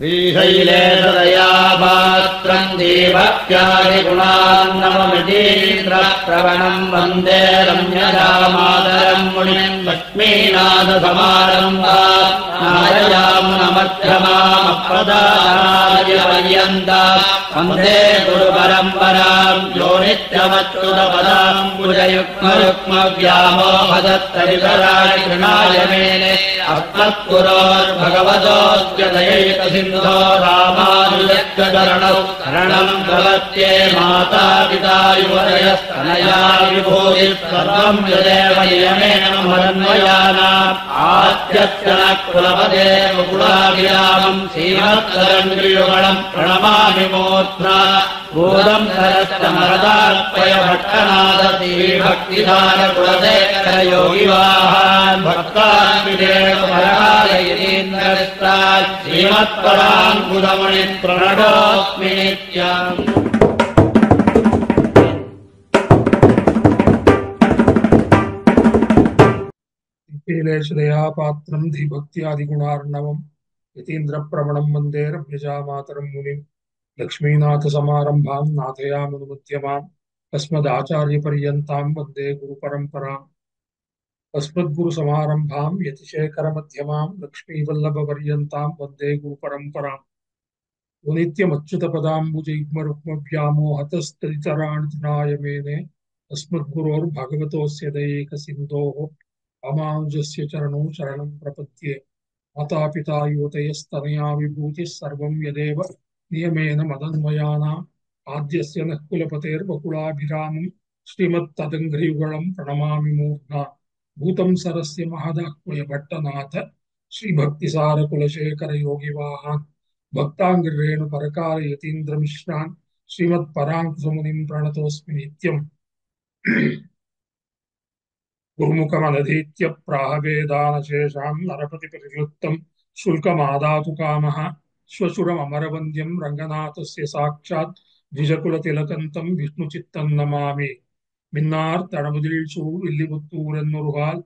श्रीशैलेशदया पात्रम् देवत्यादिगुणान्नवमितीन्द्रप्रवणम् वन्दे रम्यजामातरम् मुनिम् लक्ष्मीनाथसमारम्भाम् नारयामुनमध्यमामप्रदानार्यपर्यन्ताम् वन्दे गुरुपरम्पराम् यो नित्यमच्युतपदाम् भुजयुग्मयुग्मव्यामोहदत्तरितराणि कृणाय मेने अस्मत्पुरोर्भगवतोऽस्य दयैकसिन्धो रामानुजस्य चरणौ शरणम् प्रपद्ये माता पिता युवतयस्तनया विभूतिः सर्वम् यदेव नियमेन मदन्वयानाम् आद्यस्य न कुलपते कुलाभिरामम् श्रीमत्तरङ्गियुगणम् प्रणमामि मूर्ध्ना भूतम् सरश्च मरदार्पय भट्टनाथ श्रीभक्तिधारकुलशेखरयोगिवाहान् भक्तान्विदेवपरायतीन्द्रविस्तात् श्रीमत्पराङ्कुलमुनिम् प्रणतोऽस्मि नित्यम्। श्रीशैलेशदया पात्रम् धीभक्त्यादिगुणार्णवम् यतीन्द्रप्रवणम् वन्दे रम्यजामातरम् मुनिम् लक्ष्मीनाथसमारम्भाम् नाथयामुनमध्यमाम् अस्मदाचार्यपर्यन्ताम् वन्दे गुरुपरम्पराम् अस्मद्गुरुसमारम्भाम् यतिशेखरमध्यमाम् लक्ष्मीवल्लभपर्यन्ताम् वन्दे गुरुपरम्पराम् नित्यमच्युतपदाम्बुजयुग्मरुक्मव्यामोहतस्तदितराणि तृणाय मेने अस्मद्गुरोर्भगवतोऽस्य दयैकसिन्धोः रामानुजस्य चरणौ शरणं प्रपद्ये मातापिता युवतयस्तनया विभूतिः सर्वं यदेव नियमेन मदन्वयानाम् आद्यस्य नः कुलपतेर्वकुलाभिरामम् श्रीमत्तदङ्घ्रियुगळम् प्रणमामि मूर्ध्ना भूतं सरस्य महदाह्वय भट्टनाथ श्रीभक्तिसारकुलशेखरयोगिवाहान् भक्ताङ्गिरेणुपरकाल यतीन्द्रमिश्रान् श्रीमत्पराङ्कुशमुनिम् प्रणतोऽस्मि नित्यम्। गुरुमुखमनधीत्य प्राहवेदानशेषाम् नरपतिपरिवृत्तम् शुल्कमादातु कामः श्वशुरममरवन्द्यम् रङ्गनाथस्य साक्षात् द्विजकुलतिलकन्तम् विष्णुचित्तम् नमामि। மின்னார் தடமுதில் சூழ் வில்லிபுத்தூரென்னுருகால்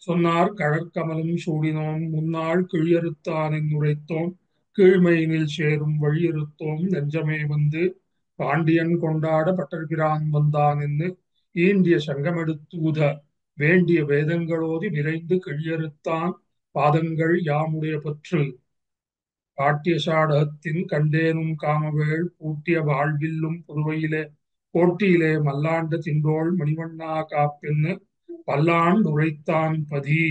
சொன்னார் கழற்கமலும் சூடினோம் முன்னாள் கிழியறுத்தான் என்னுரைத்தோம் கீழ்மையினில் சேரும் வழியறுத்தோம் நெஞ்சமே வந்து பாண்டியன் கொண்டாட பட்டர்பிரான் வந்தான் என்று ஈண்டிய சங்கமெடுத்தூத வேண்டிய வேதங்களோதி விரைந்து கிழியறுத்தான் பாதங்கள் யாமுடைய பற்று காட்டிய சாடகத்தின் கண்டேனும் காமவேள் பூட்டிய வாழ்வில்லும் புதுவையிலே கோட்டியிலே மல்லாண்ட திண்டோள் மணிவண்ணா காப்பென்னு பல்லாண்டு உரைத்தான் பதி.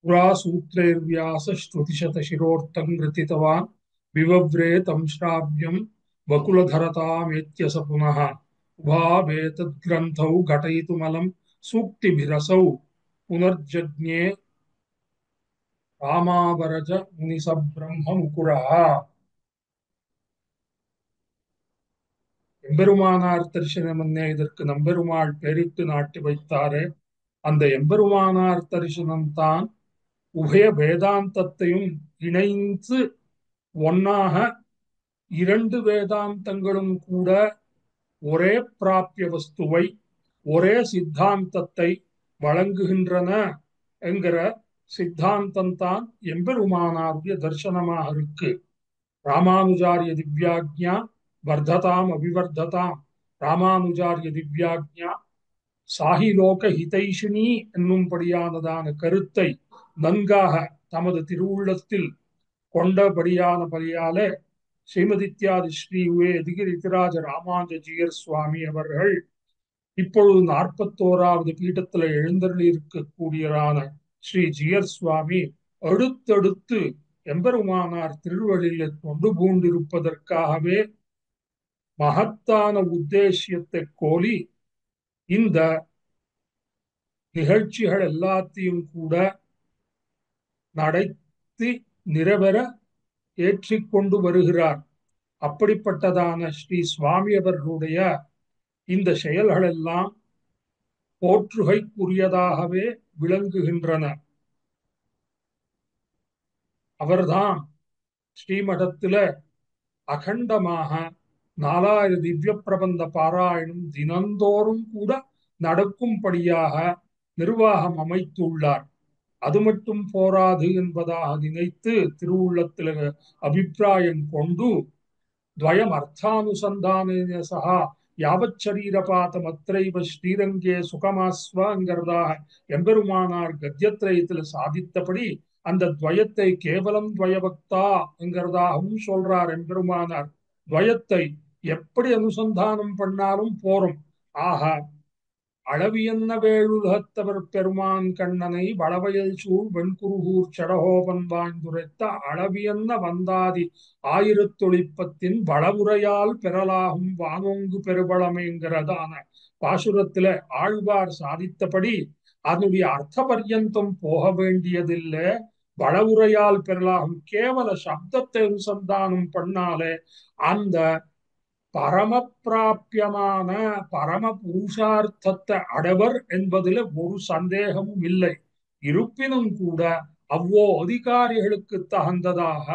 புரா சூத்ரேர்வியாச ஸ்ருதிசத சிரோர்த்தம் கிருத்திதவான் விவவ்ரே தம் ஸ்ராவ்யம் வகுலதரதாமேத்யச புனः உபாவேதத்கிரந்தௌ घटयितुमलं सूक्तिभिरसौ पुनर्जज्ञे रामावरज मुनिसब्रह्म मुकुरः. எம்பெருமானார் தரிசனம்னே இதற்கு நம்பெருமாள் பெரித்து நாட்டி வைத்தாரே, அந்த எம்பெருமானார் தரிசனம்தான் உபய வேதாந்தத்தையும் இணைந்து ஒன்னாக இரண்டு வேதாந்தங்களும் கூட ஒரே பிராபிய வஸ்துவை ஒரே சித்தாந்தத்தை வழங்குகின்றன என்கிற சித்தாந்தம்தான் எம்பெருமானாருடைய தரிசனமாக இருக்கு. ராமானுஜாரிய திவ்யாக்ஞா வர்ததாம் அபிவர்ததாம் ராமானுஜாரிய திவ்யாக்ஞா சாஹிலோக ஹிதைஷினி என்னும்படியானதான கருத்தை நன்காக தமது திருவுள்ளத்தில் கொண்டபடியான பலியாலே ஸ்ரீமதித்யாதி ஸ்ரீ எதிகிரிதிராஜ ராமானுஜீயர் சுவாமி அவர்கள் இப்பொழுது 41வது பீடத்துல எழுந்தருளி இருக்கக்கூடியரான ஸ்ரீ ஜியர் சுவாமி அடுத்தடுத்து எம்பெருமானார் திருவழியில கொண்டு பூண்டிருப்பதற்காகவே மகத்தான உத்தேசியத்தை கோலி இந்த நிகழ்ச்சிகள் எல்லாத்தையும் கூட நடத்தி நிறைவேற ஏற்றிக்கொண்டு வருகிறார். அப்படிப்பட்டதான ஸ்ரீ சுவாமி அவர்களுடைய இந்த செயல்கள் எல்லாம் போற்றுகைக்குரியதாகவே விளங்குகின்றன. அவர்தான் ஸ்ரீமடத்தில அகண்டமாக 4000 திவ்ய பிரபந்த பாராயணம் தினந்தோறும் கூட நடக்கும்படியாக நிர்வாகம் அமைத்துள்ளார். அது மட்டும் போராது என்பதாக நினைத்து திருவுள்ளத்தில் அபிப்பிராயம் கொண்டு துவயம் அர்த்தானுசந்தானேன சகா யாவத் சரீரபாதமத்ரைவ ஸ்ரீரங்கே சுகமாஸ்வங்கிறதாக எம்பெருமானார் கத்தியத்திரயத்தில் சாதித்தபடி அந்த துவயத்தை கேவலம் துவயபக்தாங்கிறதாகவும் சொல்றார் எம்பெருமானார். துவயத்தை எப்படி அனுசந்தானம் பண்ணாலும் போரும். ஆக அளவியன்ன வேளுலகத்தவர் பெருமான் கண்ணனை வளவயல் சூழ் வெண்குருகூர் சடகோபன் வாழ்ந்துரைத்த அளவியன்ன வந்தாதி ஆயிரத்தொழிப்பத்தின் வளவுரையால் பெறலாகும் வானோங்கு பெருபளமேங்கிறதான பாசுரத்துல ஆழ்வார் சாதித்தபடி அதனுடைய அர்த்த பர்யந்தம் போக வேண்டியதில்லை. வளவுரையால் பெறலாகும் கேவல சப்தத்தை அனுசந்தானம் பண்ணாலே அந்த பரம பிராபியமான பரம புருஷார்த்தத்தை அடைவர் என்பதில் ஒரு சந்தேகமும் இல்லை. இருப்பினும் கூட அவ்வோ அதிகாரிகளுக்கு தகுந்ததாக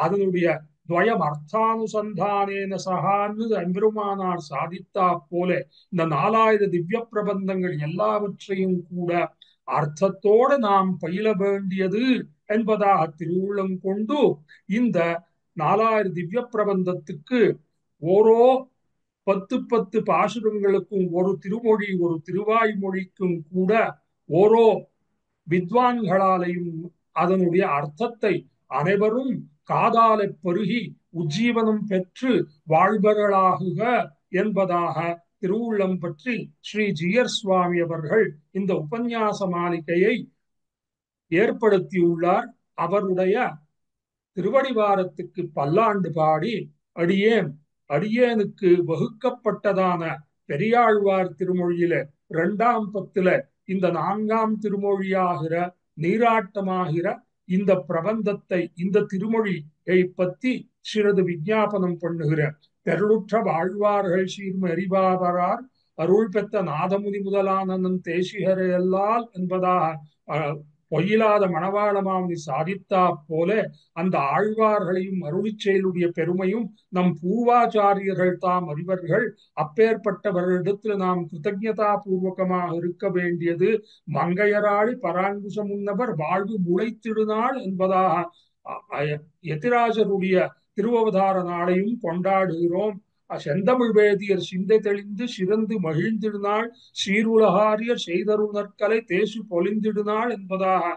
அதனுடைய துவயம் அர்த்தானுசந்தானேன சகான்னு எம்பெருமானார் சாதித்தா போல இந்த 4000 திவ்ய பிரபந்தங்கள் எல்லாவற்றையும் கூட அர்த்தத்தோடு நாம் பயில வேண்டியது என்பதாக திருவுள்ளம் கொண்டு இந்த 4000 திவ்ய பிரபந்தத்துக்கு ஓரோ 10 பாசுரங்களுக்கும் ஒரு திருமொழி ஒரு திருவாய்மொழிக்கும் கூட ஓரோ வித்வான்களாலையும் அதனுடைய அர்த்தத்தை அனைவரும் காதாலை பருகி உஜ்ஜீவனம் பெற்று வாழ்பவர்களாகுக என்பதாக திருவுள்ளம் பற்றி ஸ்ரீ ஜீயர் சுவாமி அவர்கள் இந்த உபன்யாச மாளிகையை ஏற்படுத்தியுள்ளார். அவருடைய திருவடிவாரத்துக்கு பல்லாண்டு பாடி அடியேனுக்கு வகுக்கப்பட்டதான பெரியாழ்வார் திருமொழியில 2ஆம் பத்துல இந்த 4ஆம் திருமொழியாகிற நீராட்டமாகிற இந்த பிரபந்தத்தை இந்த திருமொழியை பற்றி சிறிது விஞ்ஞாபனம் பண்ணுகிறேன். பெருளுற்ற வாழ்வார்கள் சீர்ம அறிவாவரார் அருள் பெற்ற நாதமுனி முதலானந்தன் தேசிகரையல்லால் என்பதாக பொய்யிலாத மணவாளமாமணி சாதித்தா போல அந்த ஆழ்வார்களையும் அருளி செயலுடைய பெருமையும் நம் பூர்வாச்சாரியர்கள் தாம் அறிவர்கள். அப்பேற்பட்டவர்களிடத்தில் நாம் கிருத்தஜதா பூர்வகமாக இருக்க வேண்டியது. மங்கையராளி பராங்குசம் முன்னவர் வாழ்வு முளைத்திடுநாள் என்பதாக யதிராஜருடைய திருவவதார நாளையும் கொண்டாடுகிறோம். செந்தமிழ் வேதியர் சிந்தை தெளிந்து சிறந்து மகிழ்ந்திடுநாள் சீருலகாரியர் செய்தருணற்கலை தேசு பொலிந்திடுநாள் என்பதாக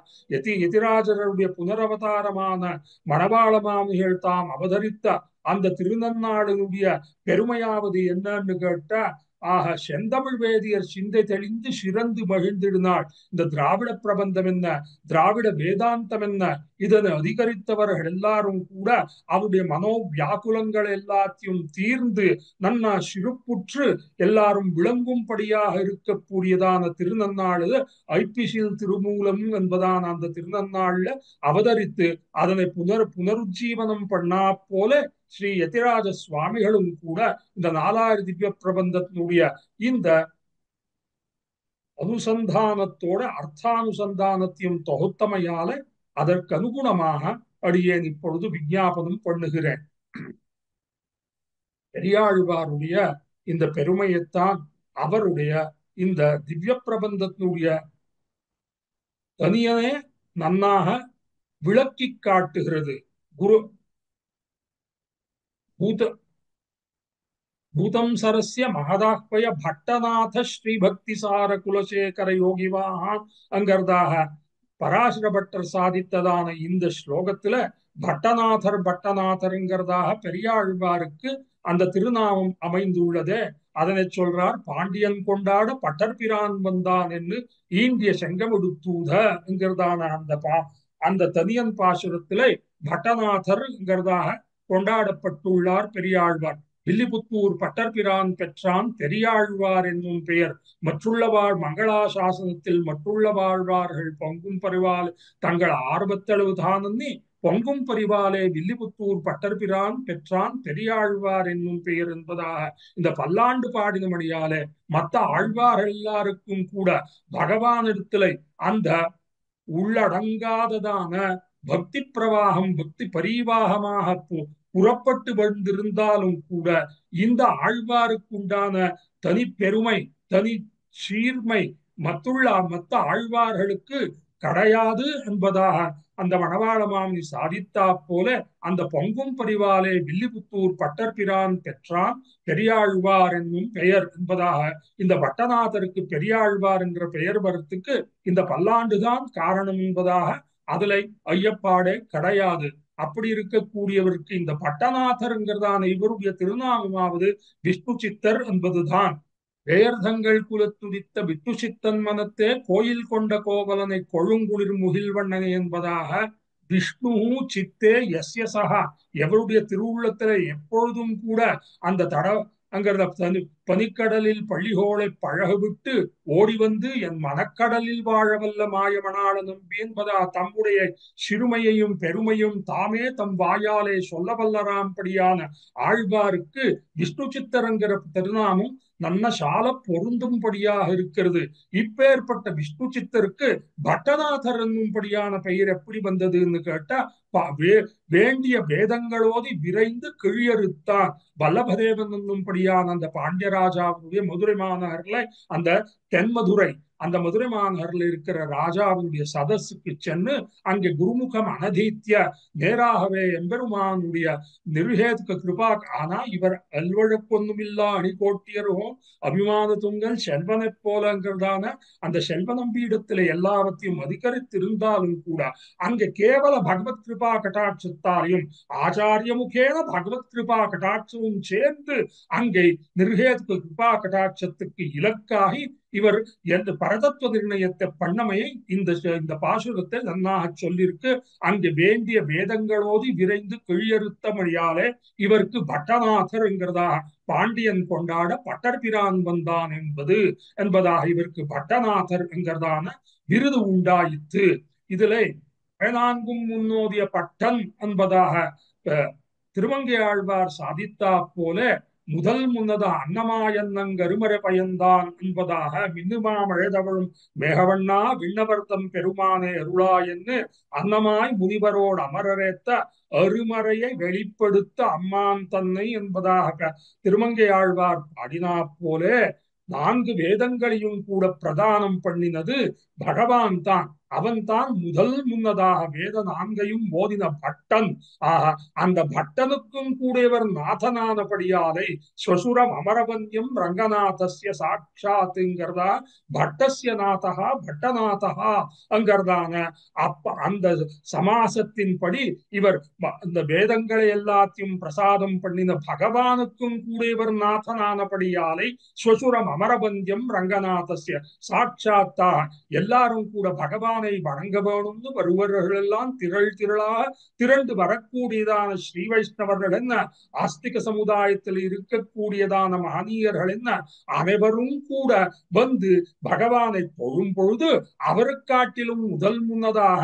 யதிராஜருடைய புனரவதாரமான மணவாள மாமிகள் தாம் அவதரித்த அந்த திருநன்னாளினுடைய பெருமையாவது என்னன்னு கேட்டா, ஆக செந்தமிழ் வேதியர் சிந்தை தெளிந்து சிறந்து மகிழ்ந்திடுநாள். இந்த திராவிட பிரபந்தம் என்ன, திராவிட வேதாந்தம் என்ன, இதனை அதிகரித்தவர்கள் எல்லாரும் கூட அவருடைய மனோ வியாக்குலங்கள் எல்லாத்தையும் தீர்ந்து நன்னா சிறுப்புற்று எல்லாரும் விளங்கும்படியாக இருக்கக்கூடியதான திருநன்னாள் ஐப்பிசில் திருமூலம் என்பதான அந்த திருநன்னாள்ல அவதரித்து அதனை புனருஜ்ஜீவனம் பண்ணா போல ஸ்ரீ யதிராஜ சுவாமிகளும் கூட இந்த 4000 திவ்ய பிரபந்தத்தினுடைய இந்த அனுசந்தானத்தோட அர்த்தானுசந்தானத்தையும் தொகுத்தமையால அதற்கு அனுகுணமாக அடியேன் இப்பொழுது விஞ்ஞாபனம் பண்ணுகிறேன். பெரியாழ்வாருடைய இந்த பெருமையைத்தான் அவருடைய இந்த திவ்ய பிரபந்தத்தினுடைய தனியனே நன்னாக விளக்கி காட்டுகிறது. குரு பூதம் சரஸ்ய மகதாஹ்வய பட்டநாத ஸ்ரீ பக்திசார குலசேகர யோகிவாஹான் அங்கர்தாக பராசர பட்டர் சாதித்ததான இந்த ஸ்லோகத்துல பட்டநாதர்ங்கிறதாக பெரியாழ்வாருக்கு அந்த திருநாமம் அமைந்துள்ளதே. அதனை சொல்றார், பாண்டியன் கொண்டாட பட்டர்பிரான் வந்தான் என்று ஈண்டிய செங்கமுடுத்தூத என்கிறதான அந்த தனியன் பாசுரத்திலே பட்டநாதர்ங்கிறதாக கொண்டாடப்பட்டுள்ளார் பெரியாழ்வார். வில்லிபுத்தூர் பட்டர்பிரான் பெற்றான் பெரியாழ்வார் என்னும் பெயர் மற்றுள்ளவாழ் மங்களாசாசனத்தில் மற்றுள்ள வாழ்வார்கள் பொங்கும் பரிவால் தங்கள் ஆர்வத்தளவுதானி பொங்கும் பரிவாலே வில்லிபுத்தூர் பட்டர்பிரான் பெற்றான் பெரியாழ்வார் என்னும் பெயர் என்பதாக இந்த பல்லாண்டு பாடினபடியாலே மற்ற ஆழ்வார்கள் எல்லாருக்கும் கூட பகவானிடத்திலே அந்த உள்ளடங்காததான பக்தி பிரவாகம் பக்தி பரிவாகமாக புறப்பட்டு வந்திருந்தாலும் கூட இந்த ஆழ்வாருக்குண்டான தனி பெருமை தனி சீர்மை மத்த ஆழ்வார்களுக்கு கிடையாது என்பதாக அந்த மணவாள மாமி சாதித்தா போல அந்த பொங்கும் பரிவாலே வில்லிபுத்தூர் பட்டர்பிரான் பெற்றான் பெரியாழ்வார் என்னும் பெயர் என்பதாக இந்த பட்டநாதருக்கு பெரியாழ்வார் என்ற பெயர் வரத்துக்கு இந்த பல்லாண்டுதான் காரணம் என்பதாக அதுல ஐயப்பாடே கிடையாது. அப்படி இருக்கக்கூடியவருக்கு இந்த பட்டநாதர்ங்கிறதான இவருடைய திருநாமமாவது விஷ்ணு சித்தர் என்பதுதான். வேர்தங்கள் குலத்துதித்த விட்டு சித்தன் மனத்தே கோயில் கொண்ட கோவலனை கொழுங்குளிர் முகில்வண்ணனை என்பதாக விஷ்ணு சித்தே எஸ்ய சகா எவருடைய திருவுள்ளத்தில எப்பொழுதும் கூட அந்த அங்கிறத பனிக்கடலில் பள்ளிகோளை பழகுவிட்டு ஓடி வந்து என் மனக்கடலில் வாழவல்ல மாயமனாள நம்பி என்பதா தம்முடைய சிறுமையையும் பெருமையும் தாமே தம் வாயாலே சொல்ல வல்லராம்படியான ஆழ்வாருக்கு விஷ்ணு சித்தரங்கிற திருநாமம் நல்ல சால பொருந்தும்படியாக இருக்கிறது. இப்பேற்பட்ட விஷ்ணு சித்தருக்கு பட்டநாதர் என்னும்படியான பெயர் எப்படி வந்ததுன்னு கேட்டா வேண்டிய வேதங்களோதி விரைந்து கிழியறுத்தான் வல்லபதேவன் என்னும்படியான அந்த பாண்டியராஜாவுடைய மதுரை மாநகர்ல அந்த தென்மதுரை அந்த மதுரை மாநகரில் இருக்கிற ராஜாவுடைய சதஸுக்கு சென்று அங்கே குருமுகம் அனதீத்திய நேராகவே எம்பெருமானுடைய நிருகேதுக்கு கிருபா ஆனா இவர் அல்வழக்கொன்னுமில்லா அணிகோட்டியரும் அபிமான துங்கல் செல்வனை போலங்கிறதான அந்த செல்வ நம்பீடத்தில எல்லாவற்றையும் அதிகரித்திருந்தாலும் கூட அங்கே கேவல பகவத் கிருபா கட்டாட்சத்தாலையும் ஆச்சாரிய முகேன பகவத் கிருபா கட்டாட்சமும் சேர்ந்து அங்கே நிருகேதுக்கு கிருபா கட்டாட்சத்துக்கு இலக்காகி இவர் எந்த பரதத்துவ நிர்ணயத்தை பண்ணமையை இந்த பாசுரத்தை நன்னாக சொல்லியிருக்கு. அங்கு வேண்டிய வேதங்களோதி விரைந்து கிழியறுத்தமடியாலே இவருக்கு பட்டநாதர் என்கிறதாக பாண்டியன் கொண்டாட பட்டர்பிரான் வந்தான் என்பதாக இவருக்கு பட்டநாதர் என்கிறதான விருது உண்டாயிற்று. இதுல 14 முன்னோதிய பட்டன் என்பதாக திருமங்கை ஆழ்வார் சாதித்தா போல முதல் முன்னத அன்னமாயன்னங்கருமறை பயந்தான் என்பதாக மின்னுமா மழைதவழும் மேகவண்ணா விண்ணவர்த்தம் பெருமானே அருளா என்று அன்னமாய் முனிவரோடு அமரரேத்த அருமறையை வெளிப்படுத்த அம்மான் தன்னை என்பதாக திருமங்கை ஆழ்வார் பாடினா போல 4 வேதங்களையும் கூட பிரதானம் பண்ணினது பகவான் தான். அவன் தான் முதல் முன்னதாக வேத 4ஐயும் ஓதின பட்டன். ஆக அந்த பட்டனுக்கும் கூடவர் நாதனானபடியாலை ஸ்வசுரம் அமரவன்யம் ரங்கநாதஸ்ய சாட்சாத்துங்கிறதா பட்டஸ்ய நாதகா பட்டநாதகா அங்கிறதான அந்த சமாசத்தின்படி இவர் இந்த வேதங்களை எல்லாத்தையும் பிரசாதம் பண்ணின பகவானுக்கும் கூடவர் நாதனானபடியாலை ஸ்வசுரம் அமரவன்யம் ரங்கநாதஸ்ய சாட்சாத்தா எல்லாரும் கூட பகவானை வணங்க வேணும்னு வருவர்கள் எல்லாம் திரளாக திரண்டு வரக்கூடியதான ஸ்ரீ வைஷ்ணவர்கள் என்ன ஆஸ்திக சமுதாயத்தில் இருக்கக்கூடியதான மகனீயர்கள் என்ன அனைவரும் கூட வந்து பகவானை தொழும் பொழுது அவருக்காட்டிலும் முதல் முன்னதாக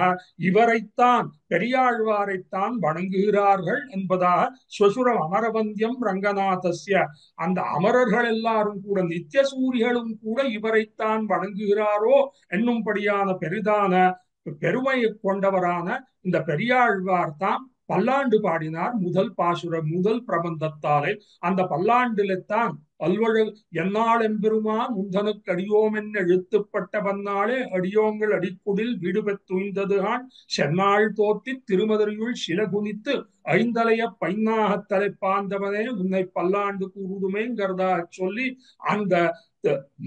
இவரைத்தான் பெரியாழ்வாரைத்தான் வணங்குகிறார்கள் என்பதாக ஸ்வசுரம் அமரவந்தியம் ரங்கநாதஸ்ய அந்த அமரர்கள் எல்லாரும் கூட நித்திய சூரிகளும் கூட இவரைத்தான் வணங்குகிறாரோ என்னும்படியான பெரிதான பெருமையை கொண்டவரான இந்த பெரியாழ்வார் தான் பல்லாண்டு பாடினார். முதல் பாசுரம் முதல் பிரபந்தத்தாலே அந்த பல்லாண்டில்தான் அல்வழல் என்னால் எம்பெருமான் முந்தனுக்கு அடியோம் என்ன எழுத்துப்பட்ட வந்தாலே அடியோங்கள் அடிக்குடில் விடுபெத்துய்ந்ததுகான் சென்னாள் தோத்தி திருமதுரையுள் சில குனித்து ஐந்தலைய பைன்னாக தலைப்பாந்தவனே உன்னை பல்லாண்டு கூறுதுமேங்கிறதா சொல்லி அந்த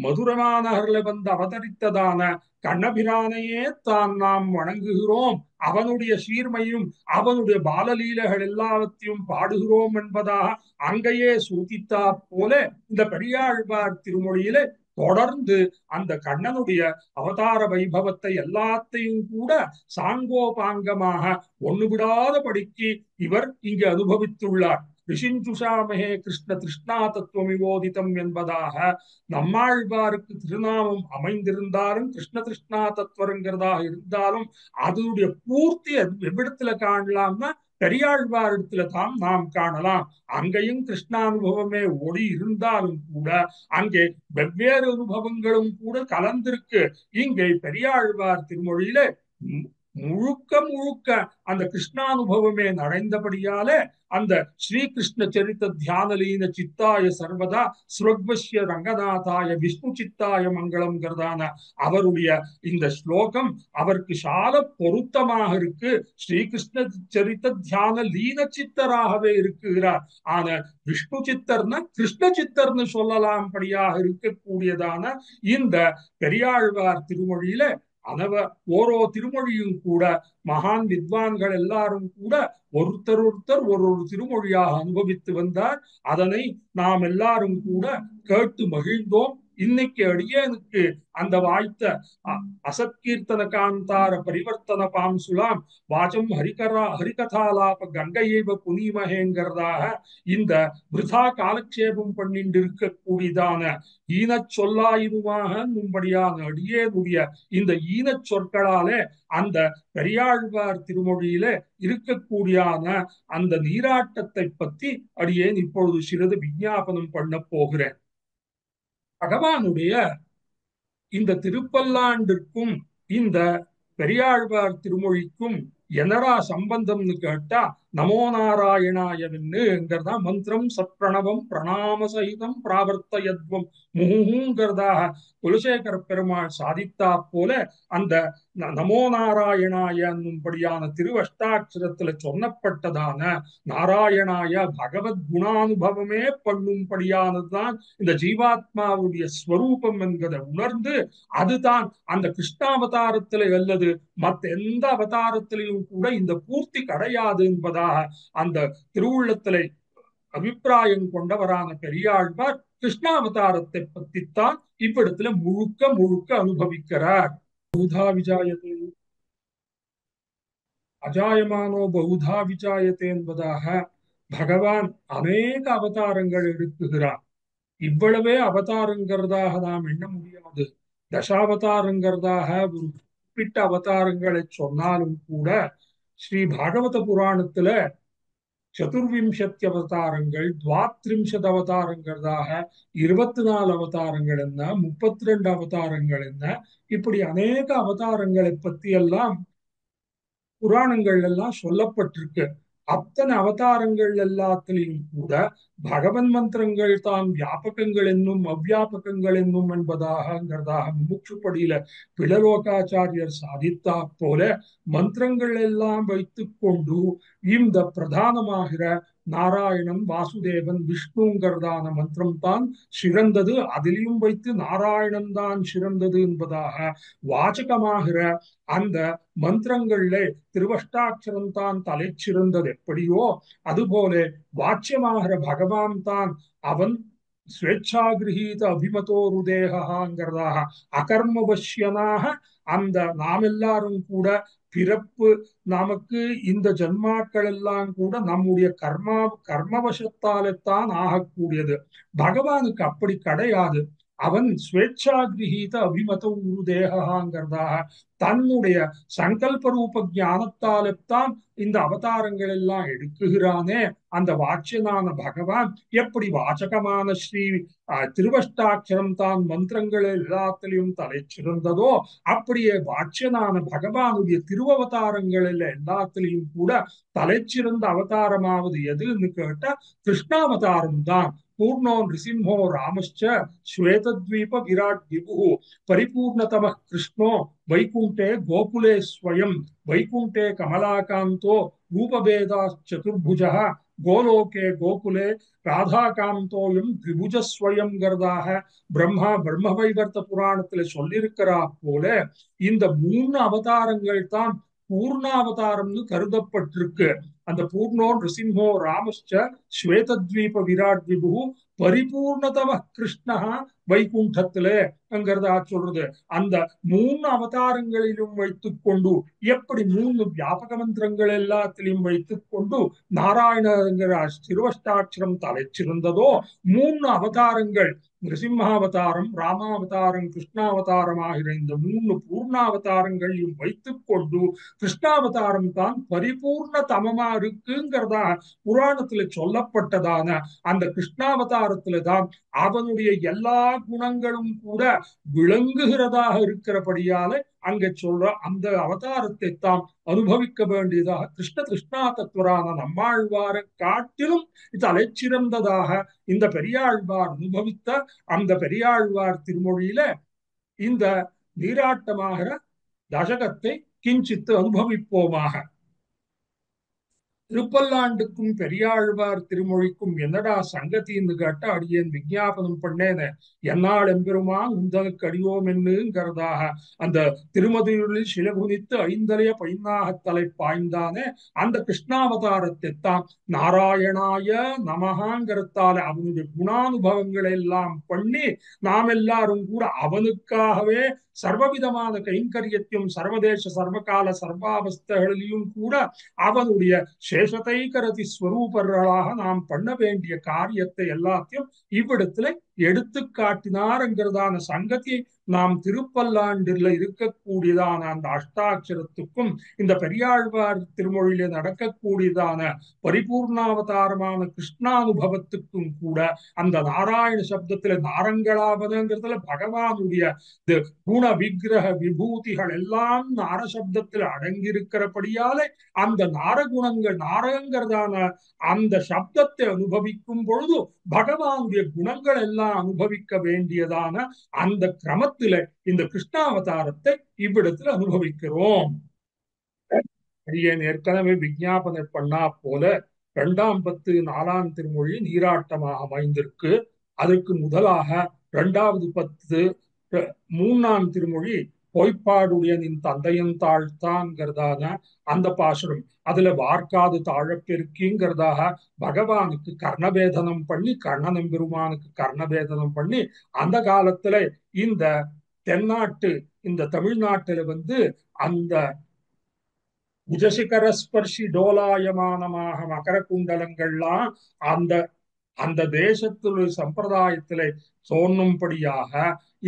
மதுரமாநகர்ல வந்து அவதரித்ததான கண்ணபிரானையே தான் நாம் வணங்குகிறோம், அவனுடைய சீர்மையும் அவனுடைய பாலலீலைகள் எல்லாவற்றையும் பாடுகிறோம் என்பதாக அங்கேயே சூதித்தா போல இந்த பெரியாழ்வார் திருமொழியிலே தொடர்ந்து அந்த கண்ணனுடைய அவதார வைபவத்தை எல்லாத்தையும் கூட சாங்கோபாங்கமாக ஒண்ணு விடாதபடிக்கு இவர் இங்கு அனுபவித்துள்ளார். ரிஷிஞ்சுஷாமகே கிருஷ்ண திருஷ்ணா தத்துவமிவோதிதம் என்பதாக நம்மாழ்வாருக்கு திருநாமம் அமைந்திருந்தாலும் கிருஷ்ண திருஷ்ணா தத்துவங்கிறதாக இருந்தாலும் அதனுடைய பூர்த்தி எவ்விடத்துல காணலாம்னா பெரியாழ்வாரிடத்துல தான் நாம் காணலாம். அங்கேயும் கிருஷ்ணானுபவமே ஒளி இருந்தாலும் கூட அங்கே வெவ்வேறு அனுபவங்களும் கூட கலந்திருக்கு. இங்கே பெரியாழ்வார் திருமொழியில முழுக்க முழுக்க அந்த கிருஷ்ணானுபவமே நடைந்தபடியாலே அந்த ஸ்ரீகிருஷ்ண சரித்த தியானலீன சித்தாய சர்வதா ஸ்வர்வஸ்ய ரங்கநாதாய விஷ்ணு சித்தாய மங்களம்ங்கிறதான அவருடைய இந்த ஸ்லோகம் அவருக்கு சால பொருத்தமாக இருக்கு. ஸ்ரீகிருஷ்ண சரித்த தியான லீன சித்தராகவே இருக்குகிறார். ஆனா விஷ்ணு சித்தர்னா கிருஷ்ண சித்தர்னு சொல்லலாம்படியாக இருக்கக்கூடியதான இந்த பெரியாழ்வார் திருமொழியில ஓரோ திருமொழியும் கூட மகான் வித்வான்கள் எல்லாரும் கூட ஒருத்தர் ஒரு ஒரு திருமொழியாக அனுபவித்து வந்தார். அதனை நாம் எல்லாரும் கூட கேட்டு மகிழ்ந்தோம். இன்னைக்கு அடியேனுக்கு அந்த வாய்த்த அசத்கீர்த்தன காந்தார பரிவர்த்தன பாம்சுலாம் வாச்சம் ஹரிகதாலாப கங்கையைவ புனிமகேங்கிறதாக இந்த விருதா காலக்ஷேபம் பண்ணிட்டு இருக்கக்கூடியதான ஈனச் சொல்லாயினுமாக நும்படியான அடியேனுடைய இந்த ஈனச் சொற்களாலே அந்த பெரியாழ்வார் திருமொழியில இருக்கக்கூடியான அந்த நீராட்டத்தை பத்தி அடியேன் இப்பொழுது சிறிது விஞ்ஞாபனம் பண்ண போகிறேன். பகவானுடைய இந்த திருப்பல்லாண்டிற்கும் இந்த பெரியாழ்வார் திருமொழிக்கும் என்னடா சம்பந்தம்னு கேட்டா நமோ நாராயணாயவன்னுங்கிறதா மந்திரம் சத்பிரணவம் பிரணாம சகிதம் பிராவர்த்தயத்வம் முகுங்கிறதாக குலசேகர பெருமாள் சாதித்தா போல அந்த நமோ நாராயணாய என்னும்படியான திருவஷ்டாட்சரத்துல சொன்னப்பட்டதான நாராயணாய பகவத் குணானுபவமே பண்ணும்படியானதுதான் இந்த ஜீவாத்மாவுடைய ஸ்வரூபம் என்பதை உணர்ந்து அதுதான் அந்த கிருஷ்ணாவதாரத்திலே அல்லது மற்ற எந்த அவதாரத்திலையும் கூட இந்த பூர்த்தி கிடையாது என்பதாக அந்த திருவுள்ளத்திலே அபிப்பிராயம் கொண்டவரான பெரியாழ்வார் கிருஷ்ணாவதாரத்தை பற்றித்தான் இவ்விடத்துல முழுக்க முழுக்க அனுபவிக்கிறார். பௌதா விஜாயத்தே அஜாயமானோ பௌதா விஜாயத்தே என்பதாக பகவான் அநேக அவதாரங்கள் எடுக்குகிறார். இவ்வளவே அவதாரங்கிறதாக நாம் எண்ண முடியாது. தசாவதாரங்கிறதாக ஒரு குறிப்பிட்ட அவதாரங்களை சொன்னாலும் கூட ஸ்ரீ பாகவத புராணத்துல சதுர்விம்சத்தி அவதாரங்கள், துவாத்ரிம்சத் அவதாரங்கிறதாக 24 அவதாரங்கள் என்ன, 32 அவதாரங்கள் என்ன, இப்படி அநேக அவதாரங்களை பத்தி எல்லாம் புராணங்கள் எல்லாம் சொல்லப்பட்டிருக்கு. அத்தனை அவதாரங்கள் எல்லாத்திலையும் கூட பகவன் மந்திரங்கள் தான் வியாபகங்கள் என்னும் அவ்வியாபகங்கள் என்னும் என்பதாகங்கிறதாக முமுட்சுப்படியில பிளலோகாச்சாரியர் சாதித்தா போல மந்திரங்கள் எல்லாம் வைத்துக் கொண்டு இந்த பிரதானமாகிற நாராயணன் வாசுதேவன் விஷ்ணுங்கிறதான மந்திரம் தான் சிறந்தது, அதிலையும் வைத்து நாராயணன் தான் சிறந்தது என்பதாக வாச்சகமாகிற அந்த மந்திரங்கள்ல திருவஷ்டாட்சரம் தான் தலை சிறந்தது எப்படியோ அதுபோல வாச்சியமாகிற பகவான் தான் அவன் ஸ்வேச்சாகிரகீத அபிமதோருதேகாங்கிறதாக அகர்மவசியனாக அந்த நாம் எல்லாரும் கூட பிறப்பு நமக்கு இந்த ஜன்மாக்கள் எல்லாம் கூட நம்முடைய கர்மவசத்தால்தான் ஆகக்கூடியது. பகவானுக்கு அப்படி கிடையாது. அவன் ஸ்வேச்சாகிரகீத அபிமத உருதேகாங்கிறதாக தன்னுடைய சங்கல்ப ரூப ஞானத்தால்தான் இந்த அவதாரங்கள் எல்லாம் எடுக்குகிறானே. அந்த வாட்சியனான பகவான் எப்படி வாச்சகமான ஸ்ரீ திருவஷ்டாட்சரம் தான் மந்திரங்கள் எல்லாத்திலையும் தலை சிறந்ததோ அப்படியே வாட்சியனான பகவானுடைய திருவவதாரங்கள் எல்லாத்திலையும் கூட தலை சிறந்த அவதாரமாவது எதுன்னு கேட்டா கிருஷ்ணாவதாரம் தான். பூர்ணோ நிருசிம்ஹோ ராமஸ்ச ஸ்வேதத்வீப விராட் விபு பரிபூர்ணதம கிருஷ்ணோ வைகுண்டே கோகுலே ஸ்வயம் வைகுண்டே கமலாகாந்தோ ரூபபேதா சதுர்புஜः கோலோகே கோகுலே ராதாகாந்தோயம் திரிபுஜஸ்வயம்ங்கிறதாக பிரம்மவைவர்த்த புராணத்துல சொல்லியிருக்கிறா போல இந்த 3 அவதாரங்கள் தான் பூர்ணாவதாரம்னு கருதப்பட்டிருக்கு. அந்த பூர்ணோ நிருசிம்ஹோ ராமஸ்ச ஸ்வேதத்வீப விராட் விபு பரிபூர்ணதம கிருஷ்ணா வைகுண்டத்திலேங்கிறதா சொல்றது. அந்த 3 அவதாரங்களிலும் வைத்துக் கொண்டு எப்படி 3 வியாபக மந்திரங்கள் எல்லாத்திலையும் வைத்துக் கொண்டு நாராயணங்கிற திருவஷ்டாட்சரம் தலை சிறந்ததோ 3 அவதாரங்கள் நிருசிம்மாவதாரம், ராமாவதாரம், கிருஷ்ணாவதாரம் ஆகிற இந்த 3 பூர்ணாவதாரங்களையும் வைத்துக் கொண்டு கிருஷ்ணாவதாரம் தான் பரிபூர்ண தமமா இருக்குங்கிறதா புராணத்துல சொல்லப்பட்டதான அந்த கிருஷ்ணாவதாரத்துல தான் அவனுடைய எல்லா குணங்களும் கூட விளங்குகிறதாக இருக்கிறபடியால அங்க சொல்ற அந்த அவதாரத்தை தாம் அனுபவிக்க வேண்டியதாக கிருஷ்ணா தத்துவரான நம்மாழ்வாரை காட்டிலும் தலைச்சிறந்ததாக இந்த பெரியாழ்வார் அனுபவித்த அந்த பெரியாழ்வார் திருமொழியில இந்த நீராட்டமாகிற தசகத்தை கிஞ்சித்து அனுபவிப்போமாக. திருப்பல்லாண்டுக்கும் பெரியாழ்வார் திருமொழிக்கும் என்னடா சங்கத்தின்னு கேட்டா அடியேன் விஞ்ஞாபனம் பண்ணேனே, என்னால் எம்பெருமான் உந்தனுக்கு அடியோம் என்னுங்கிறதாக அந்த திருமதியுள்ளில் சிலகுனித்து ஐந்தலைய பைன்னாக தலை பாய்ந்தானே அந்த கிருஷ்ணாவதாரத்தை தான் நாராயணாய நமகாங்கிறதால அவனுடைய குணானுபவங்களை எல்லாம் பண்ணி நாம் எல்லாரும் கூட அவனுக்காகவே சர்வவிதமான கைங்கரியத்தையும் சர்வதேச சர்வகால சர்வாவஸ்தைகளிலும் கூட அவனுடைய சேஷதைகரதி ஸ்வரூபர்களாக நாம் பண்ண வேண்டிய காரியத்தை எல்லாத்தையும் இவ்விடத்துல எடுத்து காட்டினார்ங்கிறதான சங்கத்தியை நாம் திருப்பல்லாண்டில் இருக்கக்கூடியதான அந்த அஷ்டாட்சரத்துக்கும் இந்த பெரியாழ்வார் திருமொழியில நடக்கக்கூடியதான பரிபூர்ணாவதாரமான கிருஷ்ணானுபவத்துக்கும் கூட அந்த நாராயண சப்தத்துல நாரங்களாவதுங்கிறதுல பகவானுடைய குண விக்கிரக விபூதிகள் எல்லாம் நார சப்தத்தில் அடங்கியிருக்கிறபடியாலே அந்த நாரகுணங்கள் நாரங்கிறதான அந்த சப்தத்தை அனுபவிக்கும் பொழுது பகவானுடைய குணங்கள் எல்லாம் அனுபவிக்க வேண்டியதான அந்த கிரமத்தில இந்த கிருஷ்ணாவதாரத்தை இவ்விடத்தில் அனுபவிக்கிறோம். ஏற்கனவே விஞ்ஞாபனை பண்ணா போல 2ஆம் பத்து 4ஆம் திருமொழி நீராட்டமாக அமைந்திருக்கு. அதற்கு முதலாக 2வது பத்து 3ஆம் திருமொழி பொய்ப்பாடுடைய நின் தந்தையன் தாழ்த்தான்கிறதான அந்த பாசுரம், அதுல வார்க்காது தாழப்பெருக்கிங்கிறதாக பகவானுக்கு கர்ணபேதனம் பண்ணி கர்ணன் பெருமானுக்கு கர்ணபேதனம் பண்ணி அந்த காலத்துல இந்த தென்னாட்டு இந்த தமிழ்நாட்டுல அந்த உஜசிகரஸ்பர்ஷி டோலாயமானமாக மகர குண்டலங்கள்லாம் அந்த அந்த தேசத்துடைய சம்பிரதாயத்திலே தோன்றும்படியாக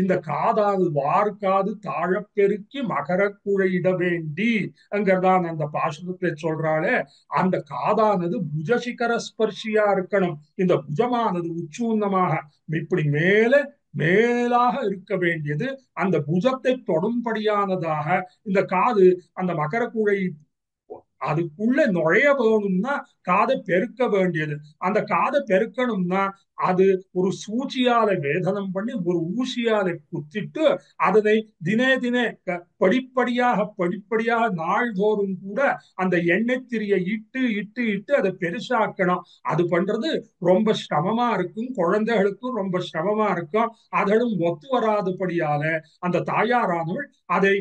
இந்த காதாது வார்க்காது தாழப்பெருக்கி மகர குழையிட வேண்டி அங்கதான் அந்த பாசுரத்தை சொல்றாளே, அந்த காதானது புஜசிகர ஸ்பர்ஷியா இருக்கணும். இந்த புஜமானது உச்சூன்னமாக இப்படி மேலாக இருக்க வேண்டியது. அந்த புஜத்தை தொடும்படியானதாக இந்த காது அந்த மகர குழை அதுக்குள்ள நுழைய வேணும்னா காதை பெருக்க வேண்டியது. அந்த காதை பெருக்கணும்னா அது ஒரு சூச்சியால வேதனம் பண்ணி ஒரு ஊசியால குத்திட்டு அதனை தினே படிப்படியாக நாள்தோறும் கூட அந்த எண்ணெய் திரிய இட்டு அதை பெருசாக்கணும். அது பண்றது ரொம்ப சிரமமா இருக்கும், குழந்தைகளுக்கும் ரொம்ப சிரமமா இருக்கும். அதனும் ஒத்து வராதபடியால அந்த தாயாரானவள் அதை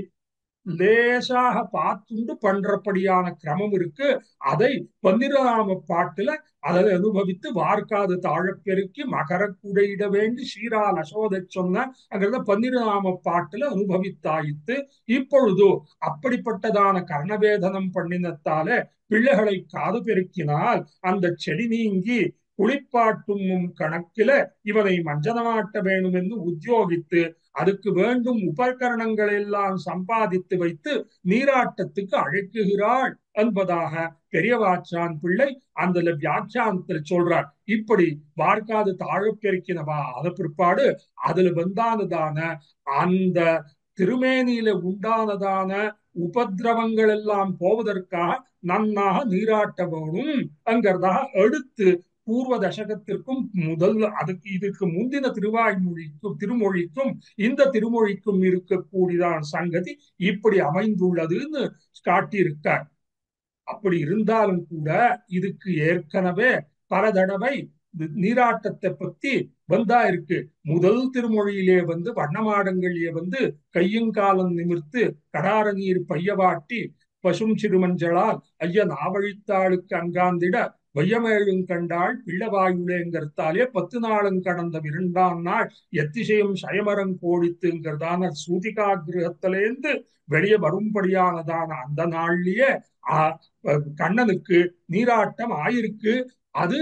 லேசாக பார்த்துண்டு பண்றபடியான கிரமம் இருக்கு. அதை 12ஆம் பாட்டுல அதை அனுபவித்து வார்க்காது தாழப்பெருக்கி மகர குடையிட வேண்டி ஸ்ரீரால் அசோதை சொன்ன அங்கிறத 12ஆம் பாட்டுல அனுபவித்தாயித்து. இப்பொழுது அப்படிப்பட்டதான கர்ணவேதனம் பண்ணினத்தாலே பிள்ளைகளை காது பெருக்கினால் அந்த செடி நீங்கி குளிப்பாட்டும் கணக்கில இவனை மஞ்சனமாட்ட வேணும் என்று உத்தியோகித்து அதுக்கு வேண்டும் உபகரணங்கள் எல்லாம் சம்பாதித்து வைத்து நீராட்டத்துக்கு அழைக்குகிறாள் என்பதாக பெரியவாச்சான் பிள்ளை அந்த வியாக்கியானத்தில் சொல்றார். இப்படி வார்க்காது தாழப்பெருக்கினவா அத பிற்பாடு அதுல வந்தானதான அந்த திருமேனியில உண்டானதான உபதிரவங்கள் எல்லாம் போவதற்காக நன்னாக நீராட்ட வேணும் அங்கிறதாக எடுத்து பூர்வ தசகத்திற்கும் அதுக்கு இதுக்கு முந்தின திருமொழிக்கும் இந்த திருமொழிக்கும் இருக்கக்கூடியதான சங்கதி இப்படி அமைந்துள்ளதுன்னு காட்டியிருக்கார். அப்படி இருந்தாலும் கூட இதுக்கு ஏற்கனவே பல தடவை நீராட்டத்தை பத்தி வந்தா இருக்கு. முதல் திருமொழியிலே வண்ணமாடங்களிலே கையங்காலம் நிமிர்த்து கடார நீர் பையவாட்டி பசும் சிறுமஞ்சளால் ஐயன் ஆவழித்தாளுக்கு அங்காந்திட வையமேழும் கண்டாள் பிள்ளவாயுளேங்கிறதாலே 10 நாளும் கடந்த 2ஆம் நாள் எத்திசையும் சயமரம் கோடித்துங்கிறதான சூதிகா கிரகத்திலேருந்து வெளியே வரும்படியானதான அந்த நாள்லயே கண்ணனுக்கு நீராட்டம் ஆயிருக்கு. அது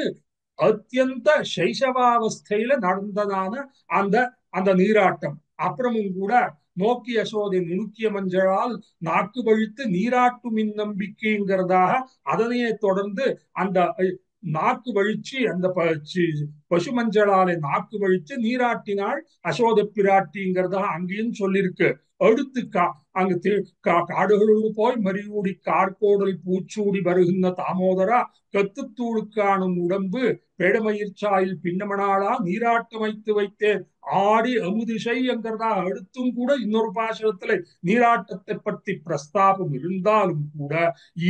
அத்தியந்த சைசவாவஸ்தையில நடந்ததான அந்த அந்த நீராட்டம். அப்புறமும் கூட நோக்கிய யசோதை நுணுக்கிய மஞ்சளால் நாக்கு வழித்து நீராட்டும் இந்நம்பிக்கைங்கிறதாக அதனையே தொடர்ந்து அந்த நாக்கு வழிச்சு அந்த பசு மஞ்சளாலே நாக்கு வழிச்சு நீராட்டினாள் அசோத பிராட்டிங்கிறதா அங்கேயும் சொல்லியிருக்கு. அடுத்து அங்கு காடுகளோடு போய் மறியூடி கார்கோடல் பூச்சூடி வருகின்ற தாமோதரா கத்துத்தூள் காணும் உடம்பு பேடமயிர்ச்சாயில் பின்னமனாளா நீராட்டம் வைத்து வைத்தேன் ஆடி அமுதிசை என்கிறதா அடுத்தும் கூட இன்னொரு பாசுரத்துல நீராட்டத்தை பற்றி பிரஸ்தாபம் இருந்தாலும் கூட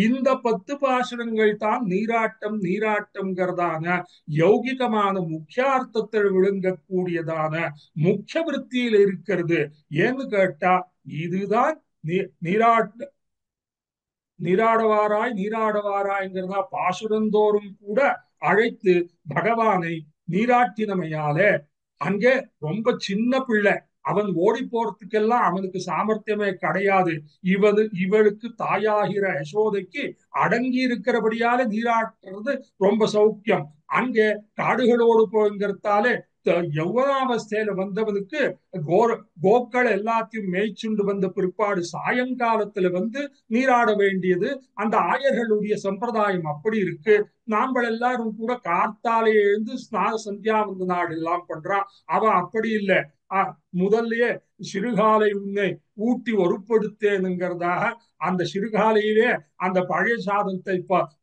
இந்த 10 பாசுரங்கள் தான் நீராட்டம் நீராட்டம்ங்கிறதான யௌகிகமான முக்கியார்த்தத்தில் விளங்கக்கூடியதான முக்கிய விருத்தியில் இருக்கிறது. ஏன்னு கேட்டா இதுதான் நீராட்ட நீராடவாராய் நீராடவாராய்ங்கிறதா பாசுரந்தோறும் கூட அழைத்து பகவானை நீராட்டினமையால அங்கே ரொம்ப சின்ன பிள்ளை அவன் ஓடி போறதுக்கெல்லாம் அவனுக்கு சாமர்த்தியமே கிடையாது. இவளுக்கு தாயாகிற யசோதைக்கு அடங்கி இருக்கிறபடியால நீராட்டுறது ரொம்ப சௌக்கியம். அங்கே காடுகளோடு போங்கிறதாலே யௌவனாவஸ்தையில வந்தவனுக்கு கோக்கள் எல்லாத்தையும் மேய்ச்சுண்டு வந்த பிற்பாடு சாயங்காலத்துல நீராட வேண்டியது அந்த ஆயர்களுடைய சம்பிரதாயம் அப்படி இருக்கு. நாங்கள் எல்லாரும் கூட கார்த்தாலே எழுந்து ஸ்நான சந்தியாவந்த நாடு எல்லாம் பண்றான். அவ அப்படி இல்லை. முதல்லயே சிறுகாலை உன்னை ஊட்டி ஒருப்படுத்தேனுங்கிறதாக அந்த சிறுகாலையிலே அந்த பழைய சாதத்தை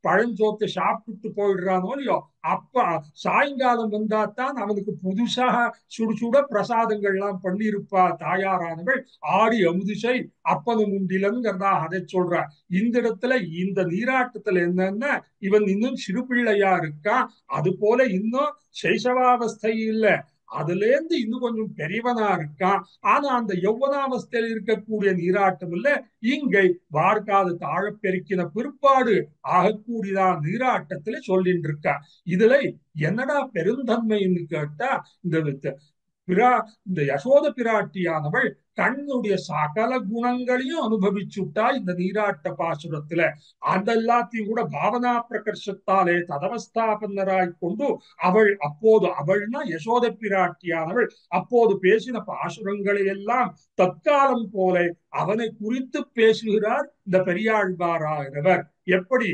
பழஞ்சோத்தை சாப்பிட்டு போயிடுறானோ இல்லையோ அப்ப சாயங்காலம் வந்தாத்தான் அவனுக்கு புதுசாக சுடுசுட பிரசாதங்கள் எல்லாம் பண்ணியிருப்பா தாயாரானவள். ஆடி அமுதிசை அப்பனும் உண்டிலங்கிறதா அதை சொல்ற. இந்த இடத்துல இந்த நீராட்டத்துல என்னன்னா இவன் இன்னும் சிறு பிள்ளையா இருக்கான். அது போல இன்னும் சைசவாவஸ்தை இல்லை, அதுல இருந்து இன்னும் கொஞ்சம் பெரியவனா இருக்கான். ஆனா அந்த யௌவனாவஸ்தையில் இருக்கக்கூடிய நீராட்டம் இல்ல, இங்கை வார்க்காது தாழ பெருக்கின பிற்பாடு ஆகக்கூடியதான் நீராட்டத்துல சொல்லிட்டு இருக்கா. இதுல என்னடா பெருந்தன்மைன்னு கேட்டா இந்த யசோத பிராட்டியானவள் தன்னுடைய சகல குணங்களையும் அனுபவிச்சுட்டா இந்த நீராட்ட பாசுரத்துல. அதெல்லாத்தையும் கூட பாவனா பிரகர்ஷத்தாலே ததவஸ்தாபன்னராய் கொண்டு அவள்னா யசோத பிராட்டியானவள் அப்போது பேசின பாசுரங்களை எல்லாம் தற்காலம் போல அவனை குறித்து பேசுகிறார் இந்த பெரியாழ்வாராகிறவர். எப்படி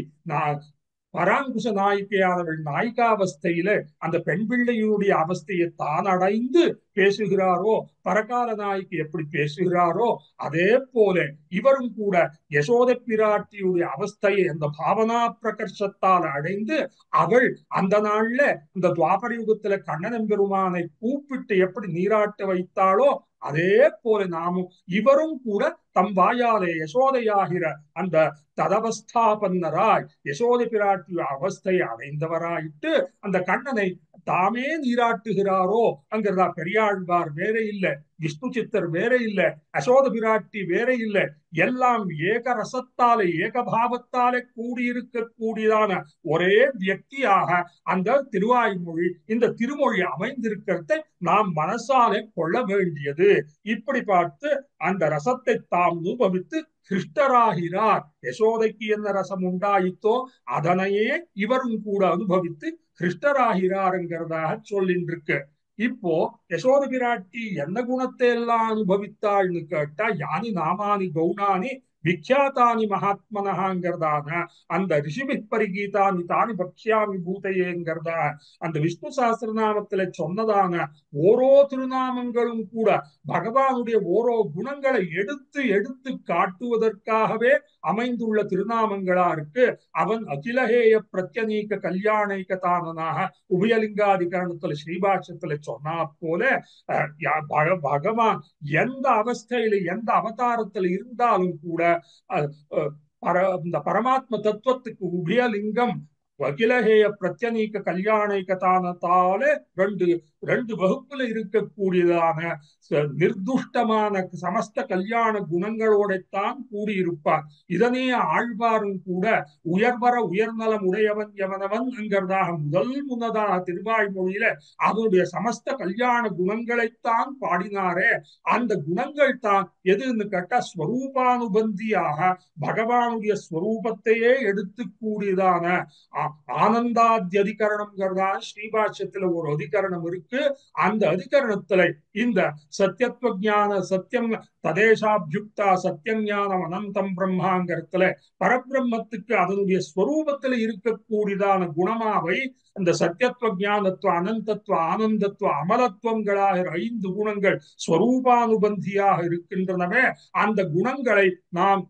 பராங்குச நாயிகையானவள் நாயிகாவஸ்தையில அந்த பெண் பிள்ளையுடைய அவஸ்தையை தான் அடைந்து பேசுகிறாரோ, பரகால நாய்க்கு எப்படி பேசுகிறாரோ அதே போல இவரும் கூட யசோத பிராட்டியுடைய அவஸ்தையை அந்த பாவனா பிரகர்ஷத்தால் அடைந்து அவள் அந்த நாள்ல இந்த துவாபர யுகத்துல கண்ணன் பெருமானை கூப்பிட்டு எப்படி நீராட்ட வைத்தாளோ அதே போல நாமும் இவரும் கூட தம் வாயாலே யசோதையாகிற அந்த ததவஸ்தாபன்னராய் யசோத பிராட்டிய அவஸ்தையை அடைந்தவராயிட்டு அந்த கண்ணனை தாமே நீராட்டுகிறாரோ அங்கிறதா. பெரியாழ்வார் வேற இல்லை, விஷ்ணு சித்தர் வேற இல்லை, யசோத பிராட்டி வேற இல்லை. எல்லாம் ஏக ரசத்தாலே ஏகபாவத்தாலே கூடியிருக்கக்கூடியதான ஒரே வியக்தியாக அந்த திருவாய்மொழி இந்த திருமொழி அமைந்திருக்கிறதை நாம் மனசாலே கொள்ள வேண்டியது. இப்படி பார்த்து அந்த ரசத்தை தாம் அனுபவித்து கிருஷ்டராகிறார். யசோதைக்கு என்ன ரசம் உண்டாயித்தோ அதனையே இவரும் கூட அனுபவித்து கிருஷ்டராகிறாருங்கிறதாக சொல்லிட்டு இருக்கு. இப்போ யசோத பிராட்டி என்ன குணத்தை எல்லாம் அனுபவித்தாள்னு கேட்டா யானி நாமானி கௌணானி விக்யாத்தானி மகாத்மனகாங்கிறதான அந்த ரிஷிபி பரிகீதானி தானி பக்ஷாமி பூதையேங்கிறதா அந்த விஷ்ணு சாஸ்திரநாமத்துல சொன்னதான ஓரோ திருநாமங்களும் கூட பகவானுடைய ஓரோ குணங்களை எடுத்து எடுத்து காட்டுவதற்காகவே அமைந்துள்ள திருநாமங்களா இருக்கு. அவன் அகிலஹேய பிரத்யநீக கல்யாணைகதானனாக உபயலிங்காதிகரணத்துல ஸ்ரீபாஷ்யத்துல சொன்னா போல பகவான் எந்த அவஸ்தையில எந்த அவதாரத்துல இருந்தாலும் கூட இந்த பரமாத்ம தத்துவத்துக்கு உபயலிங்கம் அகிலஹேய பிரத்யநீக கல்யாணைகதானத்தால ரெண்டு வகுப்புல இருக்கக்கூடியதான நிர்துஷ்டமான சமஸ்த கல்யாண குணங்களோடத்தான் கூடியிருப்பார். இதனே ஆழ்வாரும் கூட உயர்வர உயர்நலம் உடையவன் எவனவன் என்கிறதாக முன்னதாக திருவாய்மொழியில அவனுடைய சமஸ்த கல்யாண குணங்களைத்தான் பாடினாரே. அந்த குணங்கள் தான் எதுன்னு கேட்டா ஸ்வரூபானுபந்தியாக பகவானுடைய ஸ்வரூபத்தையே எடுத்து கூடியதான ஆனந்தாதி அதிகரணம்ங்கிறதா ஸ்ரீபாஷ்யத்துல ஒரு அதிகரணம் இருக்கு. அந்த அதிகரணத்துல இந்த சத்தியத்துவ ஞான சத்தியம் ததேசாபியுக்தா சத்தியம் ஞானம் அனந்தம் பிரம்மாங்கிறதுல பரபிரம்மத்துக்கு அதனுடைய ஸ்வரூபத்துல இருக்கக்கூடியதான குணமாவை அந்த சத்தியத்துவ ஞானத்துவ அனந்தத்துவ ஆனந்தத்துவ அமலத்துவங்களாக 5 குணங்கள் ஸ்வரூபானுபந்தியாக இருக்கின்றனவே, அந்த குணங்களை நாம்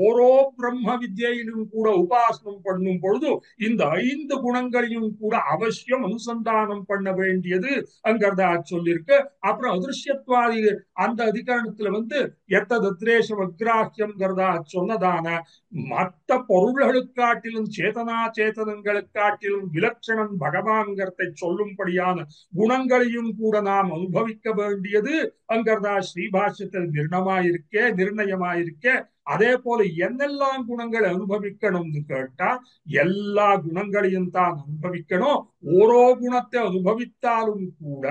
ஓரோ பிரம்ம வித்யிலும் கூட உபாசனம் பண்ணும் பொழுது இந்த 5 குணங்களையும் கூட அவசியம் அனுசந்தானம் பண்ண வேண்டியது அங்கிறதா சொல்லியிருக்கு. அப்புறம் அதிருஷ்யத்வாதி அந்த அதிகரணத்துல எத்ததிரேஷ வக்ராஹ்யம்ங்கிறதா சொன்னதான மற்ற பொருள்களுக்காட்டிலும் சேதனா சேதனங்களுக்காட்டிலும் விலட்சணம் பகவான்கிறதை சொல்லும்படியான குணங்களையும் கூட நாம் அனுபவிக்க வேண்டியது அங்கிறதா ஸ்ரீபாஷ்யத்தில் நிர்ணயமாயிருக்கே. அதே போல என்னெல்லாம் குணங்களை அனுபவிக்கணும்னு கேட்டா எல்லா குணங்களையும் தான் அனுபவிக்கணும். ஓரோ குணத்தை அனுபவித்தாலும் கூட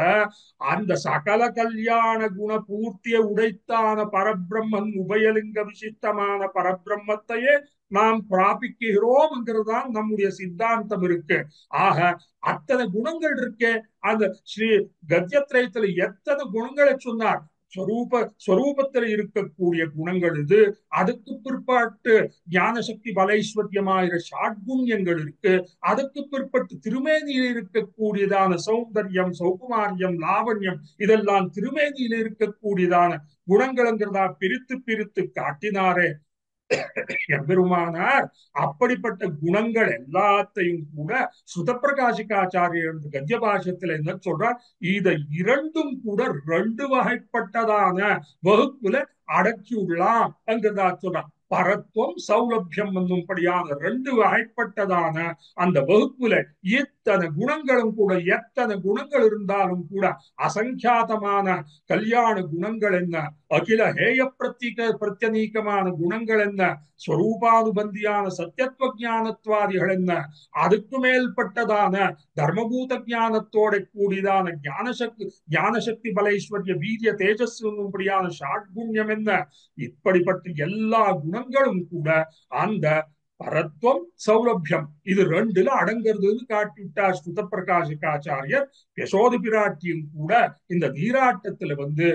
அந்த சகல கல்யாண குண பூர்த்தியை உடைத்தான பரபிரம்மன் உபயலிங்க விசிஷ்டமான பரபிரம்மத்தையே நாம் பிராபிக்கிறோம் தான் நம்முடைய சித்தாந்தம் இருக்கு. ஆக அத்தனை குணங்கள் இருக்கே. அந்த ஸ்ரீ கத்யத்ரயத்துல எத்தனை குணங்களை சொன்னார். ஸ்வரூபத்தில் இருக்கக்கூடிய குணங்கள் இது. அதுக்கு பிற்பாட்டு ஞானசக்தி பலைஸ்வர்யமாயிர ஷாட்குண்யங்கள் இருக்கு. அதுக்கு பிற்பட்டு திருமேனியில் இருக்கக்கூடியதான சௌந்தர்யம் சௌகுமாரியம் லாவண்யம் இதெல்லாம் திருமேனியில் இருக்கக்கூடியதான குணங்கள்ங்கிறதா பிரித்து பிரித்து காட்டினாரே எம்பெருமானார். அப்படிப்பட்ட குணங்கள் எல்லாத்தையும் கூட சுதப்பிரகாசிகாச்சாரியர் கத்திய பாஷத்துல என்ன சொல்றார், இதை இரண்டும் கூட 2 வகைப்பட்டதான வகுப்புல அடக்கியுள்ளான் அங்கிறதா சொல்றார். பரத்துவம் சௌலபியம் என்னும்படியான 2 வகைப்பட்டதான அந்த வகுப்புல இத்தனை குணங்களும் கூட எத்தனை குணங்கள் இருந்தாலும் கூட அசங்கியாதமான கல்யாண குணங்கள் என்ன, அகில ஹேய பிரத்யநீகமான குணங்கள் என்ன, ஸ்வரூபானுபந்தியான சத்தியத்துவ ஞானத்வாதிகள் என்ன, அதுக்கு மேல்பட்டதான தர்மபூத ஞானத்தோட கூடியதான ஞானசக்தி பலைஸ்வர்ய வீரிய தேஜஸ் என்னும்படியான ஷாட்குண்யம் என்ன, இப்படிப்பட்ட எல்லா குணங்களும் கூட அந்த பரத்வம் சௌலபியம் இது 2ல அடங்கிறதுன்னு காட்டிவிட்டார் ஸ்ருத பிரகாசிகாச்சாரியர். யசோத பிராட்டியும் கூட இந்த நீராட்டத்துல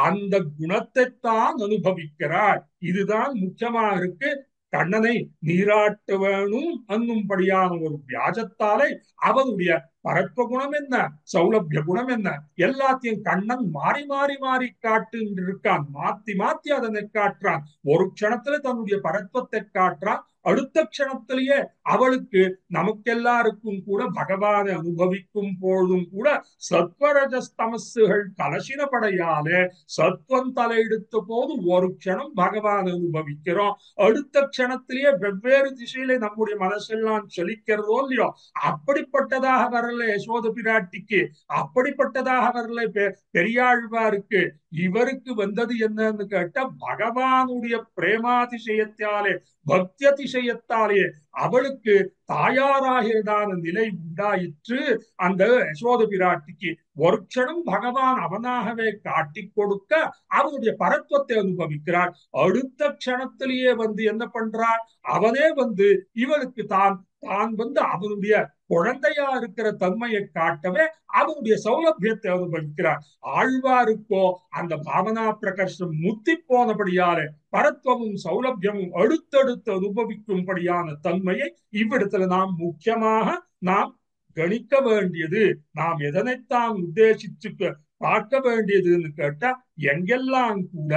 அந்த குணத்தைத்தான் அனுபவிக்கிறார். இதுதான் முக்கியமா இருக்கு. கண்ணனை நீராட்ட வேணும் என்னும்படியான ஒரு வியாஜத்தாலே அவனுடைய பரத்வ குணம் என்ன சௌலபிய குணம் என்ன எல்லாத்தையும் கண்ணன் மாறி மாறி மாறி காட்டு இருக்கான். மாத்தி மாத்தி அதனை காட்டுறான். ஒரு க்ஷணத்துல தன்னுடைய பரத்வத்தை காட்டுறான். அடுத்த க்ஷணத்திலேயே அவளுக்கு நமக்கெல்லாருக்கும் கூட பகவானை அனுபவிக்கும் பொழுதும் கூட சத்வரஜஸ்தமசுகள் கலசினப்படையாலே சத்வம் தலையெடுத்த போது ஒரு க்ஷணம் பகவான் அனுபவிக்கிறோம். அடுத்த க்ஷணத்திலேயே வெவ்வேறு திசையில நம்முடைய மனசெல்லாம் செழிக்கிறதோ இல்லையோ, அப்படிப்பட்டதாக வரல யசோத பிராட்டிக்கு, அப்படிப்பட்டதாக வரல பெரியாழ்வாருக்கு. இவருக்கு வந்தது என்னன்னு கேட்டா பகவானுடைய பிரேமாதிசயத்தாலே பக்தி அதிசயத்தாலே அவளுக்கு தாயாராகிறதான நிலை உண்டாயிற்று. அந்த யசோத பிராட்டிக்கு ஒரு க்ஷணம் பகவான் அவனாகவே காட்டி கொடுக்க அவனுடைய பரத்வத்தை அனுபவிக்கிறார். அடுத்த க்ஷணத்திலேயே என்ன பண்றார், அவனே இவளுக்கு தான் அவனுடைய குழந்தையா இருக்கிற தன்மையை காட்டவே அவனுடைய சௌலபியத்தை அனுபவிக்கிறார். ஆழ்வாருக்கோ அந்த பாவனா பிரகர்ஷம் முத்தி போனபடியாலே பரத்வமும் சௌலபியமும் அடுத்தடுத்து அனுபவிக்கும்படியான தன்மையை இவ்விடத்துல நாம் முக்கியமாக நாம் கணிக்க வேண்டியது. நாம் எதனைத்தான் உத்தேசிச்சு பார்க்க வேண்டியதுன்னு கேட்டா எங்கெல்லாம் கூட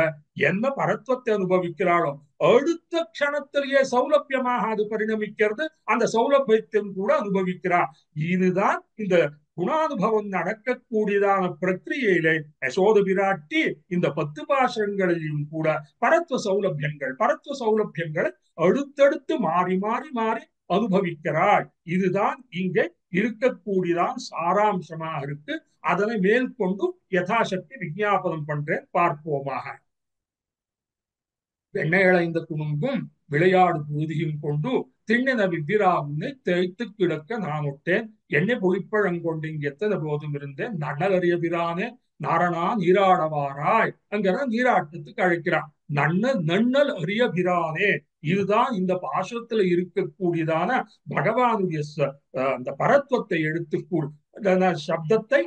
என்ன பரத்வத்தை அனுபவிக்கிறாளோ அடுத்த க்ஷணத்திலேயே சௌலபியமாக அது பரிணமிக்கிறது. அந்த சௌலபியத்தையும் கூட அனுபவிக்கிறார். இதுதான் இந்த குணானுபவம் நடக்கக்கூடியதான பிரக்கிரியிலே யசோத பிராட்டி இந்த 10 பாசங்களையும் கூட பரத்வ சௌலபியங்களை அடுத்தடுத்து மாறி மாறி மாறி அனுபவிக்கிறாள். இதுதான் இங்கே இருக்கக்கூடியதான் சாராம்சமாக இருக்கு. அதனை மேற்கொண்டு யதாசக்தி விஞ்ஞாபனம் பண்றேன், பார்ப்போமாக. வெண்ணையளைந்த துணுங்கும் விளையாடு பொழுதியும் கொண்டு திண்ணின வித்திரா உன்னை தேய்த்து கிடக்க நான் விட்டேன். என்னை பொழிப்பழங்கொண்டு இங்க எத்தனை போதும் இருந்தேன். நன்னலறிய பிரானே நாரணா நீராடவாராய் அங்கிற நீராட்டத்துக்கு அழைக்கிறான். நன்னல் அறிய பிரானே இதுதான் இந்த பாசுரத்துல இருக்கக்கூடியதான பகவானுடைய அந்த பரத்வத்தை சப்தத்தை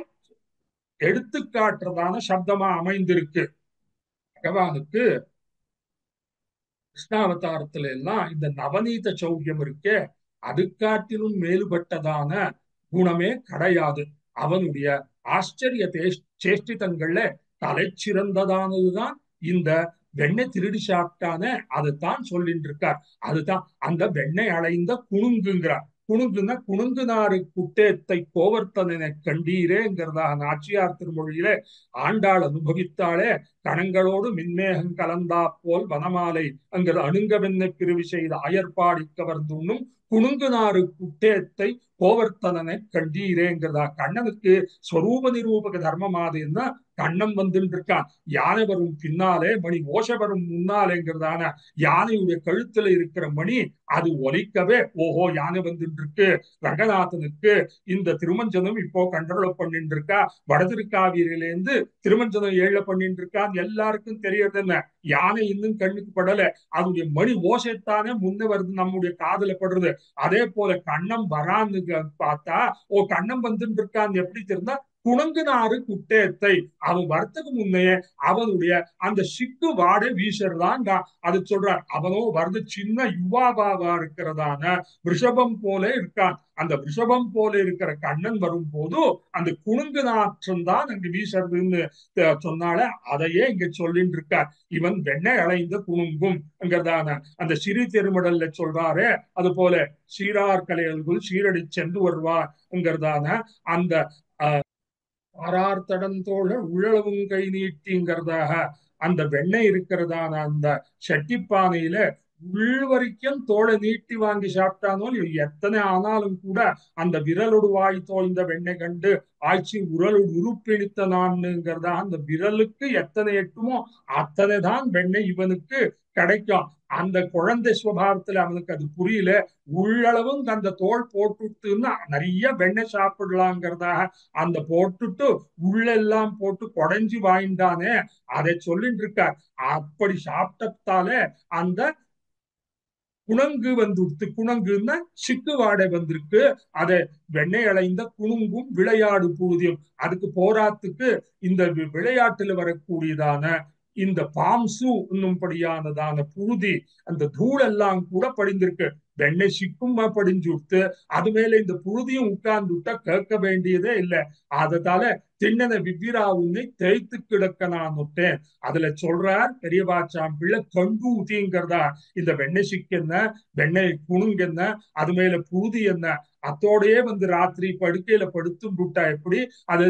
எடுத்துக்காட்டுறதான சப்தமா அமைந்திருக்கு. பகவானுக்கு கிருஷ்ணாவதாரத்துல எல்லாம் இந்த நவநீத சௌரியம் இருக்கே, அதுக்காட்டிலும் மேலுபட்டதான குணமே கிடையாது. அவனுடைய ஆச்சரிய சேஷ்டிதங்கள்ல தலை சிறந்ததானதுதான் இந்த வெண்ணெய் திருடி சாப்பிட்டானே, அதுதான் சொல்லிட்டு இருக்கார். அதுதான் அந்த வெண்ணெய் அலைந்த குணுங்குங்கிறார். குணுங்குன்னா குணுங்கு நாறு குட்டேத்தை கோவர்த்தனை கண்டீரேங்கிறதா நாச்சியார் திருமொழியில ஆண்டாள் அனுபவித்தாலே, கணங்களோடு மின்மேகம் கலந்தா போல் வனமாலை அங்கு அணுங்கவென்ன பிரிவு செய்த ஆயர்பாடி கவர்ந்துண்ணும் குணுங்கு நாறு குட்டேத்தை கோவர்த்தனனை கண்டீரேங்கிறதா. கண்ணனுக்கு ஸ்வரூப நிரூபக தர்மமாதுன்னா கண்ணன் வந்துட்டு இருக்கான். யானை வரும் பின்னாலே மணி ஓச வரும் முன்னாலேங்கிறதான யானையுடைய கழுத்துல இருக்கிற மணி அது ஒலிக்கவே ஓஹோ யானை வந்துட்டு இருக்கு. ரங்கநாதனுக்கு இந்த திருமஞ்சனம் இப்போ கண்ட்ரோல் பண்ணிட்டு இருக்கா. வடதிருக்காவிரியிலேருந்து திருமஞ்சனம் ஏழ பண்ணிட்டு இருக்கான்னு எல்லாருக்கும் தெரியறது என்ன, யானை இன்னும் கண்ணுக்கு படல, அதனுடைய மணி ஓசைத்தானே முன்ன வருது நம்முடைய காதுல படுறது. அதே போல கண்ணம் வரான்னு பார்த்தா ஓ கண்ணம் வந்துட்டு இருக்கான்னு எப்படி தெரிந்தா, குணங்குனாறு குட்டேத்தை அவன் வரத்துக்கு முன்னையே அவனுடைய அந்த சிக்கு வாடை வீசறதான் அது சொல்றார். அவனோ வருது சின்ன யுவாபாவா இருக்கிறதான ரிஷபம் போல இருக்கான். அந்த ரிஷபம் போல இருக்கிற கண்ணன் வரும் போது அந்த குணுங்கு நாற்றம் தான் அங்கு வீசறதுன்னு சொன்னால அதையே இங்க சொல்லிட்டு இருக்கார். இவன் வெண்ணெய் அலைந்த குணுங்கும் அங்கதான அந்த சிறு திருமடல்ல சொல்றாரு. அது போல சீரார் கலையல்குள் சீரடி சென்று வருவார்ங்கிறதான அந்த ஆறார்த்தடந்தோழ உழவும் கை நீட்டிங்கிறதாக அந்த வெண்ணெய் இருக்கிறதான அந்த சட்டிப்பானையில உள்வரைக்கும் தோலை நீட்டி வாங்கி சாப்பிட்டானோ எத்தனை ஆனாலும் கூட அந்த விரலோடு வாய் தோய்ந்த வெண்ணெய் கண்டு ஆட்சி உரலோடு உருப்பிடித்த நான்ங்கிறதா அந்த விரலுக்கு எத்தனை எட்டுமோ அத்தனைதான் வெண்ணெய் இவனுக்கு கிடைக்கும். அந்த குழந்தை சுபாவத்துல அவனுக்கு அது புரியல. உள்ளளவும் அந்த தோல் போட்டுட்டுன்னா நிறைய வெண்ணெய் சாப்பிடலாங்கிறதாக அந்த போட்டுட்டு உள்ளெல்லாம் போட்டு குடைஞ்சி வாய்ந்தானே அதை சொல்லிட்டு இருக்கார். அப்படி சாப்பிட்டதாலே அந்த குணங்கு வந்துடுத்து. குணங்குன்னா சிக்கு வாடை வந்திருக்கு. அதை வெண்ணெய் அலைந்த குணுங்கும் விளையாடு புழுதியும். அதுக்கு போராத்துக்கு இந்த விளையாட்டுல வரக்கூடியதான இந்த பாம்சு என்னும்படியானதான புழுதி அந்த தூளெல்லாம் கூட படிந்திருக்கு. வெண்ணெய் சிக்குமா படிஞ்சு விட்டு அது மேல இந்த புழுதியும் உட்கார்ந்து விட்டா கேட்க வேண்டியதே இல்லை. அதனால திண்ணனை விவ்விரா உன்னை தேய்த்து கிடக்க நான் விட்டேன். அதுல சொல்றார் பெரியபாச்சாம் பிள்ளை கண்டு ஊதிங்கிறதா. இந்த வெண்ணெய் சிக்கு என்ன, வெண்ணெய் குணுங்கு என்ன, அது மேல புழுதி என்ன, அத்தோடையே வந்து ராத்திரி படுக்கையில படுத்தும் விட்டா எப்படி அது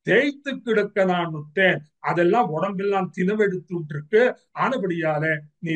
தேய்த்து கிடக்க நான் விட்டேன். அதெல்லாம் உடம்பெல்லாம் தினவெடுத்துட்டு இருக்கு. ஆனபடியால நீ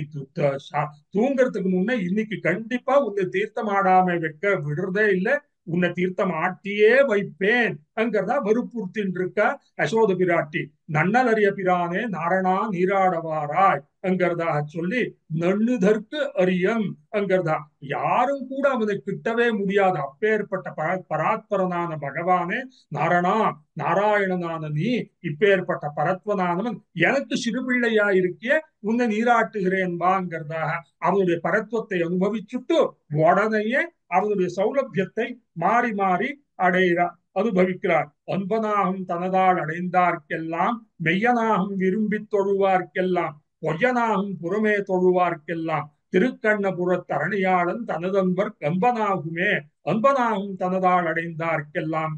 தூங்குறதுக்கு முன்ன இன்னைக்கு கண்டிப்பா உன்னை தீர்த்தம் ஆடாம வைக்க விடுறதே இல்லை. உன்னை தீர்த்தம் ஆட்டியே வைப்பேன் அங்கிறதா வற்புறுத்தின் இருக்க யசோத பிராட்டி. நன்னலறிய பிரானே நாரணா நீராடவாராய் அங்கிறதாக சொல்லி நண்ணுதற்கு அரியம் அங்கிறதா. யாரும் கூட அவனை கிட்டவே முடியாது. அப்பேற்பட்ட பராத்பரனான பகவானே நாரணா நாராயணனான நீ இப்பேற்பட்ட பரத்வனானவன் எனக்கு சிறுபிள்ளையா இருக்கிய உன்னை நீராட்டுகிறேன் வாங்கிறதாக அவனுடைய பரத்வத்தை அனுபவிச்சுட்டு உடனேயே அவனுடைய சௌலபியத்தை மாறி மாறி அடைகிறார், அனுபவிக்கிறார். அன்பனாகும் தனதால் அடைந்தார்க்கெல்லாம் மெய்யனாகும் விரும்பி தொழுவார்க்கெல்லாம் பொய்யனாகும் புறமே தொழுவார்க்கெல்லாம் திருக்கண்ணபுர தரணியாளன் தனதன்பர் கம்பனாகுமே அன்பனாகும் தனதால் அடைந்தார்க்கெல்லாம்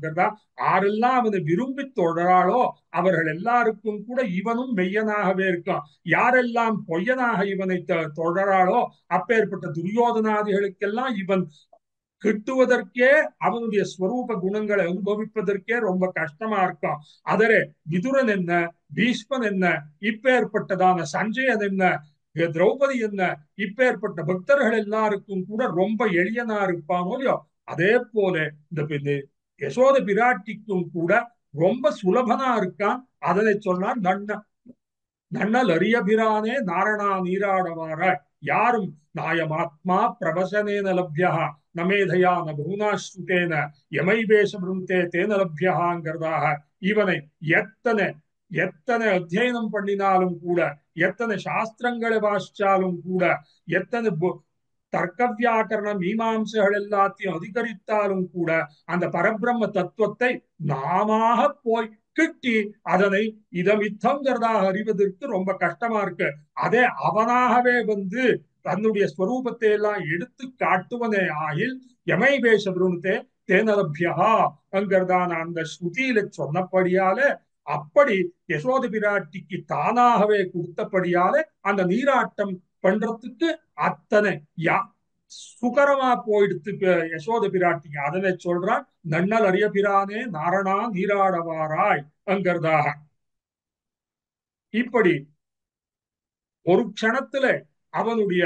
ஆரெல்லாம் அவனை விரும்பி தொழறாளோ அவர்கள் எல்லாருக்கும் கூட இவனும் மெய்யனாகவே இருக்கான். யாரெல்லாம் பொய்யனாக இவனை தொழறாளோ அப்பேற்பட்ட துரியோதனாதிகளுக்கெல்லாம் இவன் கிட்டுவதற்கே அவனுடைய ஸ்வரூப குணங்களை அனுபவிப்பதற்கே ரொம்ப கஷ்டமா இருக்கும். அதரே விதுரன் என்ன, பீஷ்மன் என்ன, இப்பேற்பட்டதான சஞ்சயன் என்ன, திரௌபதி என்ன, இப்பேற்பட்ட பக்தர்கள் எல்லாருக்கும் கூட ரொம்ப எளியனா இருப்பானோ இல்லையோ அதே போல இந்த யசோத பிராட்டிக்கும் கூட ரொம்ப சுலபனா இருக்கான். அதனை சொன்னார் நன்னல் அரியபிரானே நாரணா நீராடவார. யாரும் நாயமாத்மா பிரவசனேன லப்யா நமேதையா ந பகுனாஸ்ருதேன யமைவேஷ பிருந்தே தேன லப்யாங்கிறதாக இவனை எத்தனை எத்தனை அத்தியனம் பண்ணினாலும் கூட, எத்தனை சாஸ்திரங்களை வாசிச்சாலும் கூட, எத்தனை தர்க்க வியாக்கரண மீமாம்சைகள் எல்லாத்தையும் அதிகரித்தாலும் கூட அந்த பரபிரம்ம தத்துவத்தை நாம போய் கிட்டி அதனை இதமித்தங்கிறதாக அறிவதற்கு ரொம்ப கஷ்டமா இருக்கு. அதே அவனாகவே வந்து தன்னுடைய ஸ்வரூபத்தை எல்லாம் எடுத்து காட்டுவனே ஆகில் யமை வேஷபுருணத்தே தேனலபியா என்கிறதான அந்த ஸ்ருதியில சொன்னபடியால அப்படி யசோத பிராட்டிக்கு தானாகவே கொடுத்தபடியால அந்த நீராட்டம் பண்றதுக்கு அத்தனை சுகரமா போயிடுத்து யசோத பிராட்டிக்கு. அதனை சொல்றான், நன்னல் அறிய பிரானே நாரணா நீராடவாராய் என்கிறதாக. இப்படி ஒரு க்ஷணத்துல அவனுடைய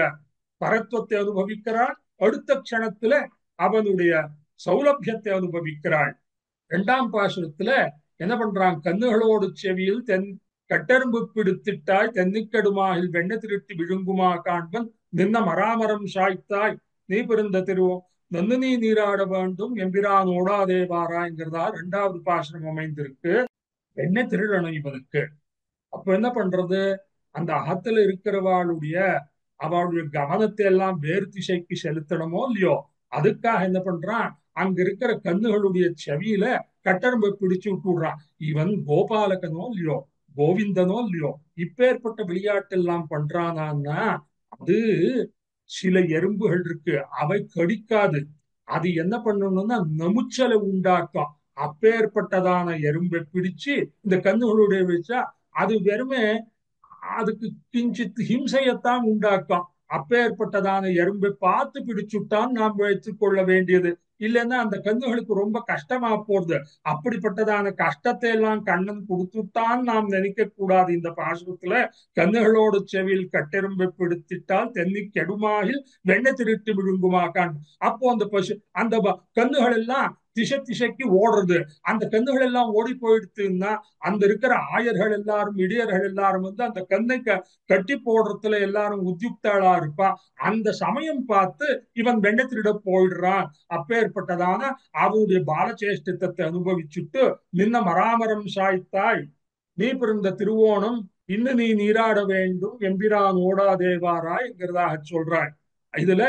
பரத்துவத்தை அனுபவிக்கிறாள், அடுத்த க்ஷணத்துல அவனுடைய சௌலபியத்தை அனுபவிக்கிறாள். இரண்டாம் பாசுரத்துல என்ன பண்றான், கண்ணுகளோடு செவியில் கட்டெரும்பு பிடித்திட்டாய் தென்னிக்கடுமாயில் வெண்ண திருட்டி விழுங்குமா காண்பன் நின்ன மராமரம் சாய்த்தாய் நீ பிறந்த திருவோம் நன்னு நீ நீராட வேண்டும் எம்பிரான் ஓடாதேவாராங்கிறதா இரண்டாவது பாசுரம் அமைந்திருக்கு. வெண்ண திருடணும் இவனுக்கு. அப்ப என்ன பண்றது, அந்த அகத்துல இருக்கிறவாளுடைய அவளுடைய கவனத்தை எல்லாம் வேறு திசைக்கு செலுத்தணுமோ இல்லையோ, அதுக்காக என்ன பண்றான், அங்க இருக்கிற கண்ணுகளுடைய செவியில கட்டெரும்பை பிடிச்சு விட்டுடுறான். இவன் கோபாலகனோ இல்லையோ, கோவிந்தனோ இல்லையோ, இப்பேற்பட்ட விளையாட்டு எல்லாம் பண்றானான்னா அது சில எறும்புகள் இருக்கு, அவை கடிக்காது. அது என்ன பண்ணணும்னா நமுச்சலை உண்டாக்கும். அப்பேற்பட்டதான எறும்பை பிடிச்சு இந்த கண்ணுகளுடைய வச்சா அது வெறுமே அதுக்கு கிஞ்சித் ஹிம்சையத்தான் உண்டாக்கும். அப்பேற்பட்டதான எறும்பை பார்த்து பிடிச்சுட்டான் நாம் வைத்துக் கொள்ள வேண்டியது. இல்லைன்னா அந்த கண்ணுகளுக்கு ரொம்ப கஷ்டமா போறது. அப்படிப்பட்டதான கஷ்டத்தை எல்லாம் கண்ணன் கொடுத்துட்டான் நாம் நினைக்க கூடாது. இந்த பாசுரத்துல கண்ணுகளோடு செவியில் கட்டெரும்பை பிடித்திட்டால் தென்னி கெடுமாயில் வெண்ணை திருட்டு விழுங்குமாக்கான். அப்போ அந்த அந்த கண்ணுகள் எல்லாம் திசை திசைக்கு ஓடுறது. அந்த கண்ணுகள் எல்லாம் ஓடி போயிடுத்துன்னா அந்த இருக்கிற ஆயர்கள் எல்லாரும் இடையர்கள் எல்லாரும் வந்து அந்த கண்ணை கட்டி போடுறதுல எல்லாரும் உத்தியுக்தாளா இருப்பா. அந்த சமயம் பார்த்து இவன் வெண்ணை திருட போயிடுறான். அப்பேற்பட்டதான அவனுடைய பாலச்சேஷ்டத்தை அனுபவிச்சுட்டு நின்ன மராமரம் சாய்த்தாய் நீ பிறந்த திருவோணம் இன்னும் நீ நீராட வேண்டும் எம்பிரான் ஓடாதேவாராய் என்கிறதாக சொல்றாய். இதுல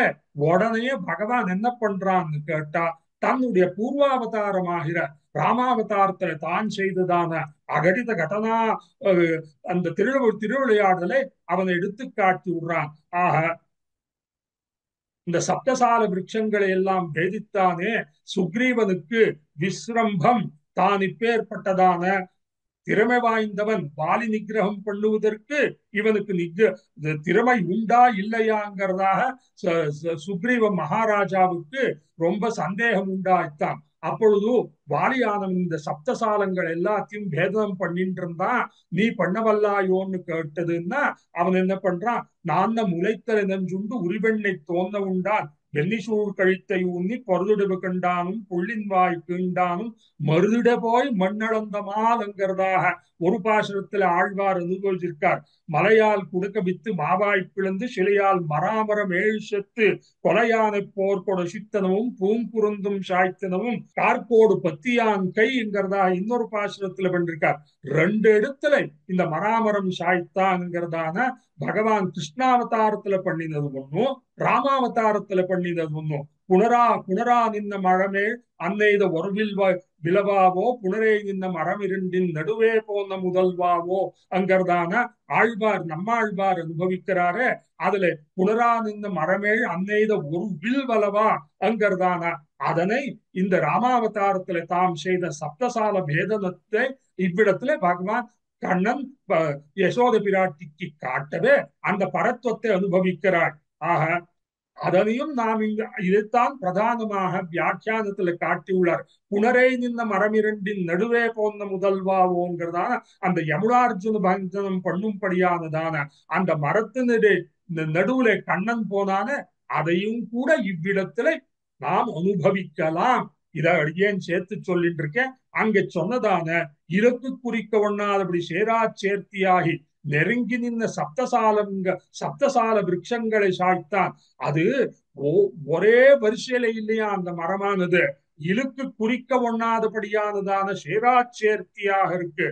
உடனே பகவான் என்ன பண்றான்னு கேட்டா, தன்னுடைய பூர்வாவதாரமாகிற ராமாவதாரத்துல தான் செய்ததான அகடித கடனா அந்த திருவிளையாடலை அவனை எடுத்து காட்டி விடுறான். ஆக இந்த சப்தசால விருட்சங்களை எல்லாம் பேதித்தானே சுக்ரீவனுக்கு விஸ்ரம்பம் தான் இப்பேற்பட்டதான திறமை வாய்ந்தவன் வாலி நிகிரகம் பண்ணுவதற்கு இவனுக்கு திறமை உண்டா இல்லையாங்கிறதாக சுக்ரீவ மகாராஜாவுக்கு ரொம்ப சந்தேகம் உண்டாய்த்தான். அப்பொழுது வாலியானவன் இந்த சப்தசாலங்கள் எல்லாத்தையும் பேதம் பண்ணிட்டு இருந்தான். நீ பண்ணவல்லாயோன்னு கேட்டதுன்னா அவன் என்ன பண்றான், நான் முளைத்தலை நஞ்சுண்டு உரிவெண்ணை தோன்ற உண்டான் வெள்ளிசூழ் கழித்தை ஊன்னி பொருதுடவு கண்டானும் புள்ளின் வாய் கீண்டானும் மருதிட போய் மண்ணளந்த மால்ங்கிறதாக ஒரு பாசுரத்துல ஆழ்வார் அனுபவிச்சிருக்கார். மலையால் குடுக்க வித்து மாவாய் பிளந்து சிலையால் மராமரம் ஏழ்சத்து கொலையானை போர்கொட சித்தனமும் பூங்குருந்தும் சாய்த்தனமும் கார்கோடு பத்தியான் கைங்கிறதா இன்னொரு பாசுரத்துல பண்ணிருக்கார். ரெண்டு இடத்துல இந்த மராமரம் சாய்த்தான்ங்கிறதான பகவான் கிருஷ்ணாவதாரத்துல பண்ணினது ஒன்னும் ராமாவதாரத்துல பண்ணினது ஒன்னும். புனரா நின்ன மழமேல் அன்னைத ஒருவில் விலவாவோ புனரே நின்ன மரம் இரண்டின் நடுவே போன முதல்வாவோ அங்கிறதான ஆழ்வார் நம்மாழ்வார் அனுபவிக்கிறாரே. அதுல புனரா நின்ன மரமேல் அன்னைத ஒரு வில் வலவா அங்கிறதான அதனை இந்த ராமாவதாரத்துல தாம் செய்த சப்தசால பேதனத்தை இவ்விடத்துல பகவான் கண்ணன் யசோத பிராட்டிக்கு காட்டவே அந்த பரத்துவத்தை அனுபவிக்கிறார். ஆக அதனையும் நாம் இங்கு இதைத்தான் பிரதானமாக வியாக்கியானத்துல காட்டியுள்ளார். புனரே நின்ன மரமிரண்டின் நடுவே போன முதல்வாவோங்கிறதான அந்த யமுனார்ஜுன பஞ்சனம் பண்ணும்படியானதான அந்த மரத்தினுடைய நடுவுல கண்ணன் போனான அதையும் கூட இவ்விடத்துல நாம் அனுபவிக்கலாம். இதை அடியேன் சேர்த்து சொல்லிட்டு இருக்கேன். அங்க சொன்னதான இறக்கு குறிக்க ஒண்ணாதபடி சேரா சேர்த்தியாகி நெருங்கி நின்ன சப்தசால விருட்சங்களை சாய்த்தான். அது ஒரே வரிசையில இல்லையா அந்த மரமானது, இழுக்கு குறிக்க ஒண்ணாதபடியானதான சேராச்சேர்த்தியாக இருக்கு.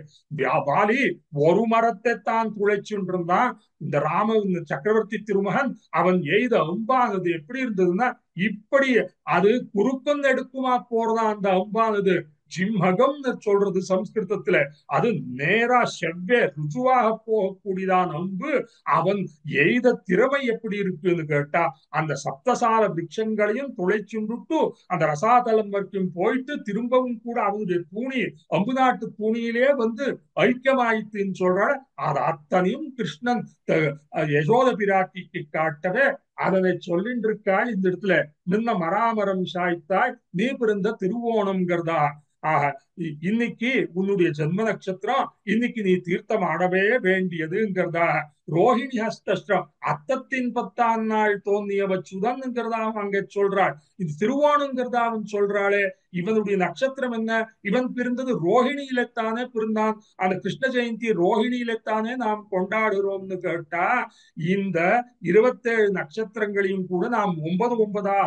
வாலி ஒரு மரத்தை தான் துளைச்சுட்டு இருந்தான். இந்த இந்த சக்கரவர்த்தி திருமகன் அவன் எய்த அம்பானது எப்படி இருந்ததுன்னா, இப்படி அது குறுக்கம் எடுக்குமா போறதா அந்த அம்பானது. ஜிம்மகம்னு சொல்றது சம்ஸ்கிருதத்துல. அது நேரா செவ்வே ருஜுவாக போகக்கூடியதான் அம்பு. அவன் எய்த திறமை எப்படி இருக்குன்னு கேட்டா, அந்த சப்தசால விருட்சங்களையும் துளைச்சுண்டுட்டு அந்த ரசாதலம் வரைக்கும் போயிட்டு திரும்பவும் கூட அவனுடைய தூணி அம்பு நாட்டு தூணியிலே வந்து ஐக்கியமாயித்துன்னு சொல்றாள். அது அத்தனையும் கிருஷ்ணன் யசோத பிராட்டிக்கு காட்டவே அதனை சொல்லிட்டு இருக்காள். இந்த இடத்துல நின்ன மராமரம் சாய்த்தாய் நீ பிறந்த திருவோணம்ங்கிறதா. ஆக இன்னைக்கு உன்னுடைய ஜென்ம நட்சத்திரம், இன்னைக்கு நீ தீர்த்தம் ஆடவே வேண்டியதுங்கிறதா. ரோஹிணி ஹஸ்தம் அத்தத்தின் 10ஆம் நாள் தோன்றிய வச்சுதன்ங்கிறதாம் அங்க சொல்றாள். இது திருவோணங்கிறதா அவன் சொல்றாளே. இவனுடைய நட்சத்திரம் என்ன? இவன் பிறந்தது ரோஹிணியிலத்தானே பிறந்தான். அந்த கிருஷ்ண ஜெயந்தி ரோஹிணியிலத்தானே நாம் கொண்டாடுறோம்னு கேட்டா, இந்த 27 நட்சத்திரங்களையும் கூட நாம் 9